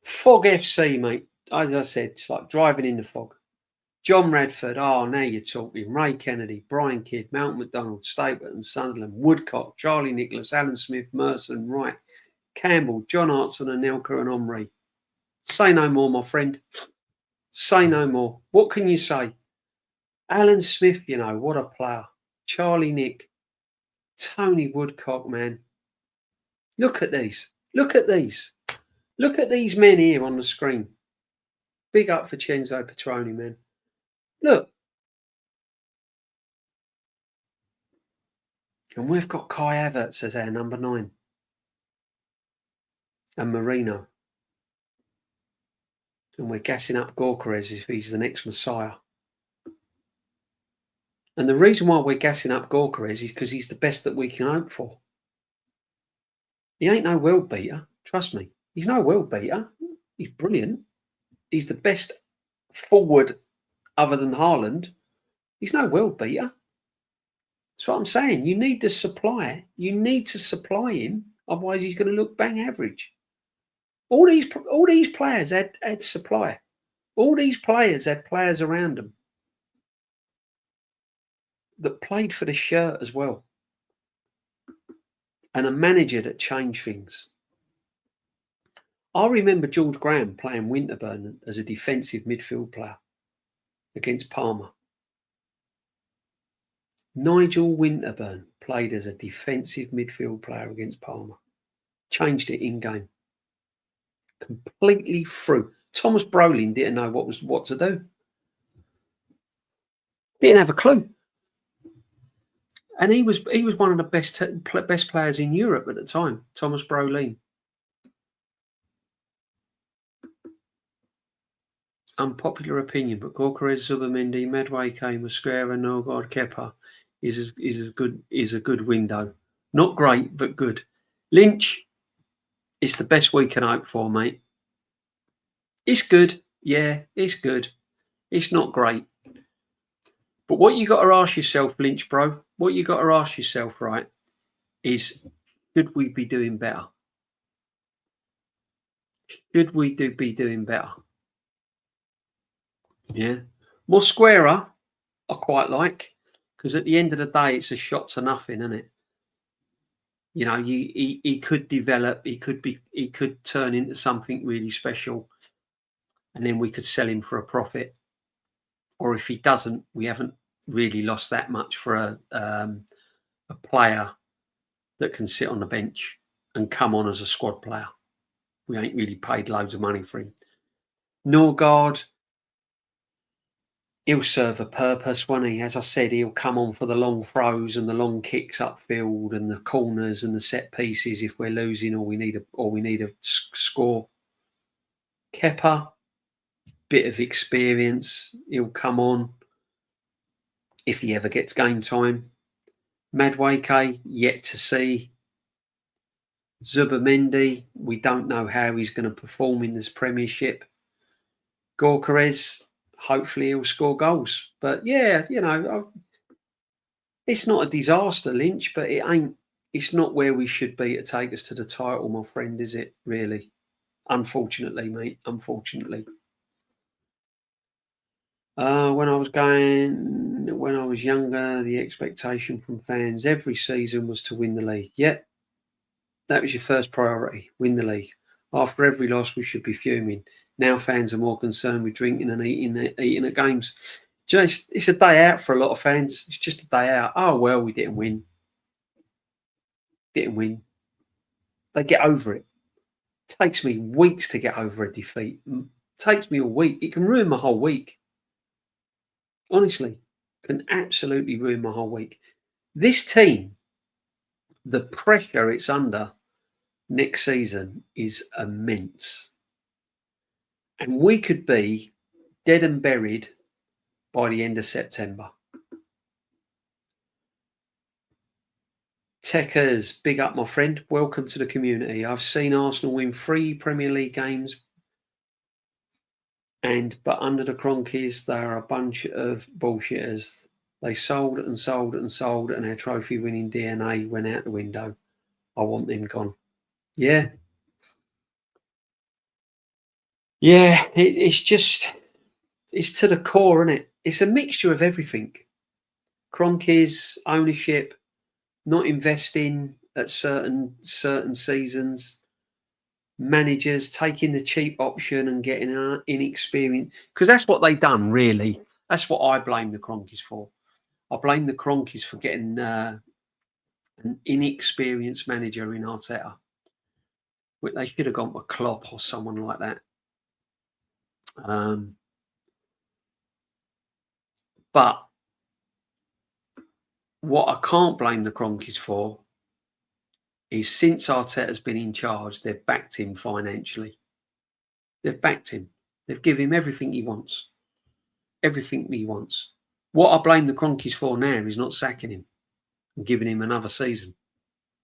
S1: FC, mate. As I said, it's like driving in the fog. John Radford. Oh, now you're talking. Ray Kennedy, Brian Kidd, Mount McDonald, Stapleton, Sunderland, Woodcock, Charlie Nicholas, Alan Smith, Merson, Wright, Campbell, John Hartson, Anelka and Omri. Say no more, my friend. Say no more. What can you say? Alan Smith, you know, what a player. Charlie Nick, Tony Woodcock, man. Look at these. Look at these. Look at these men here on the screen. Big up for Cenzo Petroni, man. Look. And we've got Kai Havertz as our number 9. And Marino. And we're gassing up Gyokeres if he's the next Messiah. And the reason why we're gassing up Gyokeres is because he's the best that we can hope for. He ain't no world beater. Trust me. He's no world beater. He's brilliant. He's the best forward other than Haaland. He's no world beater. That's what I'm saying. You need the supply. You need to supply him. Otherwise, he's going to look bang average. All these players had supply. All these players had players around them that played for the shirt as well. And a manager that changed things. I remember George Graham playing Winterburn as a defensive midfield player against Parma. Nigel Winterburn played as a defensive midfield player against Parma. Changed it in game. Completely through. Thomas Brolin didn't know what to do. Didn't have a clue. And he was one of the best players in Europe at the time, Thomas Brolin. Unpopular opinion, but Gyokeres, Zubimendi, Madueke, Mosquera, Norgard, Kepa is a good window. Not great, but good. Lynch, it's the best we can hope for, mate. It's good. Yeah, it's good. It's not great. But what you got to ask yourself, Lynch, bro, what you got to ask yourself, right, is should we be doing better? Should we be doing better? Yeah. Mosquera, I quite like, because at the end of the day, it's a shot to nothing, isn't it? You know, he could develop, he could turn into something really special, and then we could sell him for a profit. Or if he doesn't, we haven't really lost that much for a player that can sit on the bench and come on as a squad player. We ain't really paid loads of money for him. Norgard, he'll serve a purpose, won't he? As I said, he'll come on for the long throws and the long kicks upfield and the corners and the set pieces if we're losing or we need a score. Kepa, bit of experience, he'll come on if he ever gets game time. Madueke, yet to see. Zubimendi, we don't know how he's going to perform in this Premiership. Gyokeres, hopefully he'll score goals. But yeah, you know, it's not a disaster, Lynch, but it's not where we should be to take us to the title, my friend, is it, really? Unfortunately, mate, unfortunately. When I was younger, the expectation from fans every season was to win the league. Yep, that was your first priority, win the league. After every loss, we should be fuming. Now fans are more concerned with drinking and eating at games. Just, it's a day out for a lot of fans. It's just a day out. Oh, well, we didn't win. Didn't win. They get over it. It takes me weeks to get over a defeat. It takes me a week. It can ruin my whole week. Honestly, can absolutely ruin my whole week. This team, the pressure it's under next season is immense. And we could be dead and buried by the end of September. Techers, big up, my friend. Welcome to the community. I've seen Arsenal win 3 Premier League games. But under the Cronkies, they are a bunch of bullshitters. They sold and sold and sold, and our trophy-winning DNA went out the window. I want them gone. Yeah. Yeah, it's to the core, isn't it? It's a mixture of everything. Cronkies, ownership, not investing at certain seasons, managers taking the cheap option and getting inexperienced, because that's what they done, really. That's what I blame the Cronkies for. I blame the Cronkies for getting an inexperienced manager in Arteta. They should have gone with Klopp or someone like that. But what I can't blame the Cronkies for is since Arteta's been in charge, they've backed him financially. They've backed him. They've given him everything he wants. Everything he wants. What I blame the Cronkies for now is not sacking him and giving him another season.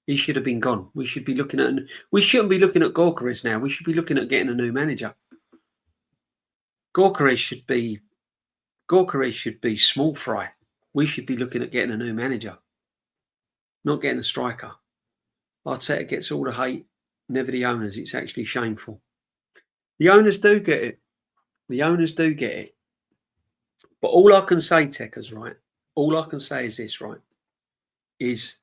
S1: He should have been gone. We shouldn't be looking at Gyokeres now. We should be looking at getting a new manager. Gyokeres should be small fry. We should be looking at getting a new manager, not getting a striker. Arteta gets all the hate, never the owners. It's actually shameful. The owners do get it. The owners do get it. But all I can say, Techers, right? All I can say is this, right? Is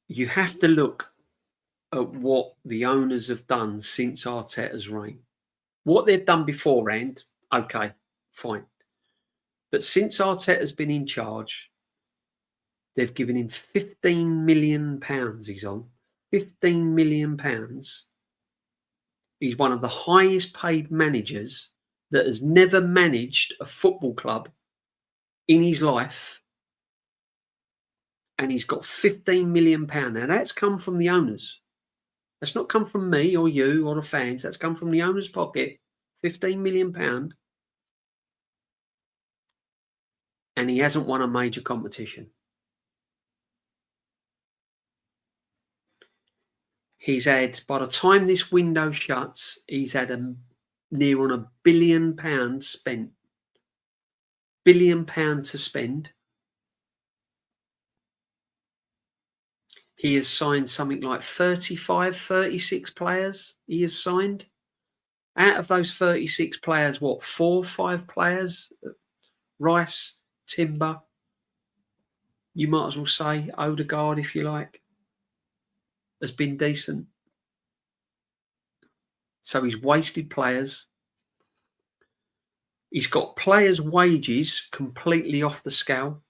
S1: you have to look at what the owners have done since Arteta's reign. What they've done beforehand, okay, fine. But since Arteta's been in charge, they've given him £15 million. He's on £15 million. He's one of the highest paid managers that has never managed a football club in his life. And he's got £15 million. Now, that's come from the owners. That's not come from me or you or the fans. That's come from the owner's pocket. £15 million. And he hasn't won a major competition. He's had, by the time this window shuts, he's had near on £1 billion spent. £1 billion to spend. He has signed something like 35, 36 players he has signed. Out of those 36 players, what, 4 or 5 players? Rice, Timber, you might as well say Odegaard, if you like, has been decent. So he's wasted players. He's got players' wages completely off the scale.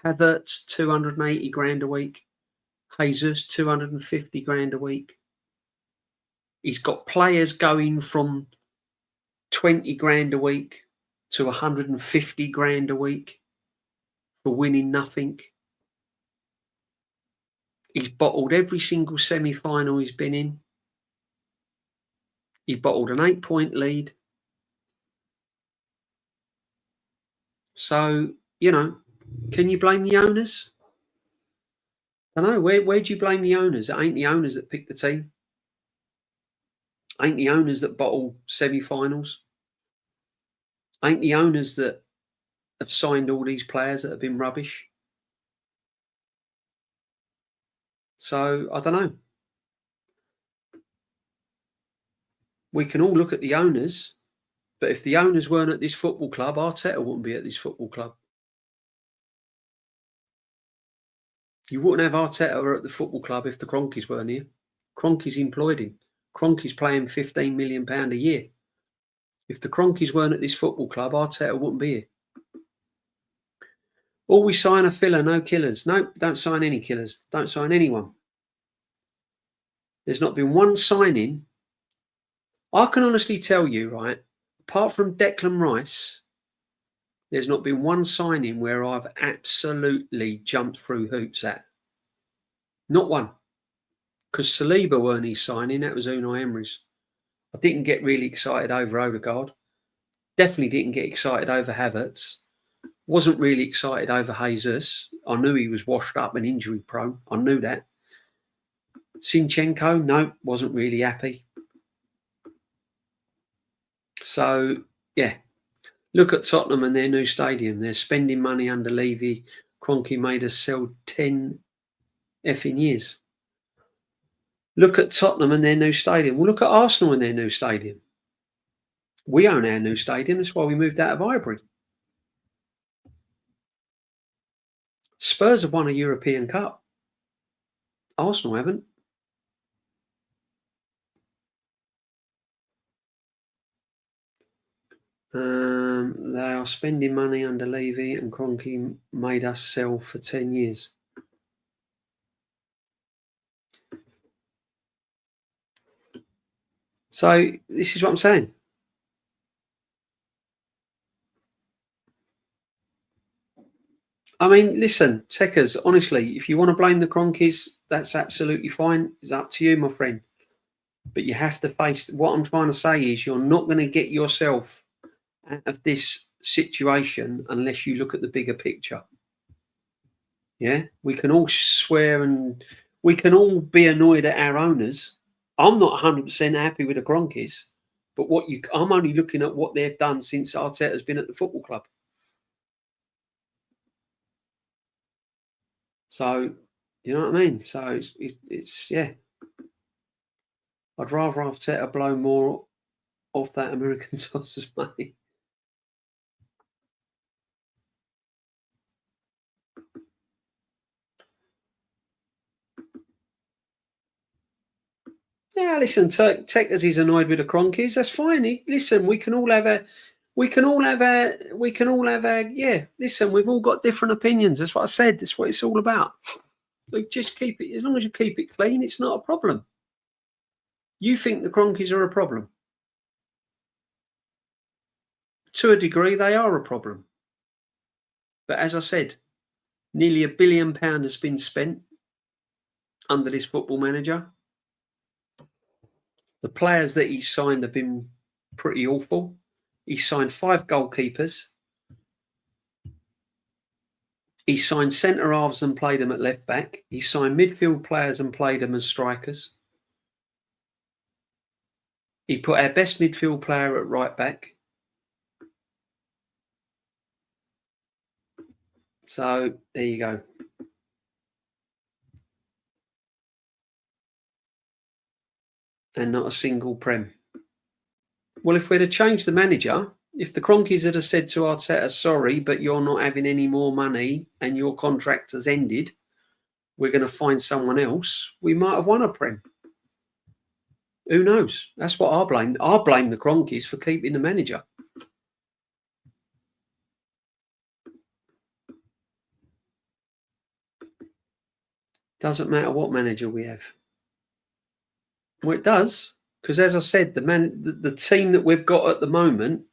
S1: Havertz, 280 grand a week. Jesus, 250 grand a week. He's got players going from 20 grand a week to 150 grand a week for winning nothing. He's bottled every single semi-final he's been in. He bottled an 8-point lead. So, you know, can you blame the owners? I don't know. Where do you blame the owners? It ain't the owners that pick the team. Ain't the owners that bottle semi-finals. Ain't the owners that have signed all these players that have been rubbish. So, I don't know. We can all look at the owners, but if the owners weren't at this football club, Arteta wouldn't be at this football club. You wouldn't have Arteta at the football club if the Cronkies weren't here. Cronkies employed him. Cronkies paying £15 million a year. If the Cronkies weren't at this football club, Arteta wouldn't be here. Or we sign a filler, no killers. No, don't sign any killers. Don't sign anyone. There's not been one signing. I can honestly tell you, right, apart from Declan Rice, there's not been one signing where I've absolutely jumped through hoops at. Not one. Because Saliba weren't he signing, that was Unai Emery's. I didn't get really excited over Odegaard. Definitely didn't get excited over Havertz. Wasn't really excited over Jesus. I knew he was washed up and injury prone. I knew that. Zinchenko, no, wasn't really happy. So, yeah. Look at Tottenham and their new stadium. They're spending money under Levy. Kroenke made us sell 10 effing years. Look at Tottenham and their new stadium. Well, look at Arsenal and their new stadium. We own our new stadium. That's why we moved out of Highbury. Spurs have won a European Cup. Arsenal haven't. They are spending money under Levy and Kroenke made us sell for 10 years. So this is what I'm saying. I mean, listen, Techers, honestly, if you want to blame the Cronkies, that's absolutely fine. It's up to you, my friend. But you have to face what I'm trying to say is you're not going to get yourself out of this situation unless you look at the bigger picture. Yeah, we can all swear and we can all be annoyed at our owners. I'm not 100% happy with the Kroenkes, but I'm only looking at what they've done since Arteta's been at the football club. So, you know what I mean? So it's yeah. I'd rather Arteta blow more off that American tossers money. Yeah, listen, Tech as he's annoyed with the Kroenkes, that's fine. Listen, we can all have a yeah, listen, we've all got different opinions. That's what I said. That's what it's all about. Like, just keep it, as long as you keep it clean, it's not a problem. You think the Kroenkes are a problem? To a degree, they are a problem. But as I said, nearly £1 billion has been spent under this football manager. The players that he's signed have been pretty awful. He signed 5 goalkeepers. He signed centre halves and played them at left back. He signed midfield players and played them as strikers. He put our best midfield player at right back. So there you go. And not a single Prem. Well, if we'd have changed the manager, if the Kroenkes had said to Arteta, sorry, but you're not having any more money and your contract has ended, we're going to find someone else, we might have won a Prem. Who knows? That's what I blame. I blame the Kroenkes for keeping the manager. Doesn't matter what manager we have. Well, it does, because as I said, the team that we've got at the moment,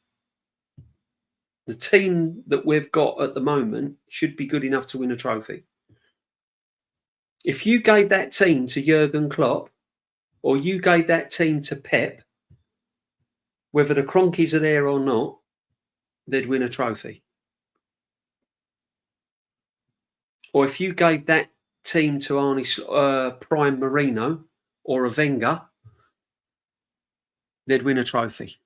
S1: should be good enough to win a trophy. If you gave that team to Jurgen Klopp, or you gave that team to Pep, whether the Kroenkes are there or not, they'd win a trophy. Or if you gave that team to Prime Marino or a Wenger, they'd win a trophy.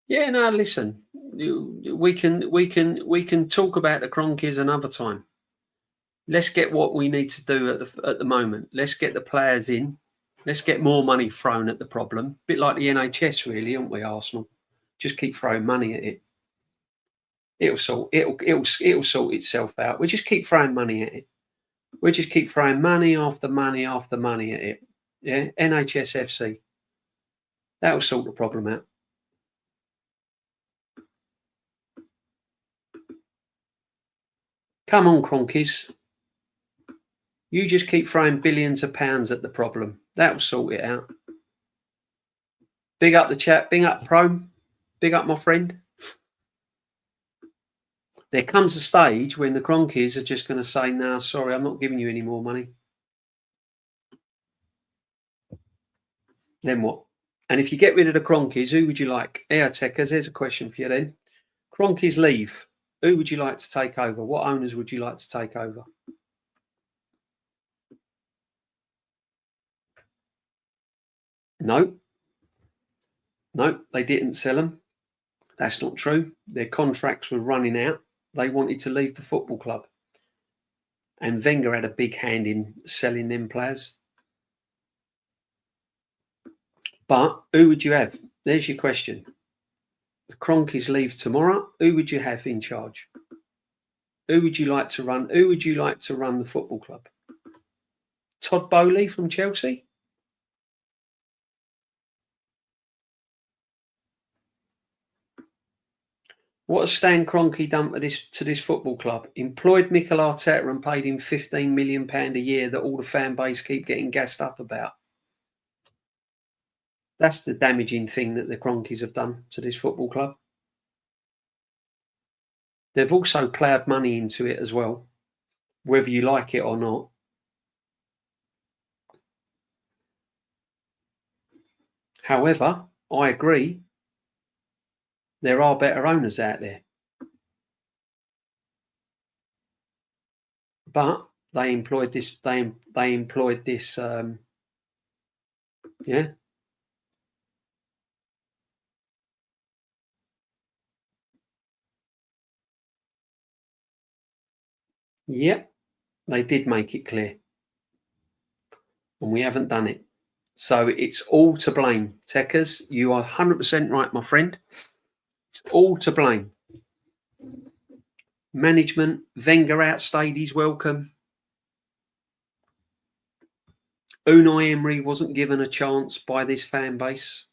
S1: Yeah, no, listen, we can talk about the Kroenkes another time. Let's get what we need to do at the moment. Let's get the players in. Let's get more money thrown at the problem. A bit like the NHS, really, aren't we, Arsenal? Just keep throwing money at it. It'll sort itself out. We just keep throwing money at it. We just keep throwing money after money after money at it. Yeah, NHS FC. That'll sort the problem out. Come on, Kroenkes. You just keep throwing billions of pounds at the problem. That'll sort it out. Big up the chat. Big up Prome. Big up my friend. There comes a stage when the Kroenkes are just going to say, no, sorry, I'm not giving you any more money. Then what? And if you get rid of the Kroenkes, who would you like? Techers, here's a question for you then. Kroenkes leave. Who would you like to take over? What owners would you like to take over? No, they didn't sell them. That's not true. Their contracts were running out. They wanted to leave the football club. And Wenger had a big hand in selling them players. But who would you have? There's your question. The Kroenkes leave tomorrow. Who would you have in charge? Who would you like to run? Who would you like to run the football club? Todd Boehly from Chelsea? What has Stan Kroenke done to this football club? Employed Mikel Arteta and paid him £15 million a year that all the fan base keep getting gassed up about. That's the damaging thing that the Kroenkes have done to this football club. They've also ploughed money into it as well, whether you like it or not. However, I agree, there are better owners out there. But they employed this, yeah. Yep, they did make it clear. And we haven't done it. So it's all to blame. Techers, you are 100% right, my friend. It's all to blame. Management, Wenger outstayed his welcome. Unai Emery wasn't given a chance by this fan base.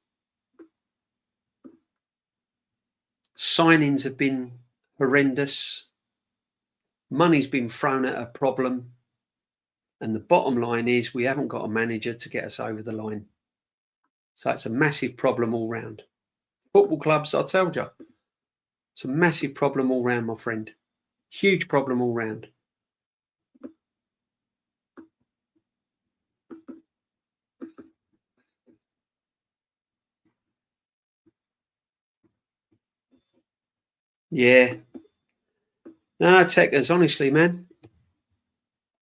S1: Signings have been horrendous. Money's been thrown at a problem. And the bottom line is we haven't got a manager to get us over the line. So it's a massive problem all round. Football clubs, I told you, it's a massive problem all round, my friend. Huge problem all round. Yeah. No, Techers, honestly, man,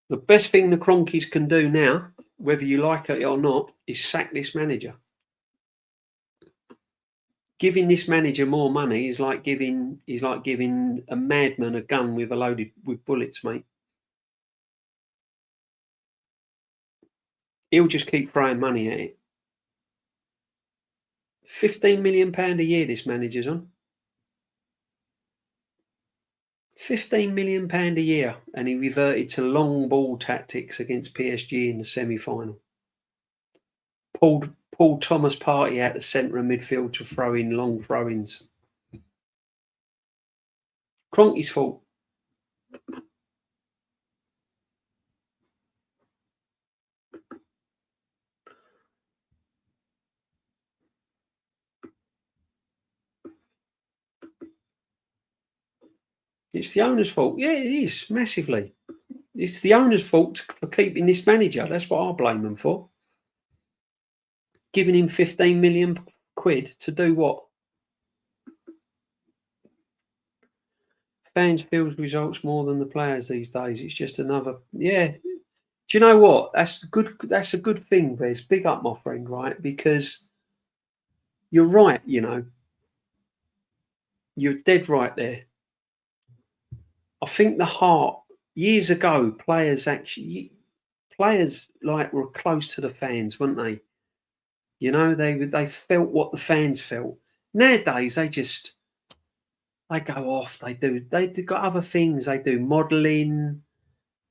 S1: the best thing the Cronkies can do now, whether you like it or not, is sack this manager. Giving this manager more money is like giving a madman a gun with bullets, mate. He'll just keep throwing money at it. £15 million a year this manager's on. £15 million a year, and he reverted to long ball tactics against PSG in the semi-final. Pulled Thomas Partey out the centre of midfield to throw in long throw-ins. Kroenke's fault. It's the owner's fault. Yeah, it is, massively. It's the owner's fault for keeping this manager. That's what I blame them for. Giving him 15 million quid to do what? Fans feels results more than the players these days. It's just another, yeah. Do you know what? That's good. That's a good thing, Vez. Big up, my friend, right? Because you're right, you know. You're dead right there. I think the heart, years ago, players like were close to the fans, weren't they? You know, they felt what the fans felt. Nowadays, they go off. They got other things. They do modelling.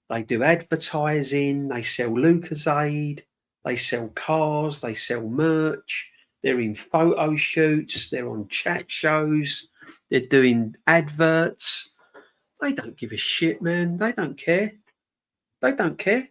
S1: They do advertising. They sell Lucozade. They sell cars. They sell merch. They're in photo shoots. They're on chat shows. They're doing adverts. They don't give a shit, man. They don't care. They don't care.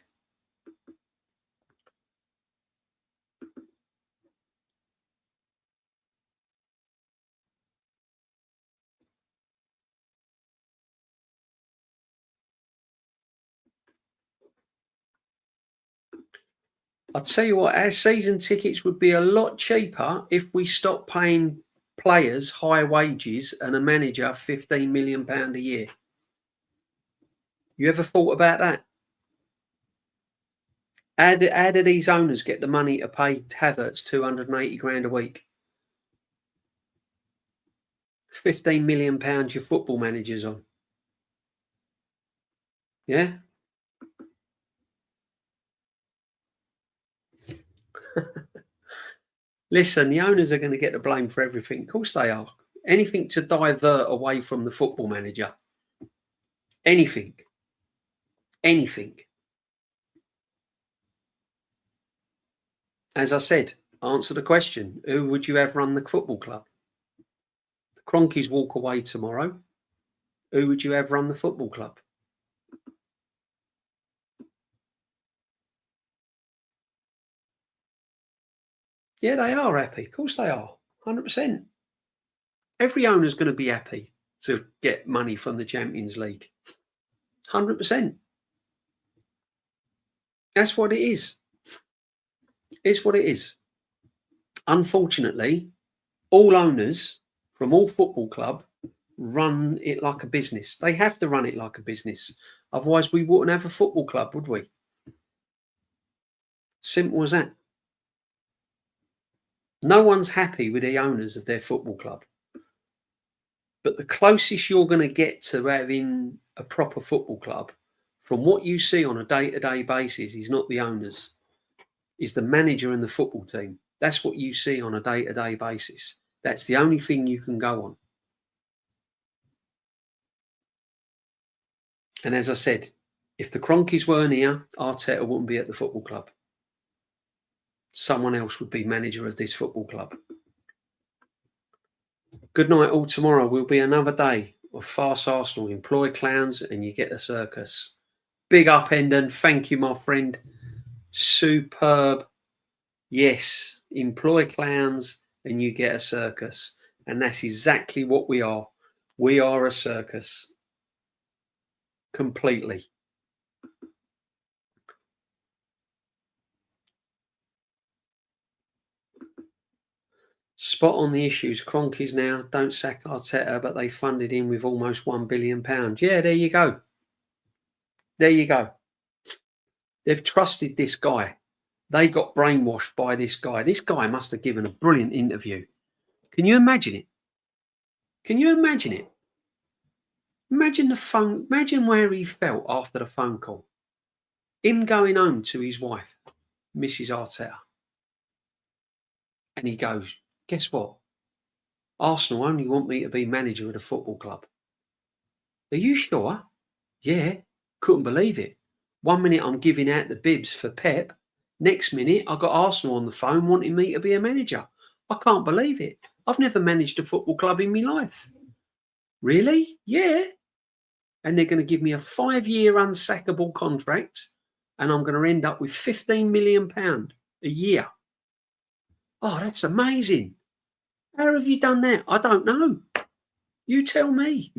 S1: I'll tell you what, our season tickets would be a lot cheaper if we stopped paying players high wages and a manager £15 million a year. You ever thought about that? How do these owners get the money to pay Havertz 280 grand a week? £15 million your football manager's on. Yeah? Listen, the owners are going to get the blame for everything. Of course they are. Anything to divert away from the football manager. Anything. Anything. As I said, answer the question. Who would you have run the football club? The Cronkies walk away tomorrow. Who would you have run the football club? Yeah, they are happy. Of course they are. 100%. Every owner's going to be happy to get money from the Champions League. 100%. That's what it is. It's what it is. Unfortunately, all owners from all football club run it like a business. They have to run it like a business. Otherwise, we wouldn't have a football club, would we? Simple as that. No one's happy with the owners of their football club. But the closest you're going to get to having a proper football club, from what you see on a day-to-day basis, is not the owners, is the manager and the football team. That's what you see on a day-to-day basis. That's the only thing you can go on. And as I said, if the Cronkies weren't here, Arteta wouldn't be at the football club. Someone else would be manager of this football club. Good night all. Tomorrow will be another day of Fast Arsenal. Employ clowns and you get a circus. Big up, Hendon. Thank you, my friend. Superb. Yes, employ clowns and you get a circus. And that's exactly what we are. We are a circus. Completely. Spot on the issues. Cronkies now don't sack Arteta, but they funded him with almost £1 billion. Yeah, there you go. There you go. They've trusted this guy. They got brainwashed by this guy. This guy must have given a brilliant interview. Can you imagine it? Can you imagine it? Imagine the phone. Imagine where he felt after the phone call. Him going home to his wife, Mrs. Arteta. And he goes, guess what? Arsenal only want me to be manager of the football club. Are you sure? Yeah. Couldn't believe it. 1 minute I'm giving out the bibs for Pep. Next minute I got Arsenal on the phone wanting me to be a manager. I can't believe it. I've never managed a football club in my life. Really? Yeah. And they're going to give me a 5-year unsackable contract and I'm going to end up with £15 million a year. Oh, that's amazing. How have you done that? I don't know. You tell me.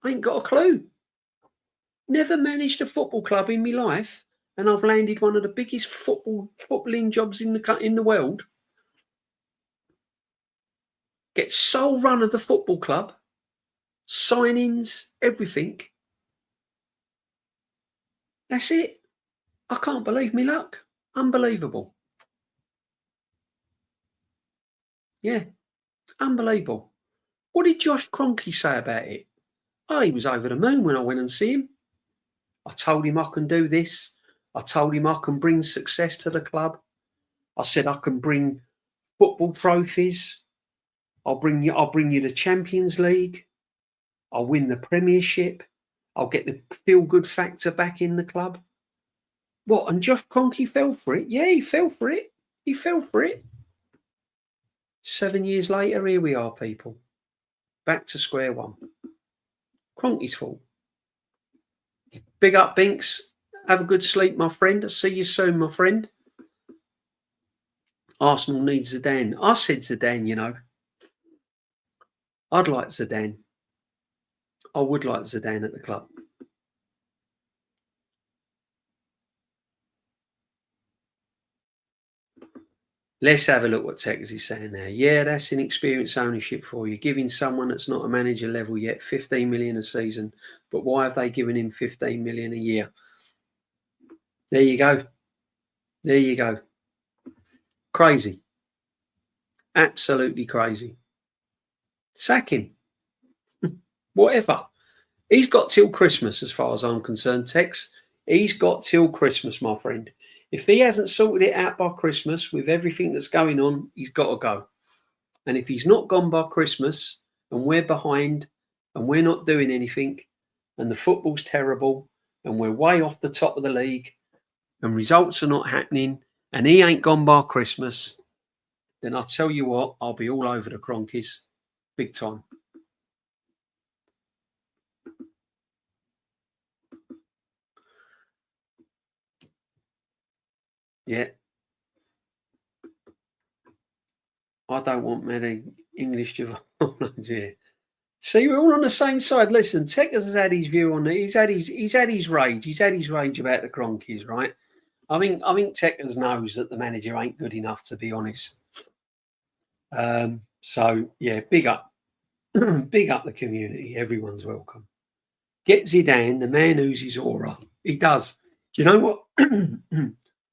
S1: I ain't got a clue. Never managed a football club in my life, and I've landed one of the biggest footballing jobs in the world. Get sole run of the football club, signings, everything. That's it. I can't believe me luck. Unbelievable. Yeah, unbelievable. What did Josh Kroenke say about it? Oh, he was over the moon when I went and see him. I told him I can do this. I told him I can bring success to the club. I said I can bring football trophies. I'll bring you the Champions League. I'll win the Premiership. I'll get the feel-good factor back in the club. What? And Josh Kroenke fell for it? Yeah, he fell for it. He fell for it. 7 years later, here we are, people. Back to square one. Kroenke's fault. Big up, Binks. Have a good sleep, my friend. I'll see you soon, my friend. Arsenal needs Zidane. I said Zidane, you know. I'd like Zidane. I would like Zidane at the club. Let's have a look what Tex is saying there. Yeah, that's inexperienced ownership for you. Giving someone that's not a manager level yet 15 million a season. But why have they given him 15 million a year? There you go. There you go. Crazy. Absolutely crazy. Sack him. Whatever. He's got till Christmas as far as I'm concerned, Tex. He's got till Christmas, my friend. If he hasn't sorted it out by Christmas with everything that's going on, he's got to go. And if he's not gone by Christmas and we're behind and we're not doing anything and the football's terrible and we're way off the top of the league and results are not happening and he ain't gone by Christmas, then I'll tell you what, I'll be all over the Cronkies. Big time. Yeah. I don't want many English Giovannos here. See, we're all on the same side. Listen, Tekkers has had his view on it. He's had his rage. He's had his rage about the Cronkies, right? I think Tekkers knows that the manager ain't good enough, to be honest. So yeah, big up, big up the community. Everyone's welcome. Get Zidane, the man oozes aura. He does. Do you know what,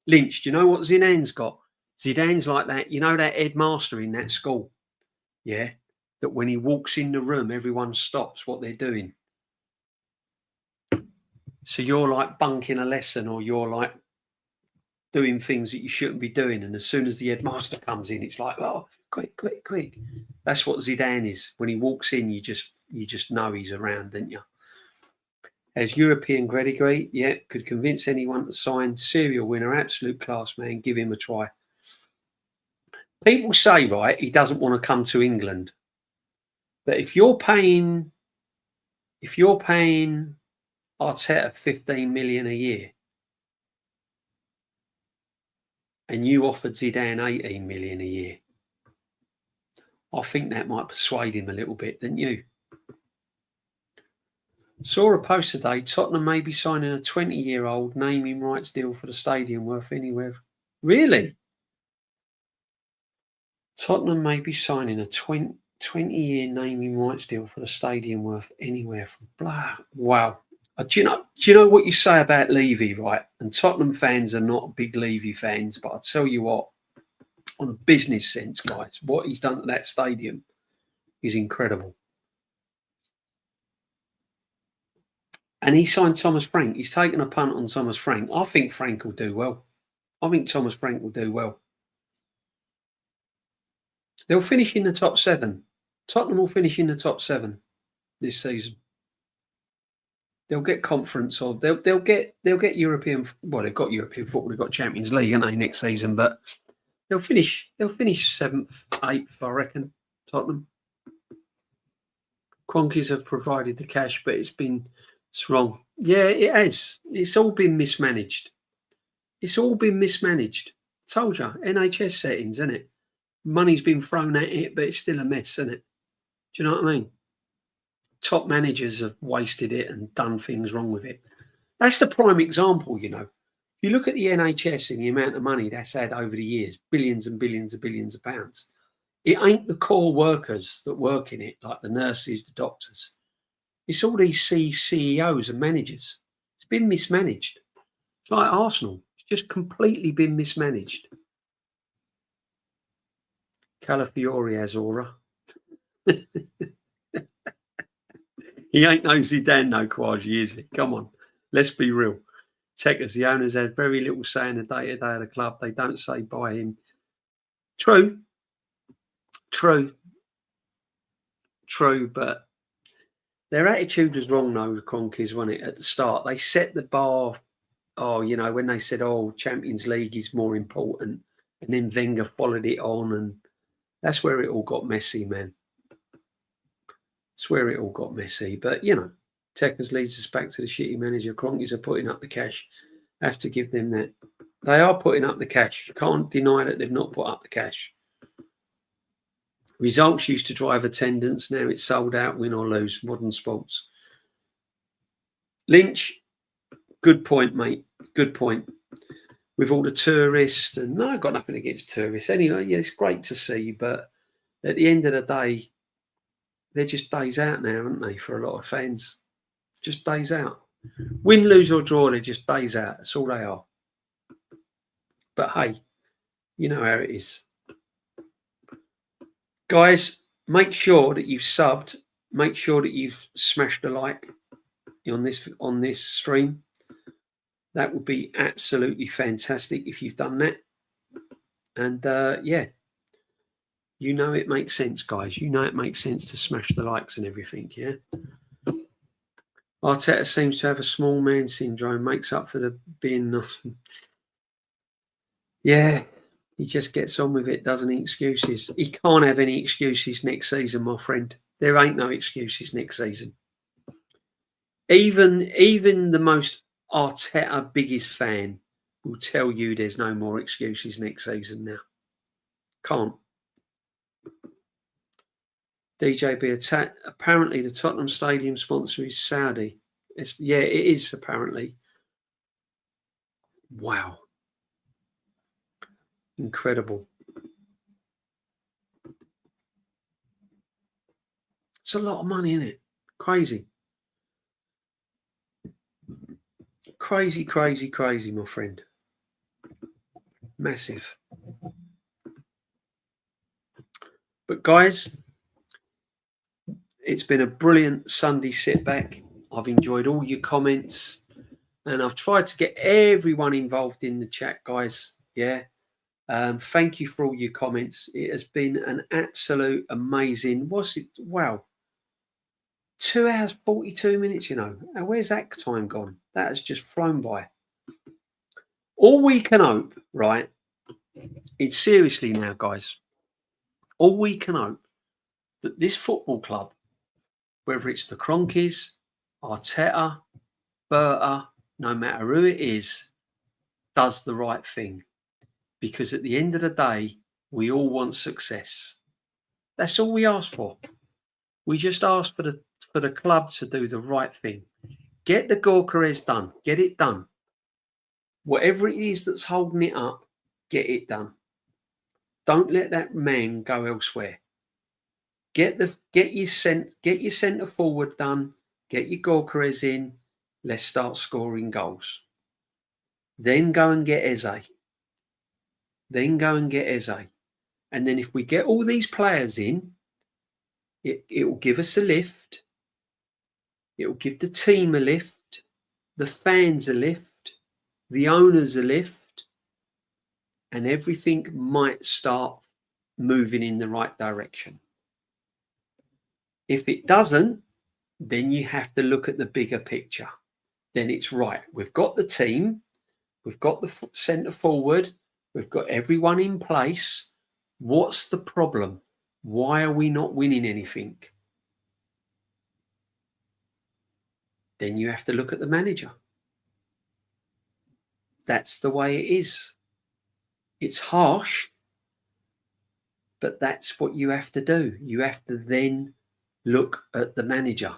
S1: Lynch? Do you know what Zidane's got? Zidane's like that. You know that headmaster in that school, yeah. That when he walks in the room, everyone stops what they're doing. So you're like bunking a lesson, or you're like doing things that you shouldn't be doing. And as soon as the headmaster comes in, it's like, oh, quick, quick, quick. That's what Zidane is. When he walks in, you just know he's around, don't you? As European pedigree, yeah, could convince anyone to sign. Serial winner, absolute class man. Give him a try. People say, right, he doesn't want to come to England. But if you're paying Arteta 15 million a year, and you offered Zidane 18 million a year, I think that might persuade him a little bit, didn't you? Saw a post today. Tottenham may be signing a 20-year-old naming rights deal for the stadium worth anywhere. Really? Tottenham may be signing a 20-year naming rights deal for the stadium worth anywhere from blah. Wow. Do you know what you say about Levy, right? And Tottenham fans are not big Levy fans, but I tell you what, on a business sense, guys, what he's done to that stadium is incredible. And he signed Thomas Frank. He's taken a punt on Thomas Frank. I think Frank will do well. I think Thomas Frank will do well. They'll finish in the top 7. Tottenham will finish in the top 7 this season. They'll get conference, or they'll get European. Well, they've got European football. They've got Champions League, haven't they, next season? But they'll finish 7th, 8th, I reckon. Tottenham. Cronkies have provided the cash, but it's wrong. Yeah, it has. It's all been mismanaged. It's all been mismanaged. Told you, NHS settings, isn't it? Money's been thrown at it, but it's still a mess, isn't it? Do you know what I mean? Top managers have wasted it and done things wrong with it. That's the prime example, you know. If you look at the NHS and the amount of money that's had over the years, billions and billions and billions of pounds, it ain't the core workers that work in it, like the nurses, the doctors. It's all these CEOs and managers. It's been mismanaged. It's like Arsenal. It's just completely been mismanaged. Calafiore has aura. He ain't no Zidane, no Kouaji, is he? Come on, let's be real. Techers, the owners had very little say in the day-to-day of the club. They don't say by him. True, but their attitude was wrong, though, the Cronkies, wasn't it, at the start? They set the bar, when they said, Champions League is more important, and then Wenger followed it on, and that's where it all got messy, man. It's where it all got messy. But, Techers leads us back to the shitty manager. Cronkies are putting up the cash. I have to give them that. They are putting up the cash. You can't deny that they've not put up the cash. Results used to drive attendance. Now it's sold out, win or lose. Modern sports. Lynch, good point, mate. Good point. With all the tourists, and no, I've got nothing against tourists. Anyway, yeah, it's great to see, but at the end of the day, they're just days out now, aren't they, for a lot of fans? Just days out. Win, lose or draw, they're just days out. That's all they are. But hey, you know how it is. Guys, make sure that you've subbed. Make sure that you've smashed a like on this stream. That would be absolutely fantastic if you've done that. And you know it makes sense, guys. You know it makes sense to smash the likes and everything, yeah? Arteta seems to have a small man syndrome, makes up for the being nothing. Yeah, he just gets on with it, doesn't he? Excuses. He can't have any excuses next season, my friend. There ain't no excuses next season. Even the most Arteta biggest fan will tell you there's no more excuses next season now. Can't. DJB attack. Apparently, the Tottenham Stadium sponsor is Saudi. It is apparently. Wow. Incredible. It's a lot of money, isn't it? Crazy. Crazy, crazy, crazy, my friend. Massive. But guys, it's been a brilliant Sunday sit back. I've enjoyed all your comments and I've tried to get everyone involved in the chat, guys. Yeah. Thank you for all your comments. It has been an absolute amazing. What's it? Wow. 2 hours, 42 minutes, you know. Now, where's that time gone? That has just flown by. All we can hope, right? It's seriously now, guys. All we can hope that this football club, whether it's the Cronkies, Arteta, Berta, no matter who it is, does the right thing. Because at the end of the day, we all want success. That's all we ask for. We just ask for the club to do the right thing. Get the Gyokeres done. Get it done. Whatever it is that's holding it up, get it done. Don't let that man go elsewhere. Get your centre forward done. Get your Gyokeres in. Let's start scoring goals. Then go and get Eze. And then if we get all these players in, it will give us a lift. It will give the team a lift, the fans a lift, the owners a lift, and everything might start moving in the right direction. If it doesn't, then you have to look at the bigger picture. Then it's right. We've got the team. We've got the centre forward. We've got everyone in place. What's the problem? Why are we not winning anything? Then you have to look at the manager. That's the way it is. It's harsh, but that's what you have to do. You have to then look at the manager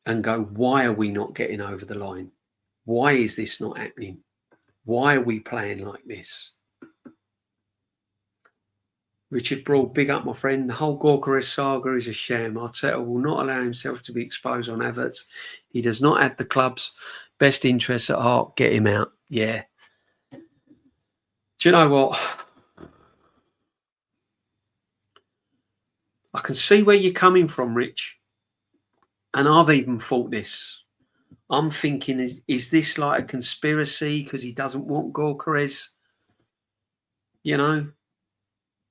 S1: and go, why are we not getting over the line? Why is this not happening? Why are we playing like this? Richard Broad, big up, my friend. The whole Gyokeres saga is a sham. Arteta will not allow himself to be exposed on adverts. He does not have the club's best interests at heart. Get him out. Yeah. Do you know what? I can see where you're coming from, Rich. And I've even thought this. I'm thinking, is this like a conspiracy because he doesn't want Gyokeres? You know?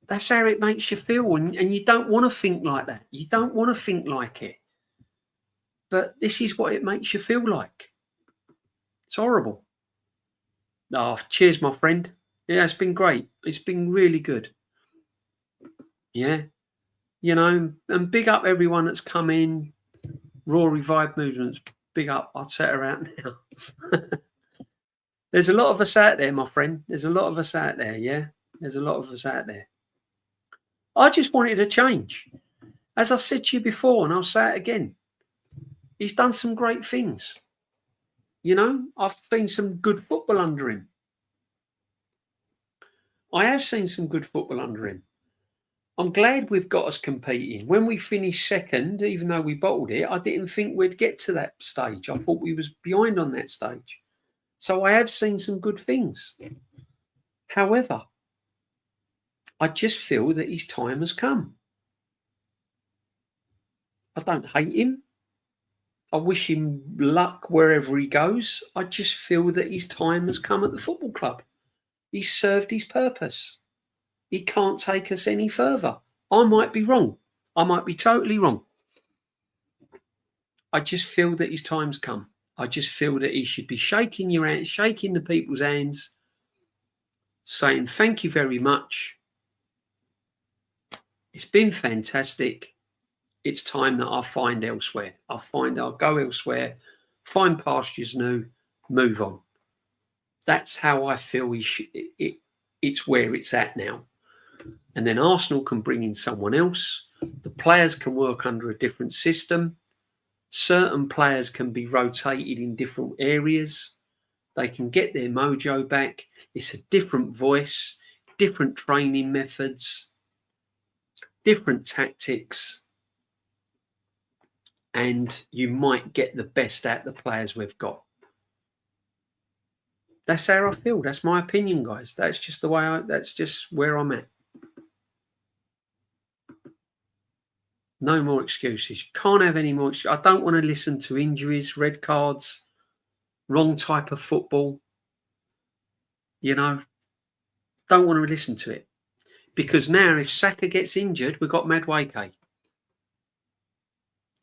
S1: That's how it makes you feel. And you don't want to think like that. You don't want to think like it. But this is what it makes you feel like. It's horrible. Oh, cheers, my friend. Yeah, it's been great. It's been really good. Yeah. You know, and big up everyone that's come in. Rory Vibe Movements, big up. I'd set her out now. There's a lot of us out there, my friend. There's a lot of us out there, yeah? There's a lot of us out there. I just wanted a change. As I said to you before, and I'll say it again, he's done some great things. You know, I've seen some good football under him. I have seen some good football under him. I'm glad we've got us competing. When we finished second, even though we bottled it, I didn't think we'd get to that stage. I thought we was behind on that stage. So I have seen some good things. However, I just feel that his time has come. I don't hate him. I wish him luck wherever he goes. I just feel that his time has come at the football club. He's served his purpose. He can't take us any further. I might be wrong. I might be totally wrong. I just feel that his time's come. I just feel that he should be shaking your hand, shaking the people's hands, saying thank you very much. It's been fantastic. It's time that I find elsewhere. I'll go elsewhere, find pastures new, move on. That's how I feel it's where it's at now. And then Arsenal can bring in someone else. The players can work under a different system. Certain players can be rotated in different areas. They can get their mojo back. It's a different voice, different training methods, different tactics, and you might get the best out of the players we've got. That's how I feel. That's my opinion, guys. That's just the way that's just where I'm at. No more excuses. You can't have any more. I don't want to listen to injuries, red cards, wrong type of football. You know, don't want to listen to it. Because now if Saka gets injured, we've got Madueke.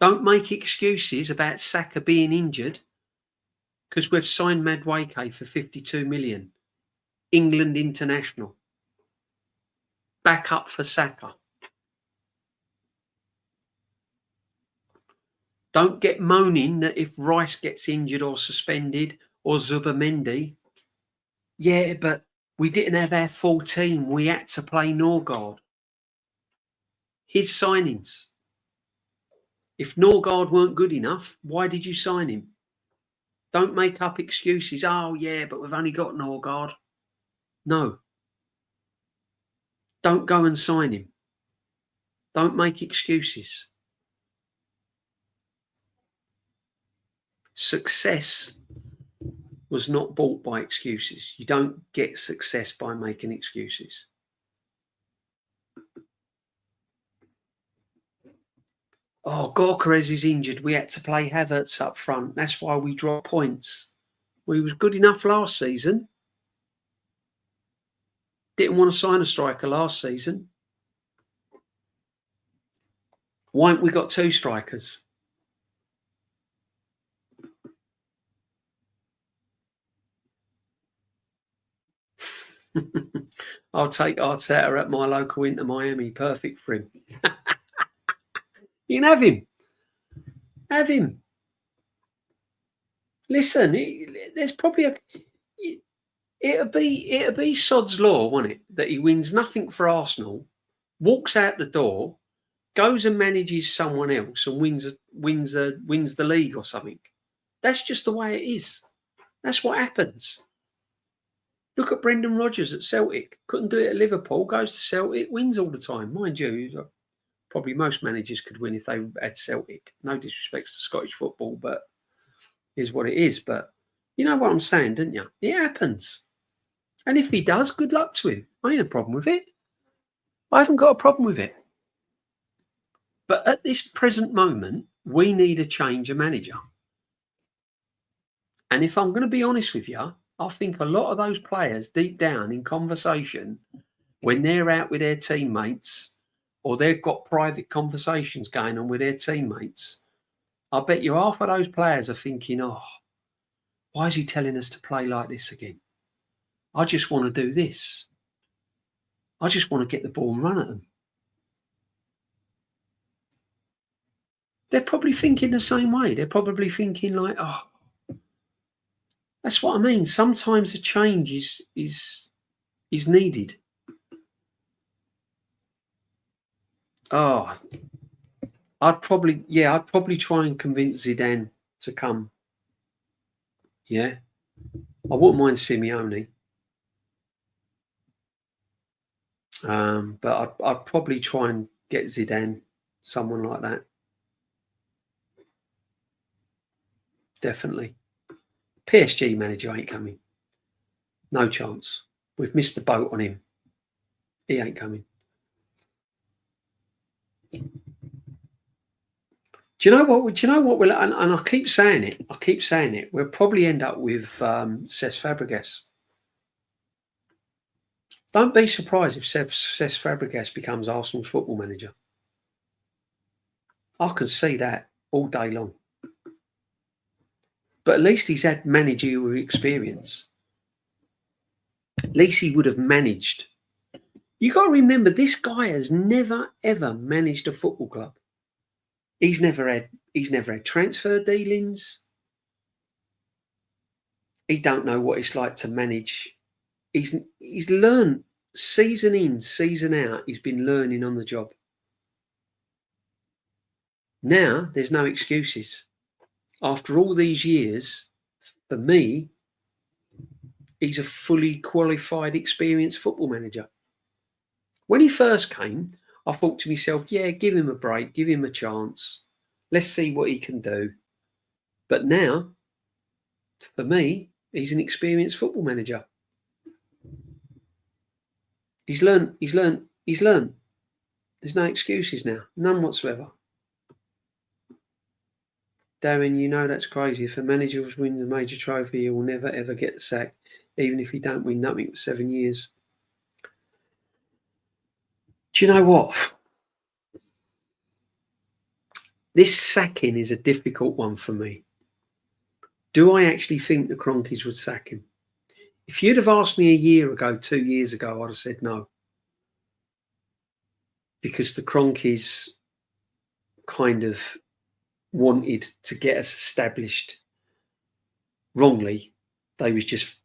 S1: Don't make excuses about Saka being injured, because we've signed Madueke for 52 million. England international. Back up for Saka. Don't get moaning that if Rice gets injured or suspended or Zubamendi, yeah, but we didn't have our full team. We had to play Norgard. His signings. If Norgard weren't good enough, why did you sign him? Don't make up excuses. Oh, yeah, but we've only got Norgard. No. Don't go and sign him. Don't make excuses. Success was not bought by excuses. You don't get success by making excuses. Oh, Gyokeres is injured. We had to play Havertz up front. That's why we dropped points. Well, he was good enough last season. Didn't want to sign a striker last season. Why haven't we got two strikers? I'll take Arteta at my local Inter Miami. Perfect for him. You can have him. Have him. Listen, there's probably it'll be sod's law, won't it? That he wins nothing for Arsenal, walks out the door, goes and manages someone else, and wins the league or something. That's just the way it is. That's what happens. Look at Brendan Rodgers at Celtic. Couldn't do it at Liverpool. Goes to Celtic, wins all the time. Mind you, probably most managers could win if they had Celtic. No disrespect to Scottish football, but is what it is. But you know what I'm saying, don't you? It happens. And if he does, good luck to him. I ain't a problem with it. I haven't got a problem with it. But at this present moment, we need a change of manager. And if I'm going to be honest with you, I think a lot of those players deep down in conversation, when they're out with their teammates or they've got private conversations going on with their teammates, I bet you half of those players are thinking, oh, why is he telling us to play like this again? I just want to do this. I just want to get the ball and run at them. They're probably thinking the same way. They're probably thinking like, oh, that's what I mean. Sometimes a change is needed. Oh, I'd probably try and convince Zidane to come. Yeah, I wouldn't mind Simeone. But I'd probably try and get Zidane, someone like that. Definitely. PSG manager ain't coming. No chance. We've missed the boat on him. He ain't coming. Do you know what? We'll, and I keep saying it. We'll probably end up with Cesc Fabregas. Don't be surprised if Cesc Fabregas becomes Arsenal's football manager. I can see that all day long. But at least he's had managerial experience. At least he would have managed. You got to remember, this guy has never ever managed a football club. He's never had transfer dealings. He don't know what it's like to manage. He's learned season in, season out. He's been learning on the job. Now there's no excuses. After all these years, for me, he's a fully qualified, experienced football manager. When he first came, I thought to myself, yeah, give him a break, give him a chance. Let's see what he can do. But now, for me, he's an experienced football manager. He's learned. There's no excuses now, none whatsoever. Darren, you know that's crazy. If a manager wins a major trophy, he will never ever get the sack, even if he don't win nothing for 7 years. Do you know what? This sacking is a difficult one for me. Do I actually think the Kroenkes would sack him? If you'd have asked me a year ago, 2 years ago, I'd have said no. Because the Kroenkes kind of wanted to get us established wrongly. They was just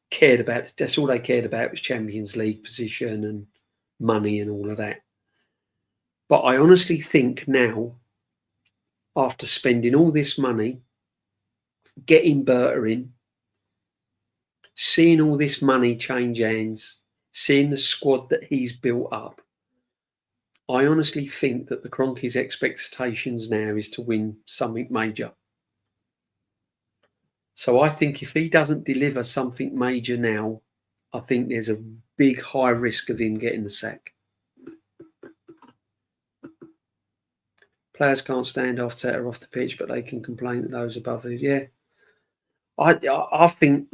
S1: cared about, that's all they cared about was Champions League position and money and all of that. But I honestly think now, after spending all this money, getting Berta in, seeing all this money change hands, seeing the squad that he's built up, I honestly think that the Kroenkes' expectations now is to win something major. So I think if he doesn't deliver something major now, I think there's a big high risk of him getting the sack. Players can't stand Arteta off the pitch, but they can complain that those above it. Yeah, I think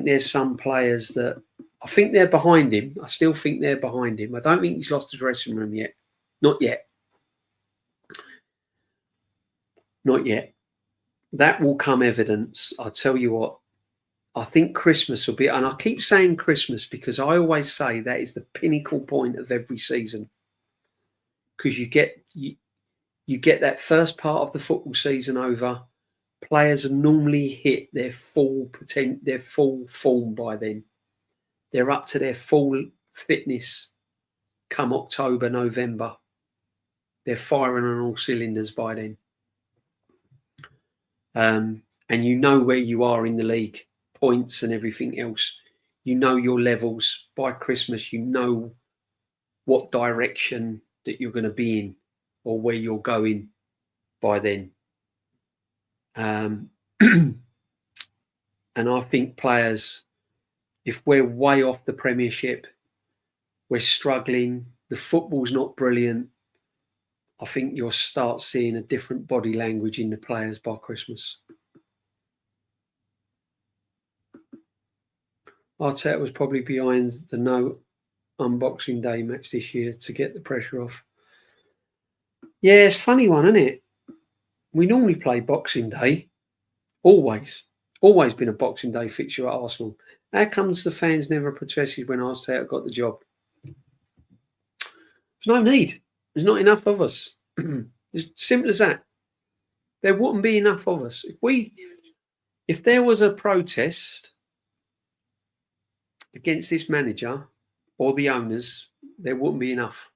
S1: there's some players that I think they're behind him. I still think they're behind him. I don't think he's lost the dressing room yet. Not yet. Not yet. That will come evidence. I'll tell you what. I think Christmas will be, and I keep saying Christmas because I always say that is the pinnacle point of every season. Because you get that first part of the football season over. Players normally hit their full form by then. They're up to their full fitness come October, November. They're firing on all cylinders by then. And you know where you are in the league, points and everything else. You know your levels. By Christmas, you know what direction that you're going to be in or where you're going by then. And I think players, if we're way off the Premiership, we're struggling, the football's not brilliant, I think you'll start seeing a different body language in the players by Christmas. Arteta was probably behind the no unboxing day match this year to get the pressure off. Yeah, it's a funny one, isn't it? We normally play Boxing Day. Always been a Boxing Day fixture at Arsenal. How comes the fans never protested when Arteta got the job? There's no need. There's not enough of us. It's simple as that. There wouldn't be enough of us. If there was a protest against this manager or the owners, there wouldn't be enough.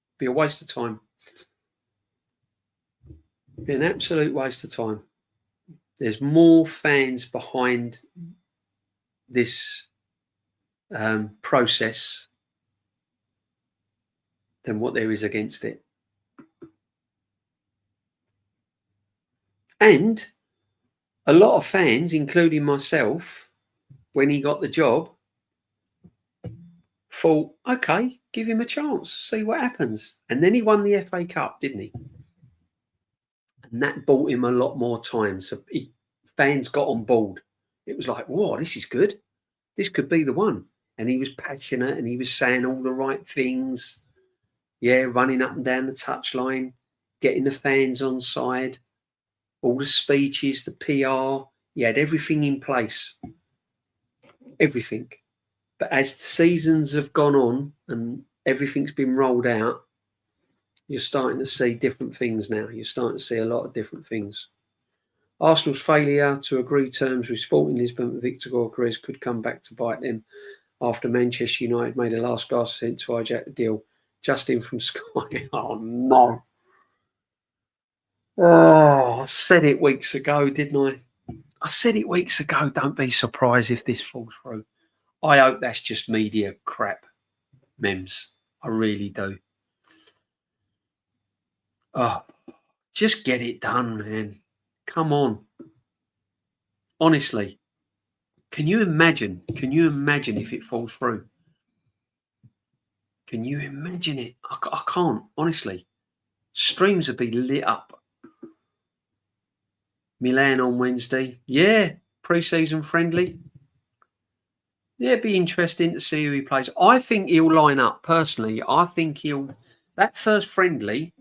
S1: It'd be a waste of time. It'd be an absolute waste of time. There's more fans behind this process than what there is against it. And a lot of fans, including myself, when he got the job, thought, okay, give him a chance, see what happens. And then he won the FA Cup, didn't he? And that bought him a lot more time. So fans got on board. It was like, whoa, this is good. This could be the one. And he was passionate and he was saying all the right things. Yeah, running up and down the touchline, getting the fans on side, all the speeches, the PR. He had everything in place. Everything. But as the seasons have gone on and everything's been rolled out, you're starting to see different things now. You're starting to see a lot of different things. Arsenal's failure to agree terms with Sporting Lisbon and Victor Gyokeres could come back to bite them after Manchester United made a last gasp attempt to hijack the deal. Justin from Sky. Oh, no. Oh, I said it weeks ago, didn't I? I said it weeks ago. Don't be surprised if this falls through. I hope that's just media crap, Mems. I really do. Oh, just get it done, man. Come on. Honestly, can you imagine? Can you imagine if it falls through? Can you imagine it? I can't, honestly. Streams would be lit up. Milan on Wednesday. Yeah, pre-season friendly. Yeah, it'd be interesting to see who he plays. I think he'll line up, personally. I think that first friendly,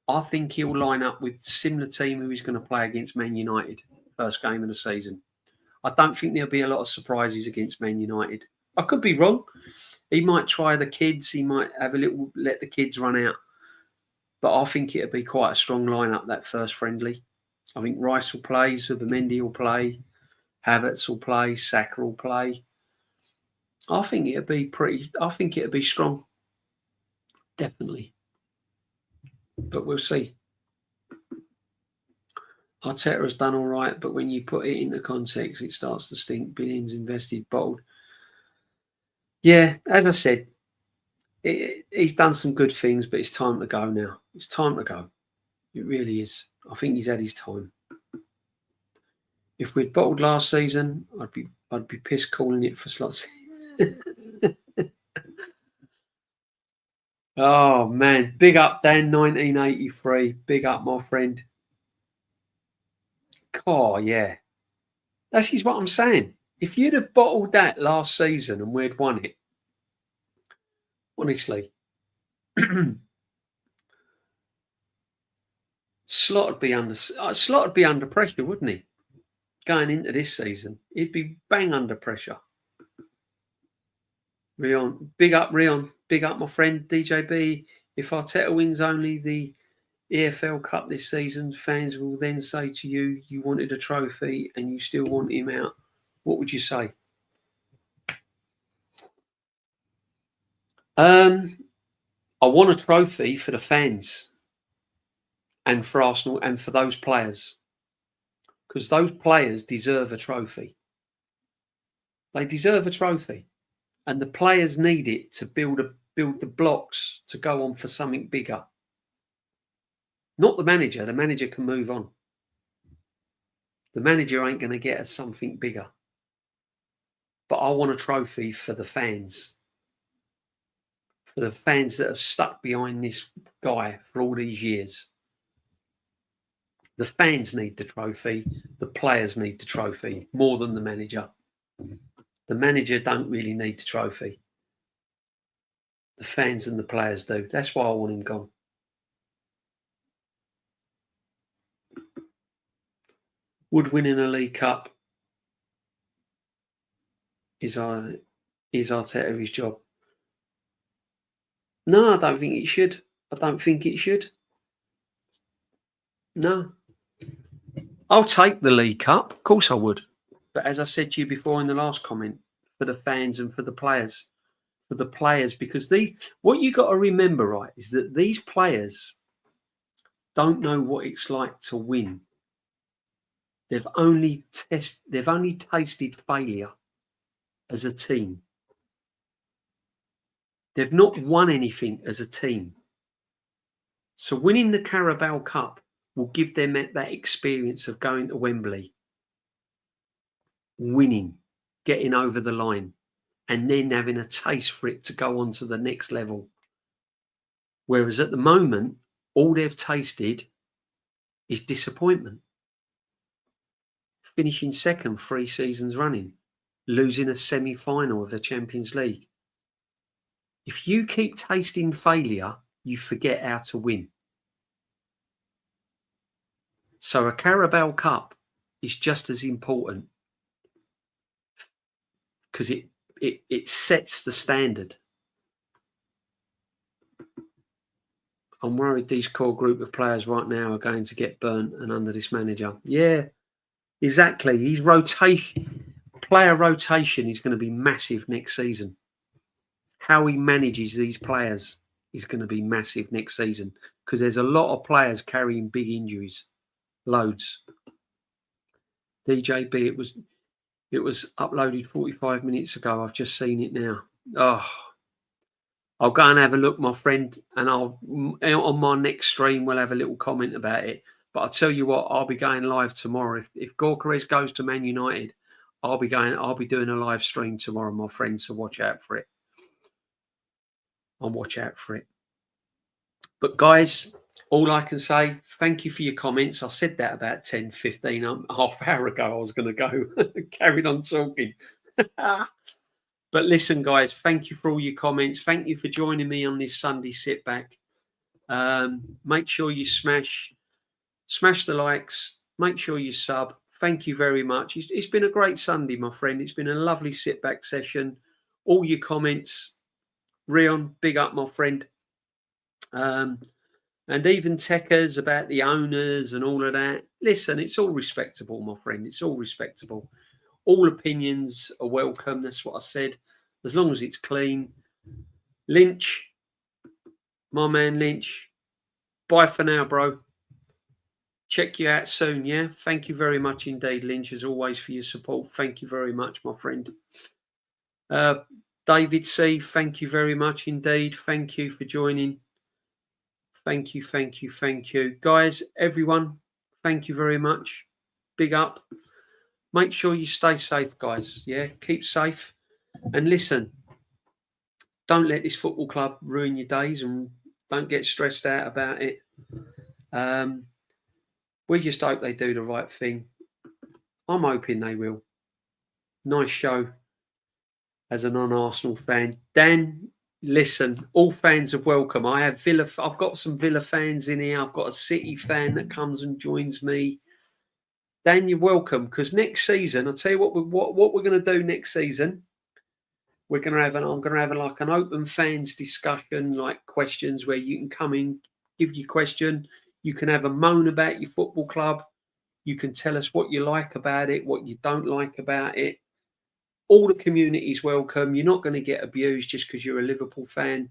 S1: I think he'll line up with similar team who he's going to play against Man United, first game of the season. I don't think there'll be a lot of surprises against Man United. I could be wrong. He might try the kids. He might have let the kids run out. But I think it'll be quite a strong lineup, that first friendly. I think Rice will play, Zubimendi will play, Havertz will play, Saka will play. I think it'll be strong. Definitely. But we'll see. Arteta has done all right, but when you put it into context, it starts to stink. Billions invested, bottled. Yeah, as I said, he's done some good things, but it's time to go now. It's time to go. It really is. I think he's had his time. If we'd bottled last season, I'd be pissed calling it for slots. Oh man, big up Dan 1983. Big up, my friend. Oh yeah, that's what I'm saying. If you'd have bottled that last season and we'd won it, honestly, Slot would be under pressure, wouldn't he? Going into this season, he'd be bang under pressure. Rion, big up Rion, big up my friend DJB. If Arteta wins only the EFL Cup this season, fans will then say to you, you wanted a trophy and you still want him out. What would you say? I want a trophy for the fans and for Arsenal and for those players, because those players deserve a trophy. They deserve a trophy, and the players need it to build the blocks to go on for something bigger. Not the manager. The manager can move on. The manager ain't going to get us something bigger. But I want a trophy for the fans. For the fans that have stuck behind this guy for all these years. The fans need the trophy. The players need the trophy more than the manager. The manager don't really need the trophy. The fans and the players do. That's why I want him gone. Would winning a League Cup is Arteta his job? No, I don't think it should. I don't think it should. No. I'll take the League Cup. Of course I would. But as I said to you before in the last comment, for the fans and for the players. For the players, because what you got to remember, right, is that these players don't know what it's like to win. They've only tasted failure as a team. They've not won anything as a team. So winning the Carabao Cup will give them that experience of going to Wembley, winning, getting over the line, and then having a taste for it to go on to the next level. Whereas at the moment, all they've tasted is disappointment. Finishing second 3 seasons running, losing a semi-final of the Champions League. If you keep tasting failure, you forget how to win. So a Carabao Cup is just as important because it sets the standard. I'm worried these core group of players right now are going to get burnt and under this manager. Yeah, exactly. Player rotation is going to be massive next season. How he manages these players is going to be massive next season because there's a lot of players carrying big injuries. Loads. DJB, it was uploaded 45 minutes ago. I've just seen it now. Oh, I'll go and have a look, my friend, and I'll on my next stream we'll have a little comment about it. But I'll tell you what, I'll be going live tomorrow. If Gyokeres goes to Man United, I'll be doing a live stream tomorrow, my friend. So watch out for it. I'll watch out for it. But guys, all I can say, thank you for your comments. I said that about 10, 15, half hour ago. I was going to go carried on talking. But listen, guys, thank you for all your comments. Thank you for joining me on this Sunday sit back. Make sure you smash the likes. Make sure you sub. Thank you very much. It's been a great Sunday, my friend. It's been a lovely sit back session. All your comments. Rion, big up, my friend. And even techers about the owners and all of that. Listen, it's all respectable, my friend. It's all respectable. All opinions are welcome. That's what I said. As long as it's clean. Lynch, my man Lynch. Bye for now, bro. Check you out soon, yeah? Thank you very much indeed, Lynch, as always, for your support. Thank you very much, my friend. David C., thank you very much indeed. Thank you for joining. Thank you, thank you, thank you. Guys, everyone, thank you very much. Big up. Make sure you stay safe, guys. Yeah, keep safe. And listen, don't let this football club ruin your days and don't get stressed out about it. We just hope they do the right thing. I'm hoping they will. Nice show as a non-Arsenal fan. Dan, listen, all fans are welcome. I've got some Villa fans in here. I've got a City fan that comes and joins me. Dan, you're welcome, because next season, I'll tell you what we're going to do next season. I'm going to have like an open fans discussion, like questions where you can come in, give your question. You can have a moan about your football club. You can tell us what you like about it, what you don't like about it. All the community's welcome. You're not going to get abused just because you're a Liverpool fan.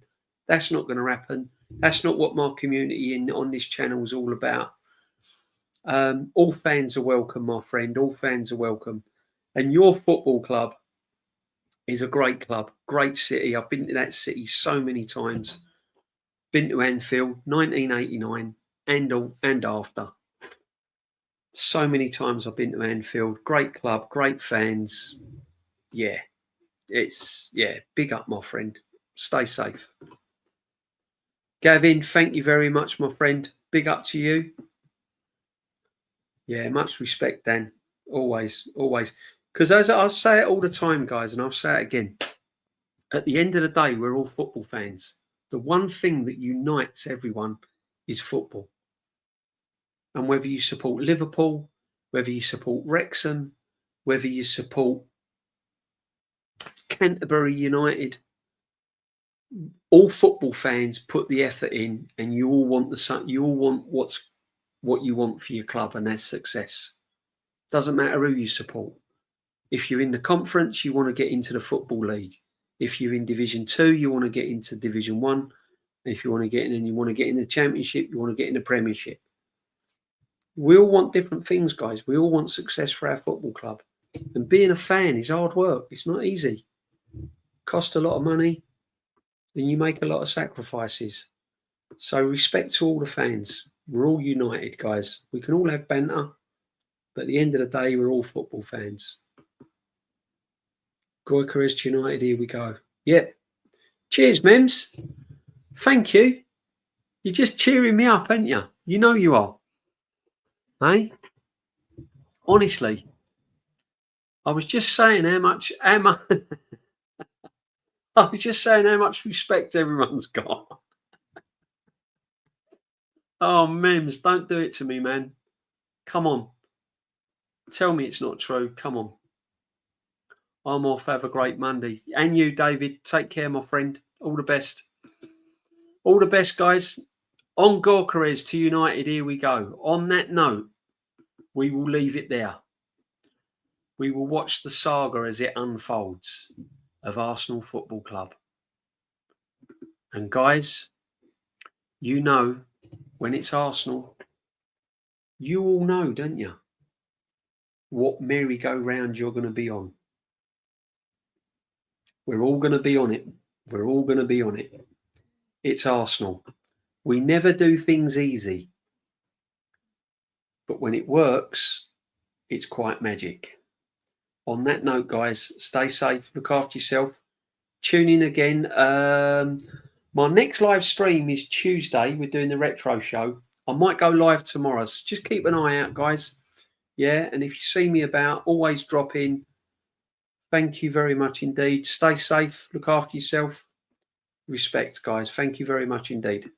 S1: That's not going to happen. That's not what my community on this channel is all about. All fans are welcome, my friend. All fans are welcome. And your football club is a great club, great city. I've been to that city so many times. Been to Anfield, 1989, and after. So many times I've been to Anfield. Great club, great fans. Yeah, big up, my friend. Stay safe. Gavin, thank you very much, my friend. Big up to you. Yeah, much respect, Dan. Always, always. Because as I say it all the time, guys, and I'll say it again, at the end of the day, we're all football fans. The one thing that unites everyone is football. And whether you support Liverpool, whether you support Wrexham, whether you support Canterbury United, all football fans put the effort in, and you all want what you want for your club, and that's success. Doesn't matter who you support. If you're in the conference, you want to get into the Football League. If you're in Division 2, you want to get into Division 1. And if you want to get in and you want to get in the Championship, you want to get in the Premiership. We all want different things, guys. We all want success for our football club. And being a fan is hard work. It's not easy. Cost a lot of money, and you make a lot of sacrifices. So respect to all the fans. We're all united, guys. We can all have banter, but at the end of the day, we're all football fans. Gyokeres United, here we go. Yep. Cheers, Mems. Thank you. You're just cheering me up, aren't you? You know you are. Hey? Honestly. I was just saying how much I was just saying how much respect everyone's got. Oh, Mems, don't do it to me, man. Come on. Tell me it's not true. Come on. I'm off. Have a great Monday. And you, David. Take care, my friend. All the best. All the best, guys. On Gyokeres to United, here we go. On that note, we will leave it there. We will watch the saga as it unfolds of Arsenal Football Club. And guys, you know, when it's Arsenal, you all know, don't you, what merry-go-round you're going to be on. We're all going to be on it. We're all going to be on it. It's Arsenal. We never do things easy. But when it works, it's quite magic. On that note, guys, stay safe, look after yourself. Tune in again. My next live stream is Tuesday. We're doing the retro show. I might go live tomorrow, so just keep an eye out, guys. Yeah, and if you see me about, always drop in. Thank you very much indeed. Stay safe, look after yourself. Respect, guys. Thank you very much indeed.